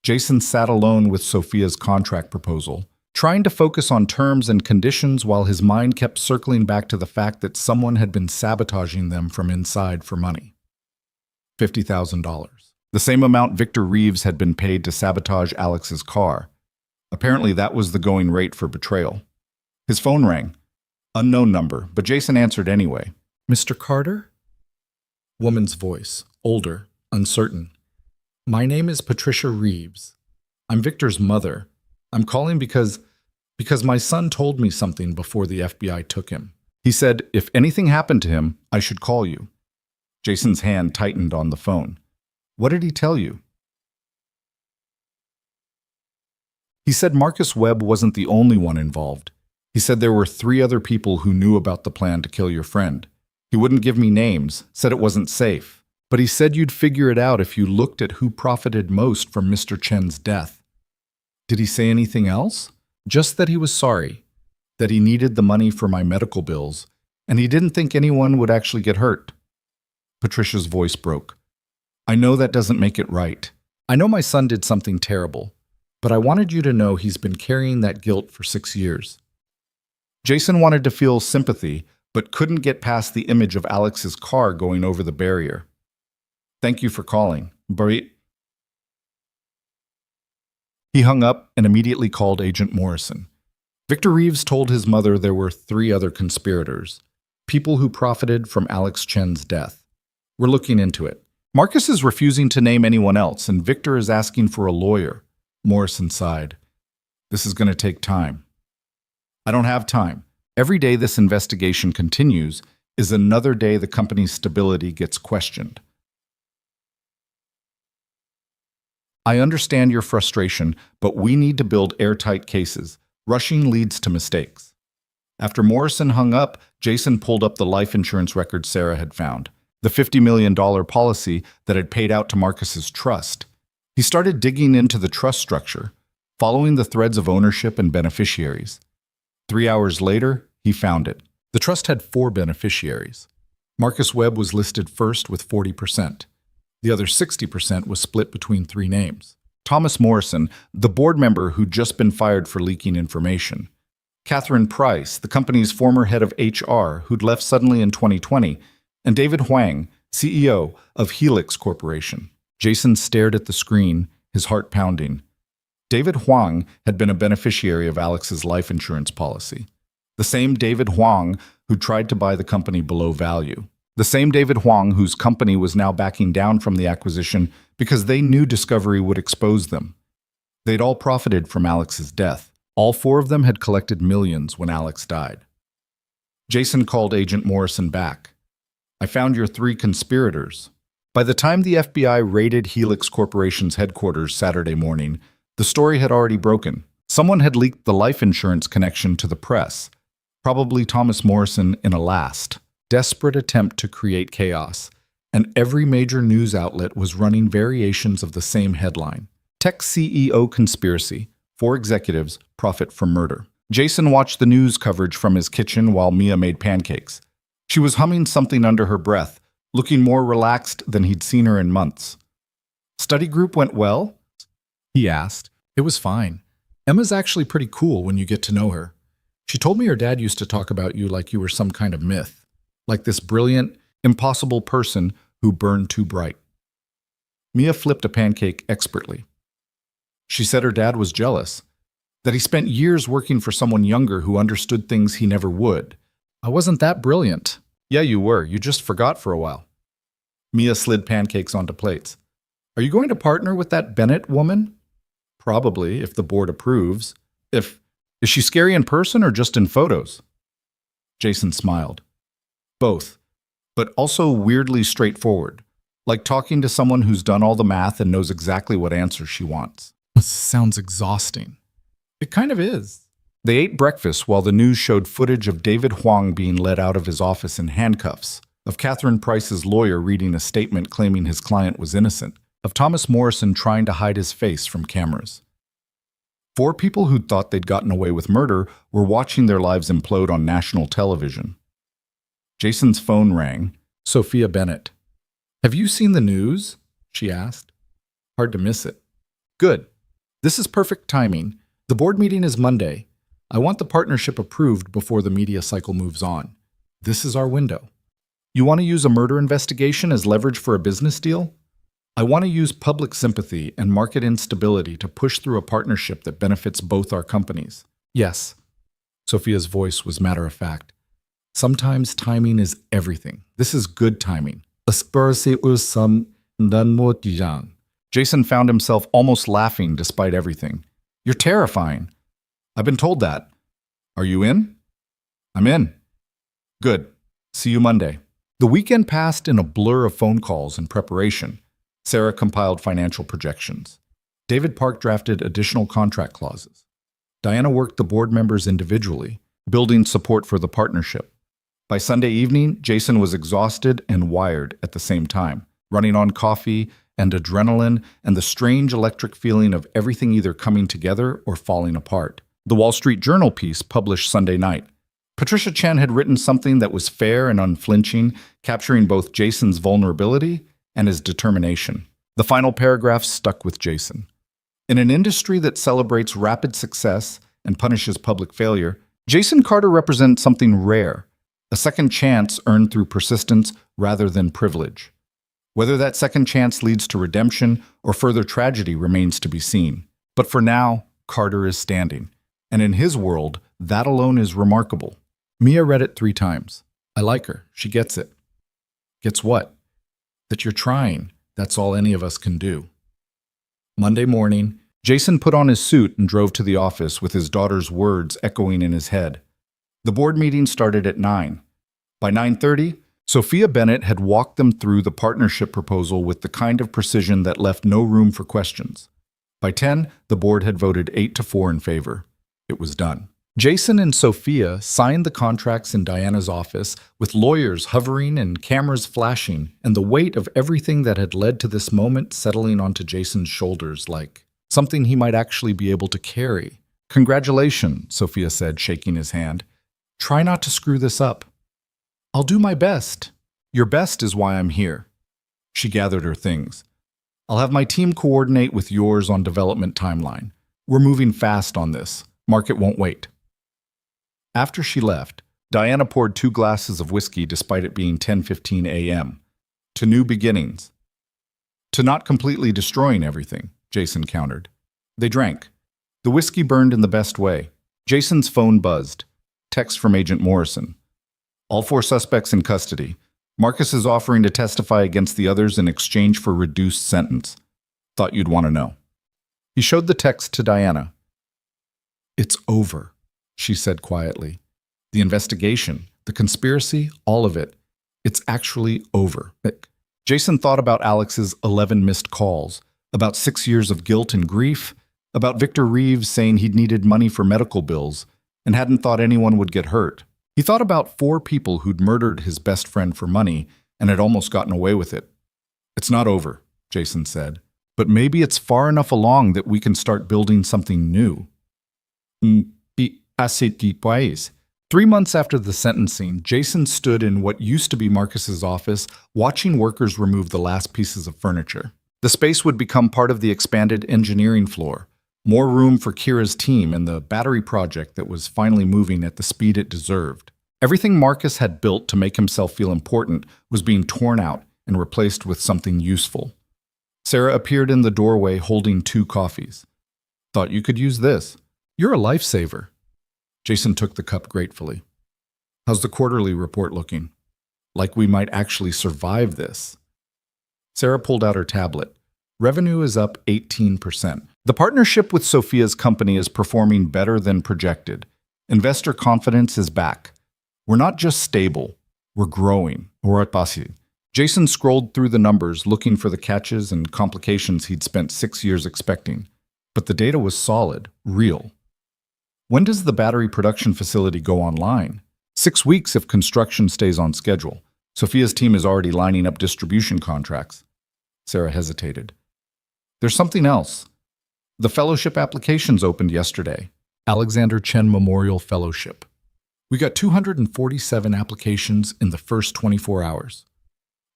Jason sat alone with Sophia's contract proposal, trying to focus on terms and conditions while his mind kept circling back to the fact that someone had been sabotaging them from inside for money. $50,000. The same amount Victor Reeves had been paid to sabotage Alex's car. Apparently that was the going rate for betrayal. His phone rang. Unknown number, but Jason answered anyway. Mr. Carter? Woman's voice, older, uncertain. My name is Patricia Reeves. I'm Victor's mother. I'm calling because my son told me something before the FBI took him. He said if anything happened to him, I should call you. Jason's hand tightened on the phone. What did he tell you? He said Marcus Webb wasn't the only one involved. He said there were 3 other people who knew about the plan to kill your friend. He wouldn't give me names, said it wasn't safe. But he said you'd figure it out if you looked at who profited most from Mr. Chen's death. Did he say anything else? Just that he was sorry, that he needed the money for my medical bills, and he didn't think anyone would actually get hurt. Patricia's voice broke. I know that doesn't make it right. I know my son did something terrible, but I wanted you to know he's been carrying that guilt for 6 years. Jason wanted to feel sympathy, but couldn't get past the image of Alex's car going over the barrier. Thank you for calling. He hung up and immediately called Agent Morrison. Victor Reeves told his mother there were 3 other conspirators, people who profited from Alex Chen's death. We're looking into it. Marcus is refusing to name anyone else, and Victor is asking for a lawyer. Morrison sighed. This is going to take time. I don't have time. Every day this investigation continues is another day the company's stability gets questioned. I understand your frustration, but we need to build airtight cases. Rushing leads to mistakes. After Morrison hung up, Jason pulled up the life insurance record Sarah had found, the $50 million policy that had paid out to Marcus's trust. He started digging into the trust structure, following the threads of ownership and beneficiaries. 3 hours later, he found it. The trust had 4 beneficiaries. Marcus Webb was listed first with 40%. The other 60% was split between 3 names. Thomas Morrison, the board member who'd just been fired for leaking information. Catherine Price, the company's former head of HR, who'd left suddenly in 2020. And David Huang, CEO of Helix Corporation. Jason stared at the screen, his heart pounding. David Huang had been a beneficiary of Alex's life insurance policy. The same David Huang who tried to buy the company below value. The same David Huang whose company was now backing down from the acquisition because they knew discovery would expose them. They'd all profited from Alex's death. All 4 of them had collected millions when Alex died. Jason called Agent Morrison back. I found your 3 conspirators. By the time the FBI raided Helix Corporation's headquarters Saturday morning, the story had already broken. Someone had leaked the life insurance connection to the press, probably Thomas Morrison in a last, desperate attempt to create chaos, and every major news outlet was running variations of the same headline. Tech CEO conspiracy. 4 executives profit from murder. Jason watched the news coverage from his kitchen while Mia made pancakes. She was humming something under her breath, looking more relaxed than he'd seen her in months. Study group went well? He asked. It was fine. Emma's actually pretty cool when you get to know her. She told me her dad used to talk about you like you were some kind of myth, like this brilliant, impossible person who burned too bright. Mia flipped a pancake expertly. She said her dad was jealous, that he spent years working for someone younger who understood things he never would. I wasn't that brilliant. Yeah, you were. You just forgot for a while. Mia slid pancakes onto plates. Are you going to partner with that Bennett woman? Probably, if the board approves. Is she scary in person or just in photos? Jason smiled. Both, but also weirdly straightforward, like talking to someone who's done all the math and knows exactly what answer she wants. Sounds exhausting. It kind of is. They ate breakfast while the news showed footage of David Huang being led out of his office in handcuffs, of Catherine Price's lawyer reading a statement claiming his client was innocent, of Thomas Morrison trying to hide his face from cameras. 4 people who'd thought they'd gotten away with murder were watching their lives implode on national television. Jason's phone rang. Sophia Bennett. Have you seen the news? She asked. Hard to miss it. Good. This is perfect timing. The board meeting is Monday. I want the partnership approved before the media cycle moves on. This is our window. You want to use a murder investigation as leverage for a business deal? I want to use public sympathy and market instability to push through a partnership that benefits both our companies. Yes. Sophia's voice was matter of fact. Sometimes timing is everything. This is good timing. Aspersi usam nanmotijang. Jason found himself almost laughing despite everything. You're terrifying. I've been told that. Are you in? I'm in. Good. See you Monday. The weekend passed in a blur of phone calls and preparation. Sarah compiled financial projections. David Park drafted additional contract clauses. Diana worked the board members individually, building support for the partnership. By Sunday evening, Jason was exhausted and wired at the same time, running on coffee and adrenaline and the strange electric feeling of everything either coming together or falling apart. The Wall Street Journal piece published Sunday night. Patricia Chen had written something that was fair and unflinching, capturing both Jason's vulnerability and his determination. The final paragraph stuck with Jason. In an industry that celebrates rapid success and punishes public failure, Jason Carter represents something rare, a second chance earned through persistence rather than privilege. Whether that second chance leads to redemption or further tragedy remains to be seen. But for now, Carter is standing. And in his world, that alone is remarkable. Mia read it 3 times. I like her. She gets it. Gets what? That you're trying. That's all any of us can do. Monday morning, Jason put on his suit and drove to the office with his daughter's words echoing in his head. The board meeting started at 9. By 9:30, Sophia Bennett had walked them through the partnership proposal with the kind of precision that left no room for questions. By 10, the board had voted 8-4 in favor. It was done. Jason and Sophia signed the contracts in Diana's office with lawyers hovering and cameras flashing and the weight of everything that had led to this moment settling onto Jason's shoulders like something he might actually be able to carry. Congratulations, Sophia said, shaking his hand. Try not to screw this up. I'll do my best. Your best is why I'm here. She gathered her things. I'll have my team coordinate with yours on development timeline. We're moving fast on this. Market won't wait. After she left, Diana poured 2 glasses of whiskey despite it being 10:15 a.m. To new beginnings. To not completely destroying everything, Jason countered. They drank. The whiskey burned in the best way. Jason's phone buzzed. Text from Agent Morrison. All 4 suspects in custody. Marcus is offering to testify against the others in exchange for reduced sentence. Thought you'd want to know. He showed the text to Diana. It's over, she said quietly. The investigation, the conspiracy, all of it. It's actually over. Jason thought about Alex's 11 missed calls, about 6 years of guilt and grief, about Victor Reeves saying he'd needed money for medical bills and hadn't thought anyone would get hurt. He thought about 4 people who'd murdered his best friend for money and had almost gotten away with it. It's not over, Jason said, but maybe it's far enough along that we can start building something new. 3 months after the sentencing, Jason stood in what used to be Marcus's office, watching workers remove the last pieces of furniture. The space would become part of the expanded engineering floor, more room for Kira's team and the battery project that was finally moving at the speed it deserved. Everything Marcus had built to make himself feel important was being torn out and replaced with something useful. Sarah appeared in the doorway holding 2 coffees. Thought you could use this. You're a lifesaver. Jason took the cup gratefully. How's the quarterly report looking? Like we might actually survive this. Sarah pulled out her tablet. Revenue is up 18%. The partnership with Sophia's company is performing better than projected. Investor confidence is back. We're not just stable, we're growing. Jason scrolled through the numbers looking for the catches and complications he'd spent 6 years expecting. But the data was solid, real. When does the battery production facility go online? 6 weeks if construction stays on schedule. Sophia's team is already lining up distribution contracts. Sarah hesitated. There's something else. The fellowship applications opened yesterday. Alexander Chen Memorial Fellowship. We got 247 applications in the first 24 hours.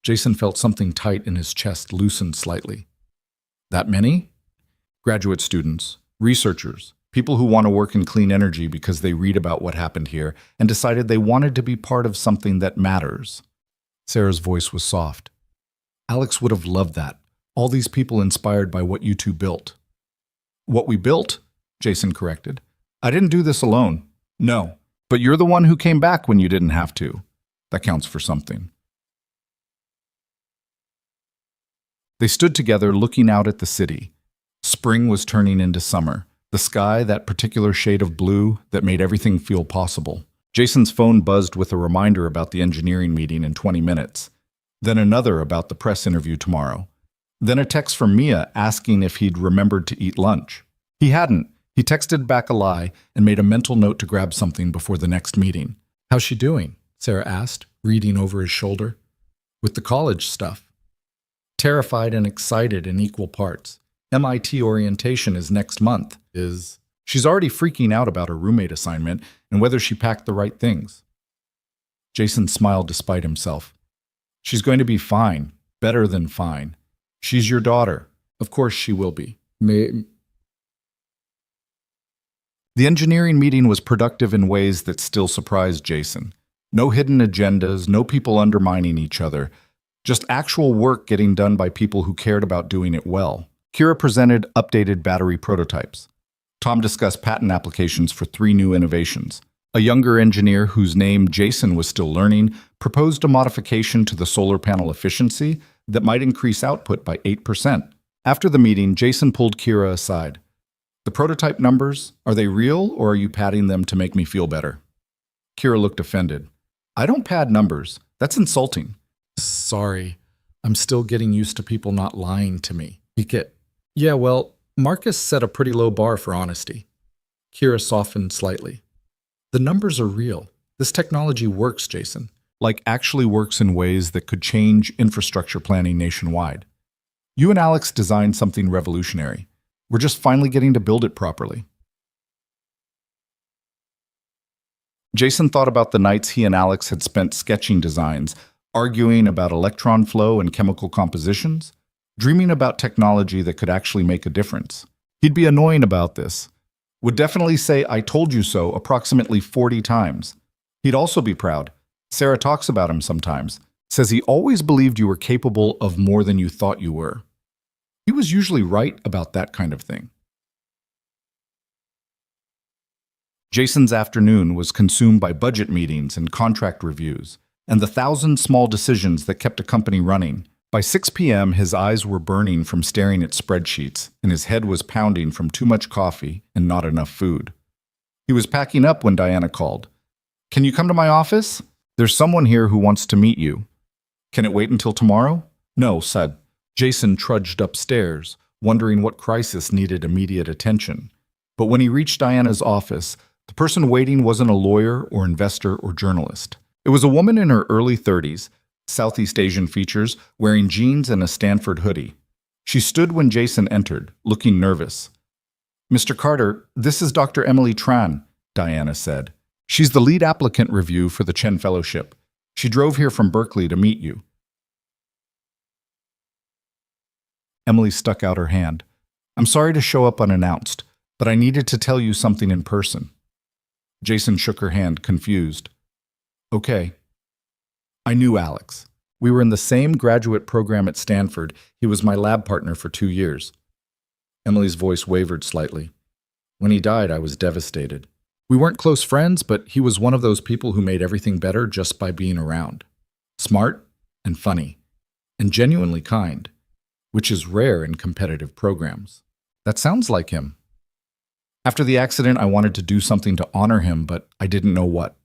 Jason felt something tight in his chest loosen slightly. That many? Graduate students, researchers, people who want to work in clean energy because they read about what happened here and decided they wanted to be part of something that matters. Sarah's voice was soft. Alex would have loved that. All these people inspired by what you 2 built. What we built? Jason corrected. I didn't do this alone. No, but you're the one who came back when you didn't have to. That counts for something. They stood together looking out at the city. Spring was turning into summer. The sky, that particular shade of blue that made everything feel possible. Jason's phone buzzed with a reminder about the engineering meeting in 20 minutes. Then another about the press interview tomorrow. Then a text from Mia asking if he'd remembered to eat lunch. He hadn't. He texted back a lie and made a mental note to grab something before the next meeting. "How's she doing?" Sarah asked, reading over his shoulder. "With the college stuff." "Terrified and excited in equal parts. MIT orientation is next month. She's already freaking out about her roommate assignment and whether she packed the right things." Jason smiled despite himself. "She's going to be fine. Better than fine. She's your daughter. Of course she will be." The engineering meeting was productive in ways that still surprised Jason. No hidden agendas, no people undermining each other. Just actual work getting done by people who cared about doing it well. Kira presented updated battery prototypes. Tom discussed patent applications for 3 new innovations. A younger engineer whose name Jason was still learning proposed a modification to the solar panel efficiency that might increase output by 8%. After the meeting, Jason pulled Kira aside. "The prototype numbers, are they real or are you padding them to make me feel better?" Kira looked offended. "I don't pad numbers. That's insulting." "Sorry, I'm still getting used to people not lying to me." "Yeah, well, Marcus set a pretty low bar for honesty." Kira softened slightly. "The numbers are real. This technology works, Jason. Like actually works in ways that could change infrastructure planning nationwide. You and Alex designed something revolutionary. We're just finally getting to build it properly." Jason thought about the nights he and Alex had spent sketching designs, arguing about electron flow and chemical compositions, dreaming about technology that could actually make a difference. He'd be annoying about this. Would definitely say "I told you so" approximately 40 times. He'd also be proud. Sarah talks about him sometimes, says he always believed you were capable of more than you thought you were. He was usually right about that kind of thing. Jason's afternoon was consumed by budget meetings and contract reviews, and the 1,000 small decisions that kept a company running. By 6 p.m., his eyes were burning from staring at spreadsheets, and his head was pounding from too much coffee and not enough food. He was packing up when Diana called. "Can you come to my office? There's someone here who wants to meet you." "Can it wait until tomorrow?" "No," said. Jason trudged upstairs, wondering what crisis needed immediate attention. But when he reached Diana's office, the person waiting wasn't a lawyer or investor or journalist. It was a woman in her early 30s, Southeast Asian features, wearing jeans and a Stanford hoodie. She stood when Jason entered, looking nervous. "Mr. Carter, this is Dr. Emily Tran," Diana said. "She's the lead applicant review for the Chen Fellowship. She drove here from Berkeley to meet you." Emily stuck out her hand. "I'm sorry to show up unannounced, but I needed to tell you something in person." Jason shook her hand, confused. "Okay." "I knew Alex. We were in the same graduate program at Stanford. He was my lab partner for 2 years. Emily's voice wavered slightly. "When he died, I was devastated. We weren't close friends, but he was one of those people who made everything better just by being around. Smart and funny, and genuinely kind, which is rare in competitive programs." "That sounds like him." "After the accident, I wanted to do something to honor him, but I didn't know what.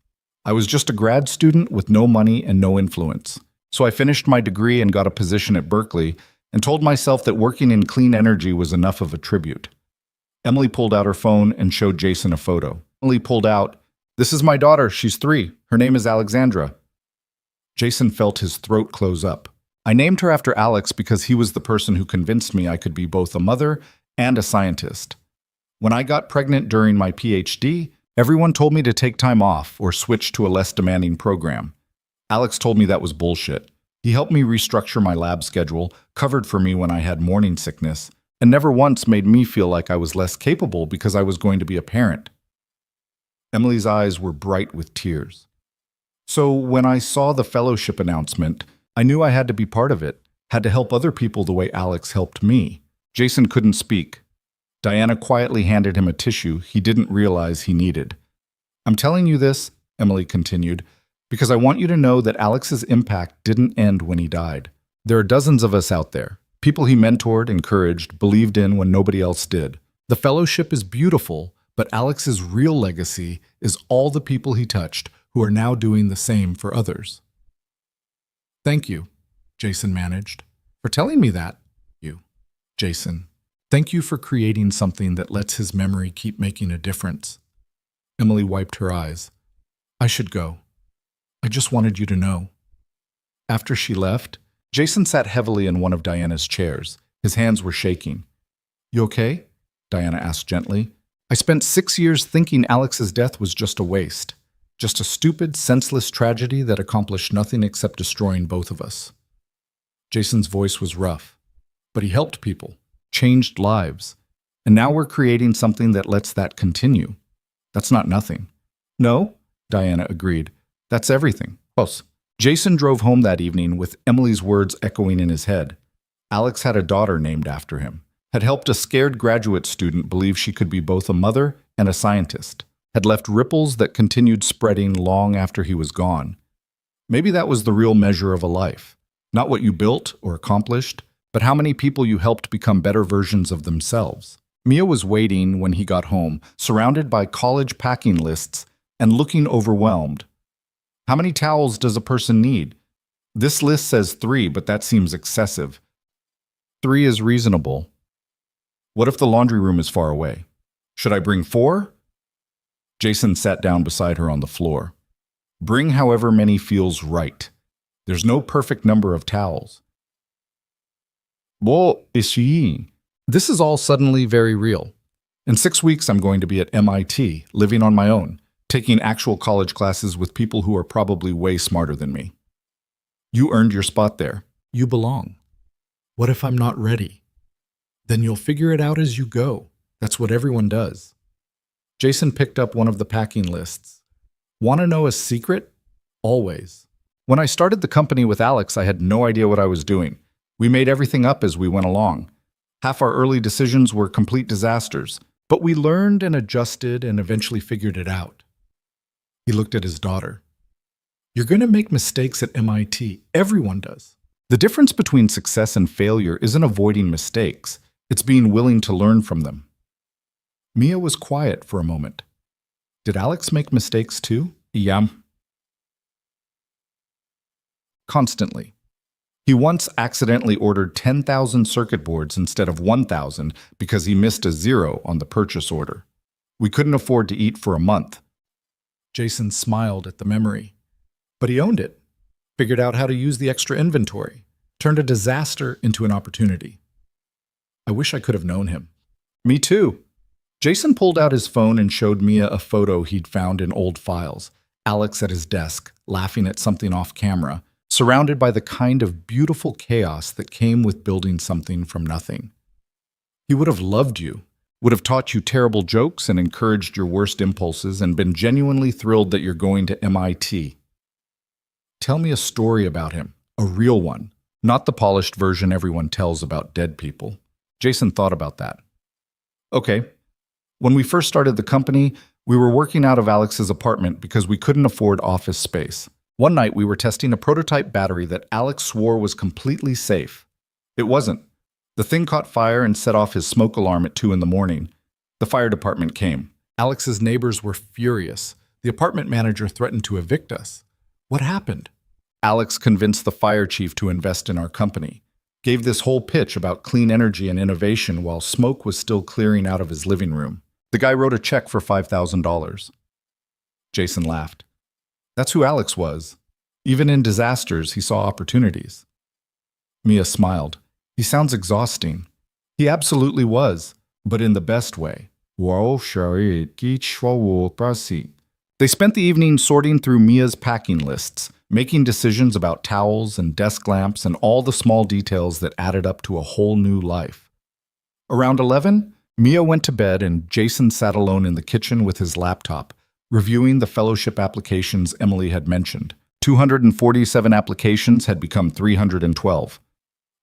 I was just a grad student with no money and no influence. So I finished my degree and got a position at Berkeley and told myself that working in clean energy was enough of a tribute." Emily pulled out her phone and showed Jason a photo. Emily pulled out, "This is my daughter. She's 3. Her name is Alexandra." Jason felt his throat close up. "I named her after Alex because he was the person who convinced me I could be both a mother and a scientist. When I got pregnant during my PhD, everyone told me to take time off or switch to a less demanding program. Alex told me that was bullshit. He helped me restructure my lab schedule, covered for me when I had morning sickness, and never once made me feel like I was less capable because I was going to be a parent." Emily's eyes were bright with tears. "So when I saw the fellowship announcement, I knew I had to be part of it, had to help other people the way Alex helped me." Jason couldn't speak. Diana quietly handed him a tissue he didn't realize he needed. "I'm telling you this," Emily continued, "because I want you to know that Alex's impact didn't end when he died. There are dozens of us out there. People he mentored, encouraged, believed in when nobody else did. The fellowship is beautiful, but Alex's real legacy is all the people he touched who are now doing the same for others. Thank you, Jason managed, for telling me that. Jason. Thank you for creating something that lets his memory keep making a difference. Emily wiped her eyes. I should go. I just wanted you to know. After she left, Jason sat heavily in one of Diana's chairs. His hands were shaking. You okay? Diana asked gently. I spent 6 years thinking Alex's death was just a waste. Just a stupid, senseless tragedy that accomplished nothing except destroying both of us. Jason's voice was rough. But he helped people, changed lives, and now we're creating something that lets that continue. That's not nothing. No, Diana agreed. That's everything. Close. Jason drove home that evening with Emily's words echoing in his head. Alex had a daughter named after him, had helped a scared graduate student believe she could be both a mother and a scientist, had left ripples that continued spreading long after he was gone. Maybe that was the real measure of a life. Not what you built or accomplished, but how many people you helped become better versions of themselves. Mia was waiting when he got home, surrounded by college packing lists and looking overwhelmed. How many towels does a person need? This list says 3, but that seems excessive. 3 is reasonable. What if the laundry room is far away? Should I bring 4? Jason sat down beside her on the floor. Bring however many feels right. There's no perfect number of towels. This is all suddenly very real. In 6 weeks, I'm going to be at MIT, living on my own, taking actual college classes with people who are probably way smarter than me. You earned your spot there. You belong. What if I'm not ready? Then you'll figure it out as you go. That's what everyone does. Jason picked up one of the packing lists. Want to know a secret? Always. When I started the company with Alex, I had no idea what I was doing. We made everything up as we went along. Half our early decisions were complete disasters, but we learned and adjusted and eventually figured it out. He looked at his daughter. You're going to make mistakes at MIT. Everyone does. The difference between success and failure isn't avoiding mistakes. It's being willing to learn from them. Mia was quiet for a moment. Did Alex make mistakes too? Yeah. Constantly. He once accidentally ordered 10,000 circuit boards instead of 1,000 because he missed a 0 on the purchase order. We couldn't afford to eat for a month. Jason smiled at the memory. But he owned it, figured out how to use the extra inventory, turned a disaster into an opportunity. I wish I could have known him. Me too. Jason pulled out his phone and showed Mia a photo he'd found in old files. Alex at his desk, laughing at something off camera, surrounded by the kind of beautiful chaos that came with building something from nothing. He would have loved you, would have taught you terrible jokes and encouraged your worst impulses and been genuinely thrilled that you're going to MIT. Tell me a story about him, a real one, not the polished version everyone tells about dead people. Jason thought about that. Okay. When we first started the company, we were working out of Alex's apartment because we couldn't afford office space. One night, we were testing a prototype battery that Alex swore was completely safe. It wasn't. The thing caught fire and set off his smoke alarm at 2 in the morning. The fire department came. Alex's neighbors were furious. The apartment manager threatened to evict us. What happened? Alex convinced the fire chief to invest in our company. Gave this whole pitch about clean energy and innovation while smoke was still clearing out of his living room. The guy wrote a check for $5,000. Jason laughed. That's who Alex was. Even in disasters, he saw opportunities. Mia smiled. He sounds exhausting. He absolutely was, but in the best way. They spent the evening sorting through Mia's packing lists, making decisions about towels and desk lamps and all the small details that added up to a whole new life. Around 11, Mia went to bed and Jason sat alone in the kitchen with his laptop, reviewing the fellowship applications Emily had mentioned. 247 applications had become 312.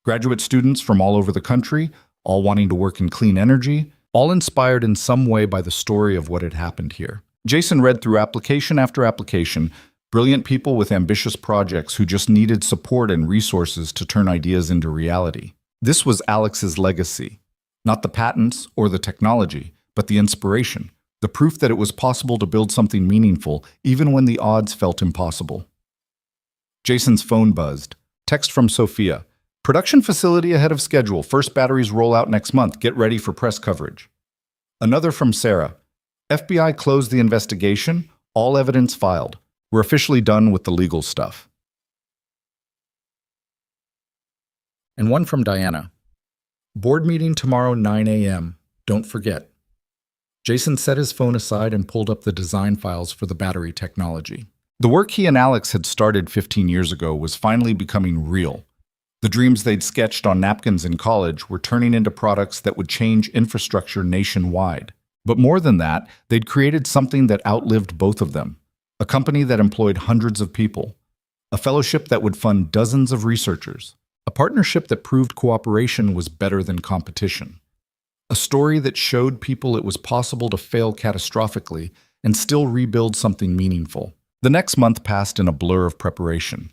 Graduate students from all over the country, all wanting to work in clean energy, all inspired in some way by the story of what had happened here. Jason read through application after application, brilliant people with ambitious projects who just needed support and resources to turn ideas into reality. This was Alex's legacy. Not the patents or the technology, but the inspiration, the proof that it was possible to build something meaningful even when the odds felt impossible. Jason's phone buzzed. Text from Sophia. Production facility ahead of schedule. First batteries roll out next month. Get ready for press coverage. Another from Sarah. FBI closed the investigation. All evidence filed. We're officially done with the legal stuff. And one from Diana. Board meeting tomorrow 9 a.m. Don't forget. Jason set his phone aside and pulled up the design files for the battery technology. The work he and Alex had started 15 years ago was finally becoming real. The dreams they'd sketched on napkins in college were turning into products that would change infrastructure nationwide. But more than that, they'd created something that outlived both of them. A company that employed hundreds of people. A fellowship that would fund dozens of researchers. A partnership that proved cooperation was better than competition. A story that showed people it was possible to fail catastrophically and still rebuild something meaningful. The next month passed in a blur of preparation.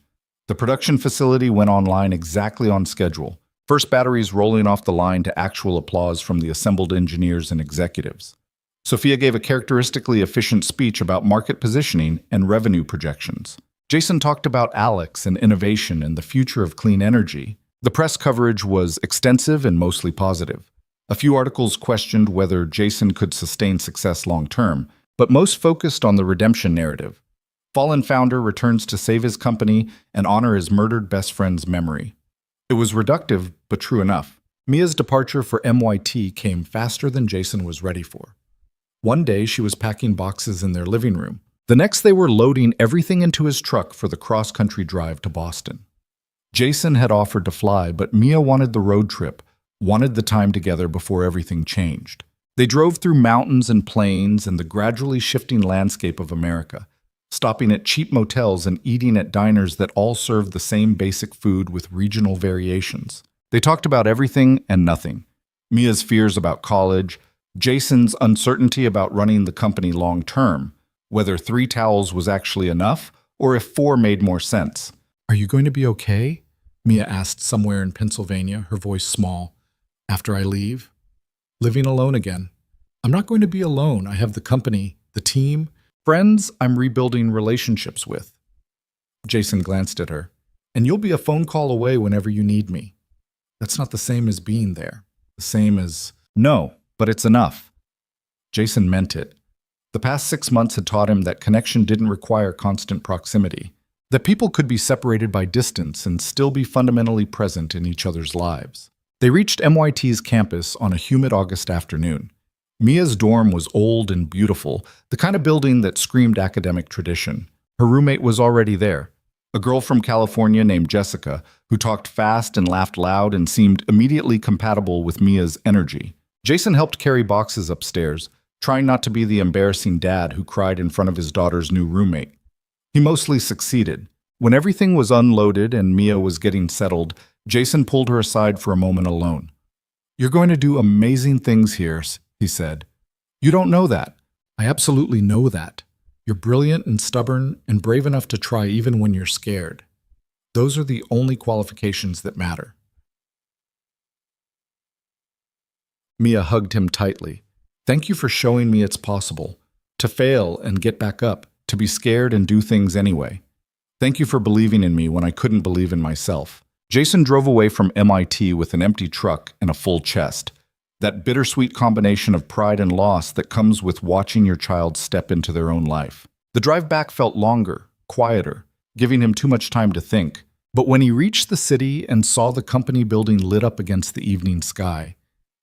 The production facility went online exactly on schedule. First batteries rolling off the line to actual applause from the assembled engineers and executives. Sophia gave a characteristically efficient speech about market positioning and revenue projections. Jason talked about Alex and innovation and the future of clean energy. The press coverage was extensive and mostly positive. A few articles questioned whether Jason could sustain success long-term, but most focused on the redemption narrative. Fallen founder returns to save his company and honor his murdered best friend's memory. It was reductive, but true enough. Mia's departure for MIT came faster than Jason was ready for. One day, she was packing boxes in their living room. The next, they were loading everything into his truck for the cross-country drive to Boston. Jason had offered to fly, but Mia wanted the road trip, wanted the time together before everything changed. They drove through mountains and plains and the gradually shifting landscape of America, stopping at cheap motels and eating at diners that all served the same basic food with regional variations. They talked about everything and nothing. Mia's fears about college, Jason's uncertainty about running the company long-term, whether 3 towels was actually enough or if 4 made more sense. "Are you going to be okay?" Mia asked somewhere in Pennsylvania, her voice small. "After I leave? Living alone again. I'm not going to be alone. I have the company, the team, friends I'm rebuilding relationships with." Jason glanced at her. "And you'll be a phone call away whenever you need me." "That's not the same as being there. The same as—" "No, but it's enough." Jason meant it. The past 6 months had taught him that connection didn't require constant proximity, that people could be separated by distance and still be fundamentally present in each other's lives. They reached MIT's campus on a humid August afternoon. Mia's dorm was old and beautiful, the kind of building that screamed academic tradition. Her roommate was already there, a girl from California named Jessica, who talked fast and laughed loud and seemed immediately compatible with Mia's energy. Jason helped carry boxes upstairs, trying not to be the embarrassing dad who cried in front of his daughter's new roommate. He mostly succeeded. When everything was unloaded and Mia was getting settled, Jason pulled her aside for a moment alone. "You're going to do amazing things here," he said. "You don't know that. I absolutely know that. You're brilliant and stubborn and brave enough to try even when you're scared. Those are the only qualifications that matter." Mia hugged him tightly. "Thank you for showing me it's possible. To fail and get back up, to be scared and do things anyway. Thank you for believing in me when I couldn't believe in myself." Jason drove away from MIT with an empty truck and a full chest. That bittersweet combination of pride and loss that comes with watching your child step into their own life. The drive back felt longer, quieter, giving him too much time to think. But when he reached the city and saw the company building lit up against the evening sky,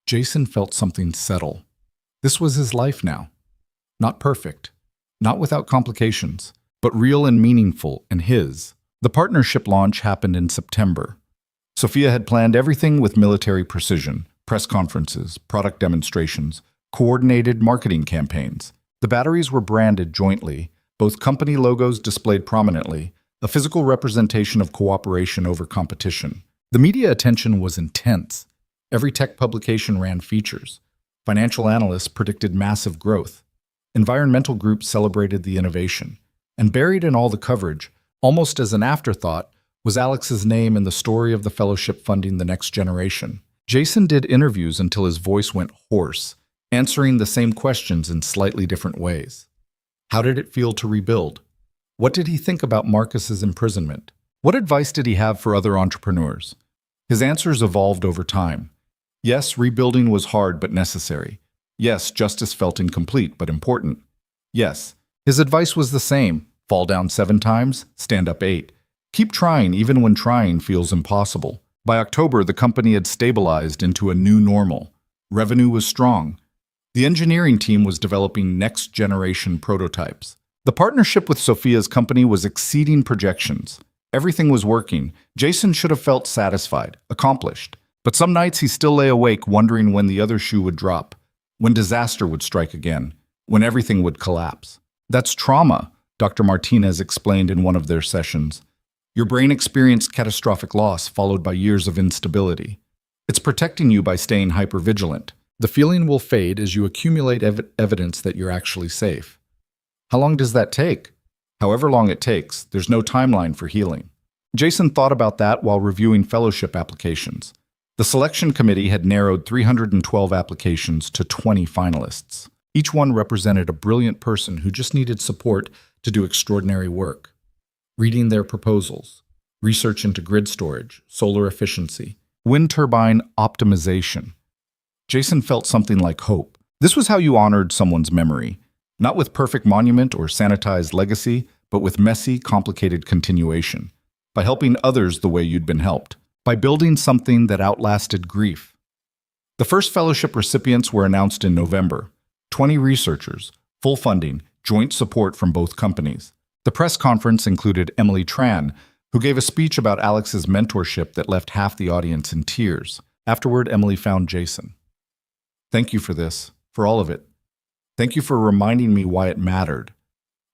Jason felt something settle. This was his life now. Not perfect, not without complications, but real and meaningful and his. The partnership launch happened in September. Sophia had planned everything with military precision. Press conferences, product demonstrations, coordinated marketing campaigns. The batteries were branded jointly, both company logos displayed prominently, a physical representation of cooperation over competition. The media attention was intense. Every tech publication ran features. Financial analysts predicted massive growth. Environmental groups celebrated the innovation. And buried in all the coverage, almost as an afterthought, Was Alex's name in the story of the fellowship funding the next generation? Jason did interviews until his voice went hoarse, answering the same questions in slightly different ways. How did it feel to rebuild? What did he think about Marcus's imprisonment? What advice did he have for other entrepreneurs? His answers evolved over time. Yes, rebuilding was hard but necessary. Yes, justice felt incomplete but important. Yes, his advice was the same. Fall down 7 times, stand up 8. Keep trying even when trying feels impossible. By October, the company had stabilized into a new normal. Revenue was strong. The engineering team was developing next-generation prototypes. The partnership with Sophia's company was exceeding projections. Everything was working. Jason should have felt satisfied, accomplished. But some nights he still lay awake wondering when the other shoe would drop, when disaster would strike again, when everything would collapse. That's trauma, Dr. Martinez explained in one of their sessions. Your brain experienced catastrophic loss followed by years of instability. It's protecting you by staying hypervigilant. The feeling will fade as you accumulate evidence that you're actually safe. How long does that take? However long it takes, there's no timeline for healing. Jason thought about that while reviewing fellowship applications. The selection committee had narrowed 312 applications to 20 finalists. Each one represented a brilliant person who just needed support to do extraordinary work. Reading their proposals, research into grid storage, solar efficiency, wind turbine optimization. Jason felt something like hope. This was how you honored someone's memory, not with perfect monument or sanitized legacy, but with messy, complicated continuation, by helping others the way you'd been helped, by building something that outlasted grief. The first fellowship recipients were announced in November. 20 researchers, full funding, joint support from both companies. The press conference included Emily Tran, who gave a speech about Alex's mentorship that left half the audience in tears. Afterward, Emily found Jason. Thank you for this, for all of it. Thank you for reminding me why it mattered.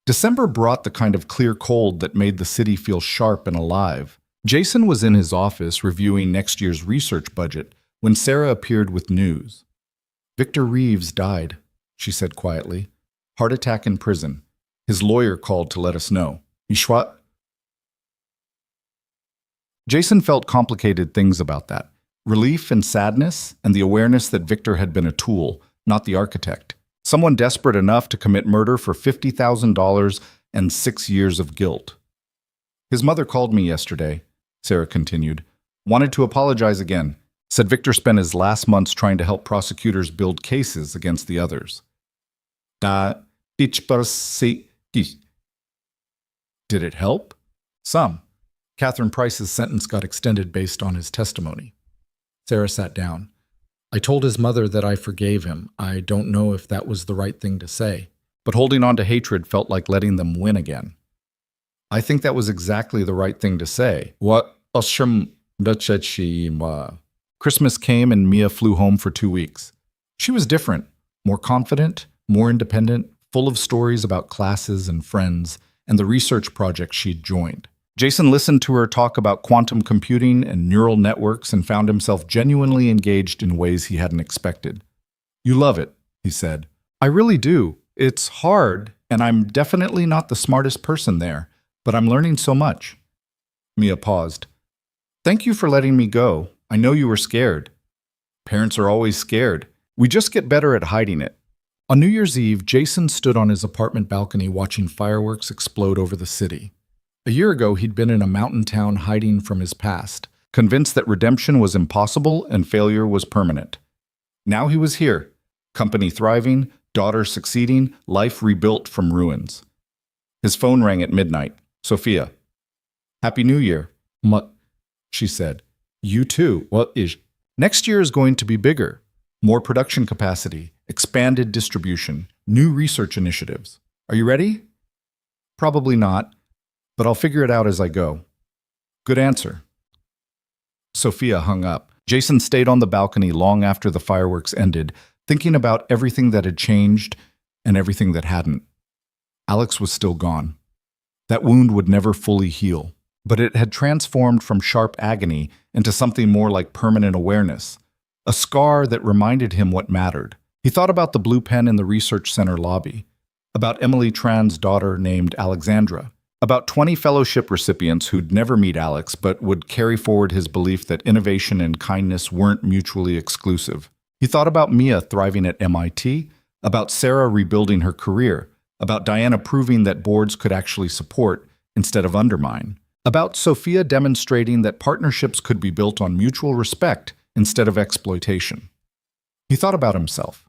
December brought the kind of clear cold that made the city feel sharp and alive. Jason was in his office reviewing next year's research budget when Sarah appeared with news. Victor Reeves died, she said quietly. Heart attack in prison. His lawyer called to let us know. Ishwat? Jason felt complicated things about that. Relief and sadness, and the awareness that Victor had been a tool, not the architect. Someone desperate enough to commit murder for $50,000 and 6 years of guilt. His mother called me yesterday, Sarah continued. Wanted to apologize again. Said Victor spent his last months trying to help prosecutors build cases against the others. Did it help? Some. Catherine Price's sentence got extended based on his testimony. Sarah sat down. I told his mother that I forgave him. I don't know if that was the right thing to say, but holding on to hatred felt like letting them win again. I think that was exactly the right thing to say. Christmas came and Mia flew home for 2 weeks. She was different, more confident, more independent, full of stories about classes and friends and the research project she'd joined. Jason listened to her talk about quantum computing and neural networks and found himself genuinely engaged in ways he hadn't expected. You love it, he said. I really do. It's hard, and I'm definitely not the smartest person there, but I'm learning so much. Mia paused. Thank you for letting me go. I know you were scared. Parents are always scared. We just get better at hiding it. On New Year's Eve, Jason stood on his apartment balcony watching fireworks explode over the city. A year ago, he'd been in a mountain town hiding from his past, convinced that redemption was impossible and failure was permanent. Now he was here, company thriving, daughter succeeding, life rebuilt from ruins. His phone rang at midnight. Sophia. Happy New Year. She said. You too. What is? Next year is going to be bigger. More production capacity, expanded distribution, new research initiatives. Are you ready? Probably not, but I'll figure it out as I go. Good answer. Sophia hung up. Jason stayed on the balcony long after the fireworks ended, thinking about everything that had changed and everything that hadn't. Alex was still gone. That wound would never fully heal, but it had transformed from sharp agony into something more like permanent awareness, a scar that reminded him what mattered. He thought about the blue pen in the research center lobby, about Emily Tran's daughter named Alexandra, About 20 fellowship recipients who'd never meet Alex but would carry forward his belief that innovation and kindness weren't mutually exclusive. He thought about Mia thriving at MIT, about Sarah rebuilding her career, about Diana proving that boards could actually support instead of undermine, about Sophia demonstrating that partnerships could be built on mutual respect instead of exploitation. He thought about himself,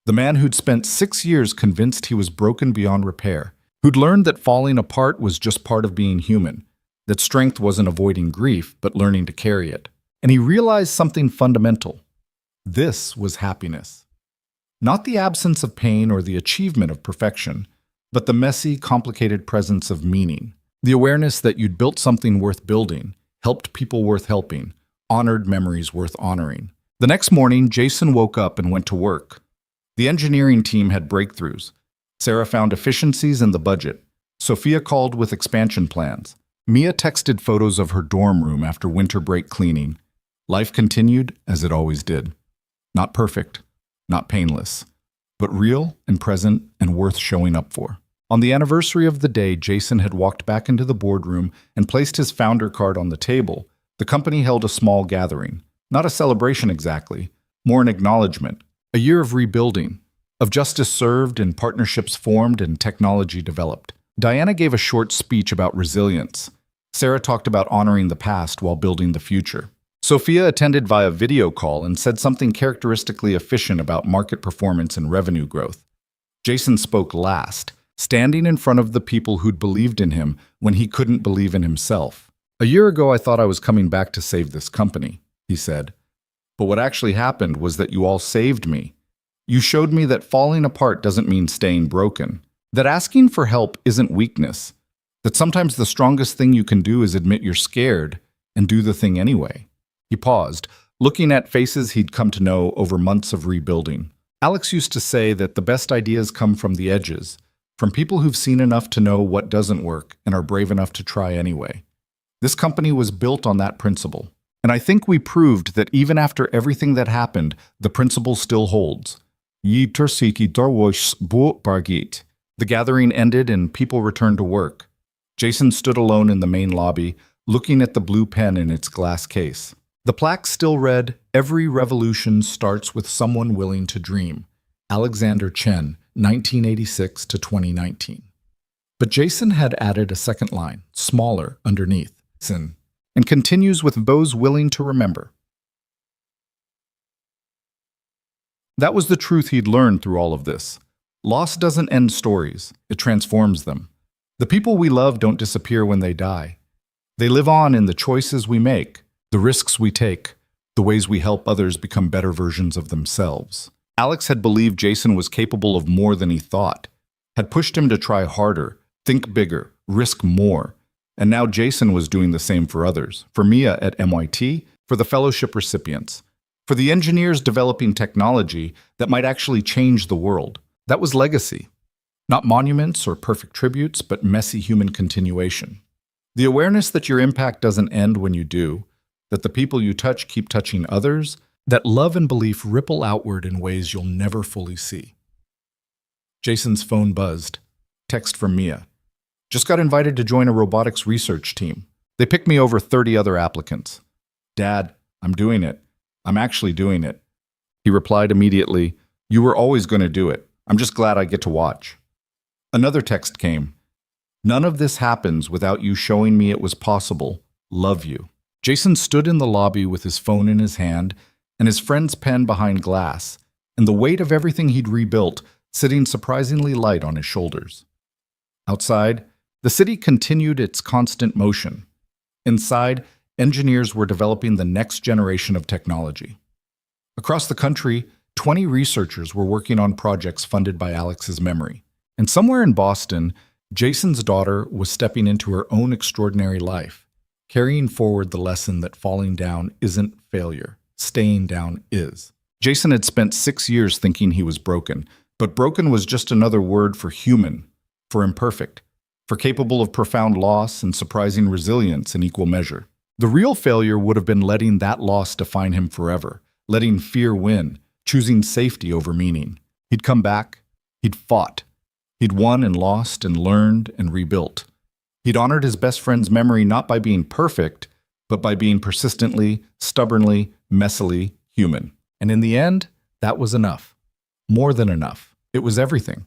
the man who'd spent 6 years convinced he was broken beyond repair, who'd learned that falling apart was just part of being human, that strength wasn't avoiding grief, but learning to carry it. And he realized something fundamental. This was happiness. Not the absence of pain or the achievement of perfection, but the messy, complicated presence of meaning. The awareness that you'd built something worth building, helped people worth helping, honored memories worth honoring. The next morning, Jason woke up and went to work. The engineering team had breakthroughs. Sarah found efficiencies in the budget. Sophia called with expansion plans. Mia texted photos of her dorm room after winter break cleaning. Life continued as it always did. Not perfect, not painless, but real and present and worth showing up for. On the anniversary of the day Jason had walked back into the boardroom and placed his founder card on the table, the company held a small gathering. Not a celebration exactly, more an acknowledgement. A year of rebuilding, of justice served and partnerships formed and technology developed. Diana gave a short speech about resilience. Sarah talked about honoring the past while building the future. Sophia attended via video call and said something characteristically efficient about market performance and revenue growth. Jason spoke last, standing in front of the people who'd believed in him when he couldn't believe in himself. "A year ago, I thought I was coming back to save this company," he said. "But what actually happened was that you all saved me. You showed me that falling apart doesn't mean staying broken, that asking for help isn't weakness, that sometimes the strongest thing you can do is admit you're scared and do the thing anyway." He paused, looking at faces he'd come to know over months of rebuilding. Alex used to say that the best ideas come from the edges, from people who've seen enough to know what doesn't work and are brave enough to try anyway. This company was built on that principle. And I think we proved that even after everything that happened, the principle still holds. The gathering ended and people returned to work. Jason stood alone in the main lobby, looking at the blue pen in its glass case. The plaque still read, "Every revolution starts with someone willing to dream. Alexander Chen, 1986 to 2019. But Jason had added a second line, smaller, underneath, and continues with those willing to remember. That was the truth he'd learned through all of this. Loss doesn't end stories, it transforms them. The people we love don't disappear when they die. They live on in the choices we make, the risks we take, the ways we help others become better versions of themselves. Alex had believed Jason was capable of more than he thought, had pushed him to try harder, think bigger, risk more. And now Jason was doing the same for others, for Mia at MIT, for the fellowship recipients, for the engineers developing technology that might actually change the world. That was legacy. Not monuments or perfect tributes, but messy human continuation. The awareness that your impact doesn't end when you do, that the people you touch keep touching others, that love and belief ripple outward in ways you'll never fully see. Jason's phone buzzed. Text from Mia. "Just got invited to join a robotics research team. They picked me over 30 other applicants. Dad, I'm doing it. I'm actually doing it." He replied immediately, "You were always going to do it. I'm just glad I get to watch." Another text came. "None of this happens without you showing me it was possible. Love you." Jason stood in the lobby with his phone in his hand and his friend's pen behind glass, and the weight of everything he'd rebuilt sitting surprisingly light on his shoulders. Outside, the city continued its constant motion. Inside, engineers were developing the next generation of technology. Across the country, 20 researchers were working on projects funded by Alex's memory. And somewhere in Boston, Jason's daughter was stepping into her own extraordinary life, carrying forward the lesson that falling down isn't failure, staying down is. Jason had spent 6 years thinking he was broken, but broken was just another word for human, for imperfect, for capable of profound loss and surprising resilience in equal measure. The real failure would have been letting that loss define him forever, letting fear win, choosing safety over meaning. He'd come back, he'd fought, he'd won and lost and learned and rebuilt. He'd honored his best friend's memory not by being perfect, but by being persistently, stubbornly, messily human. And in the end, that was enough. More than enough. It was everything.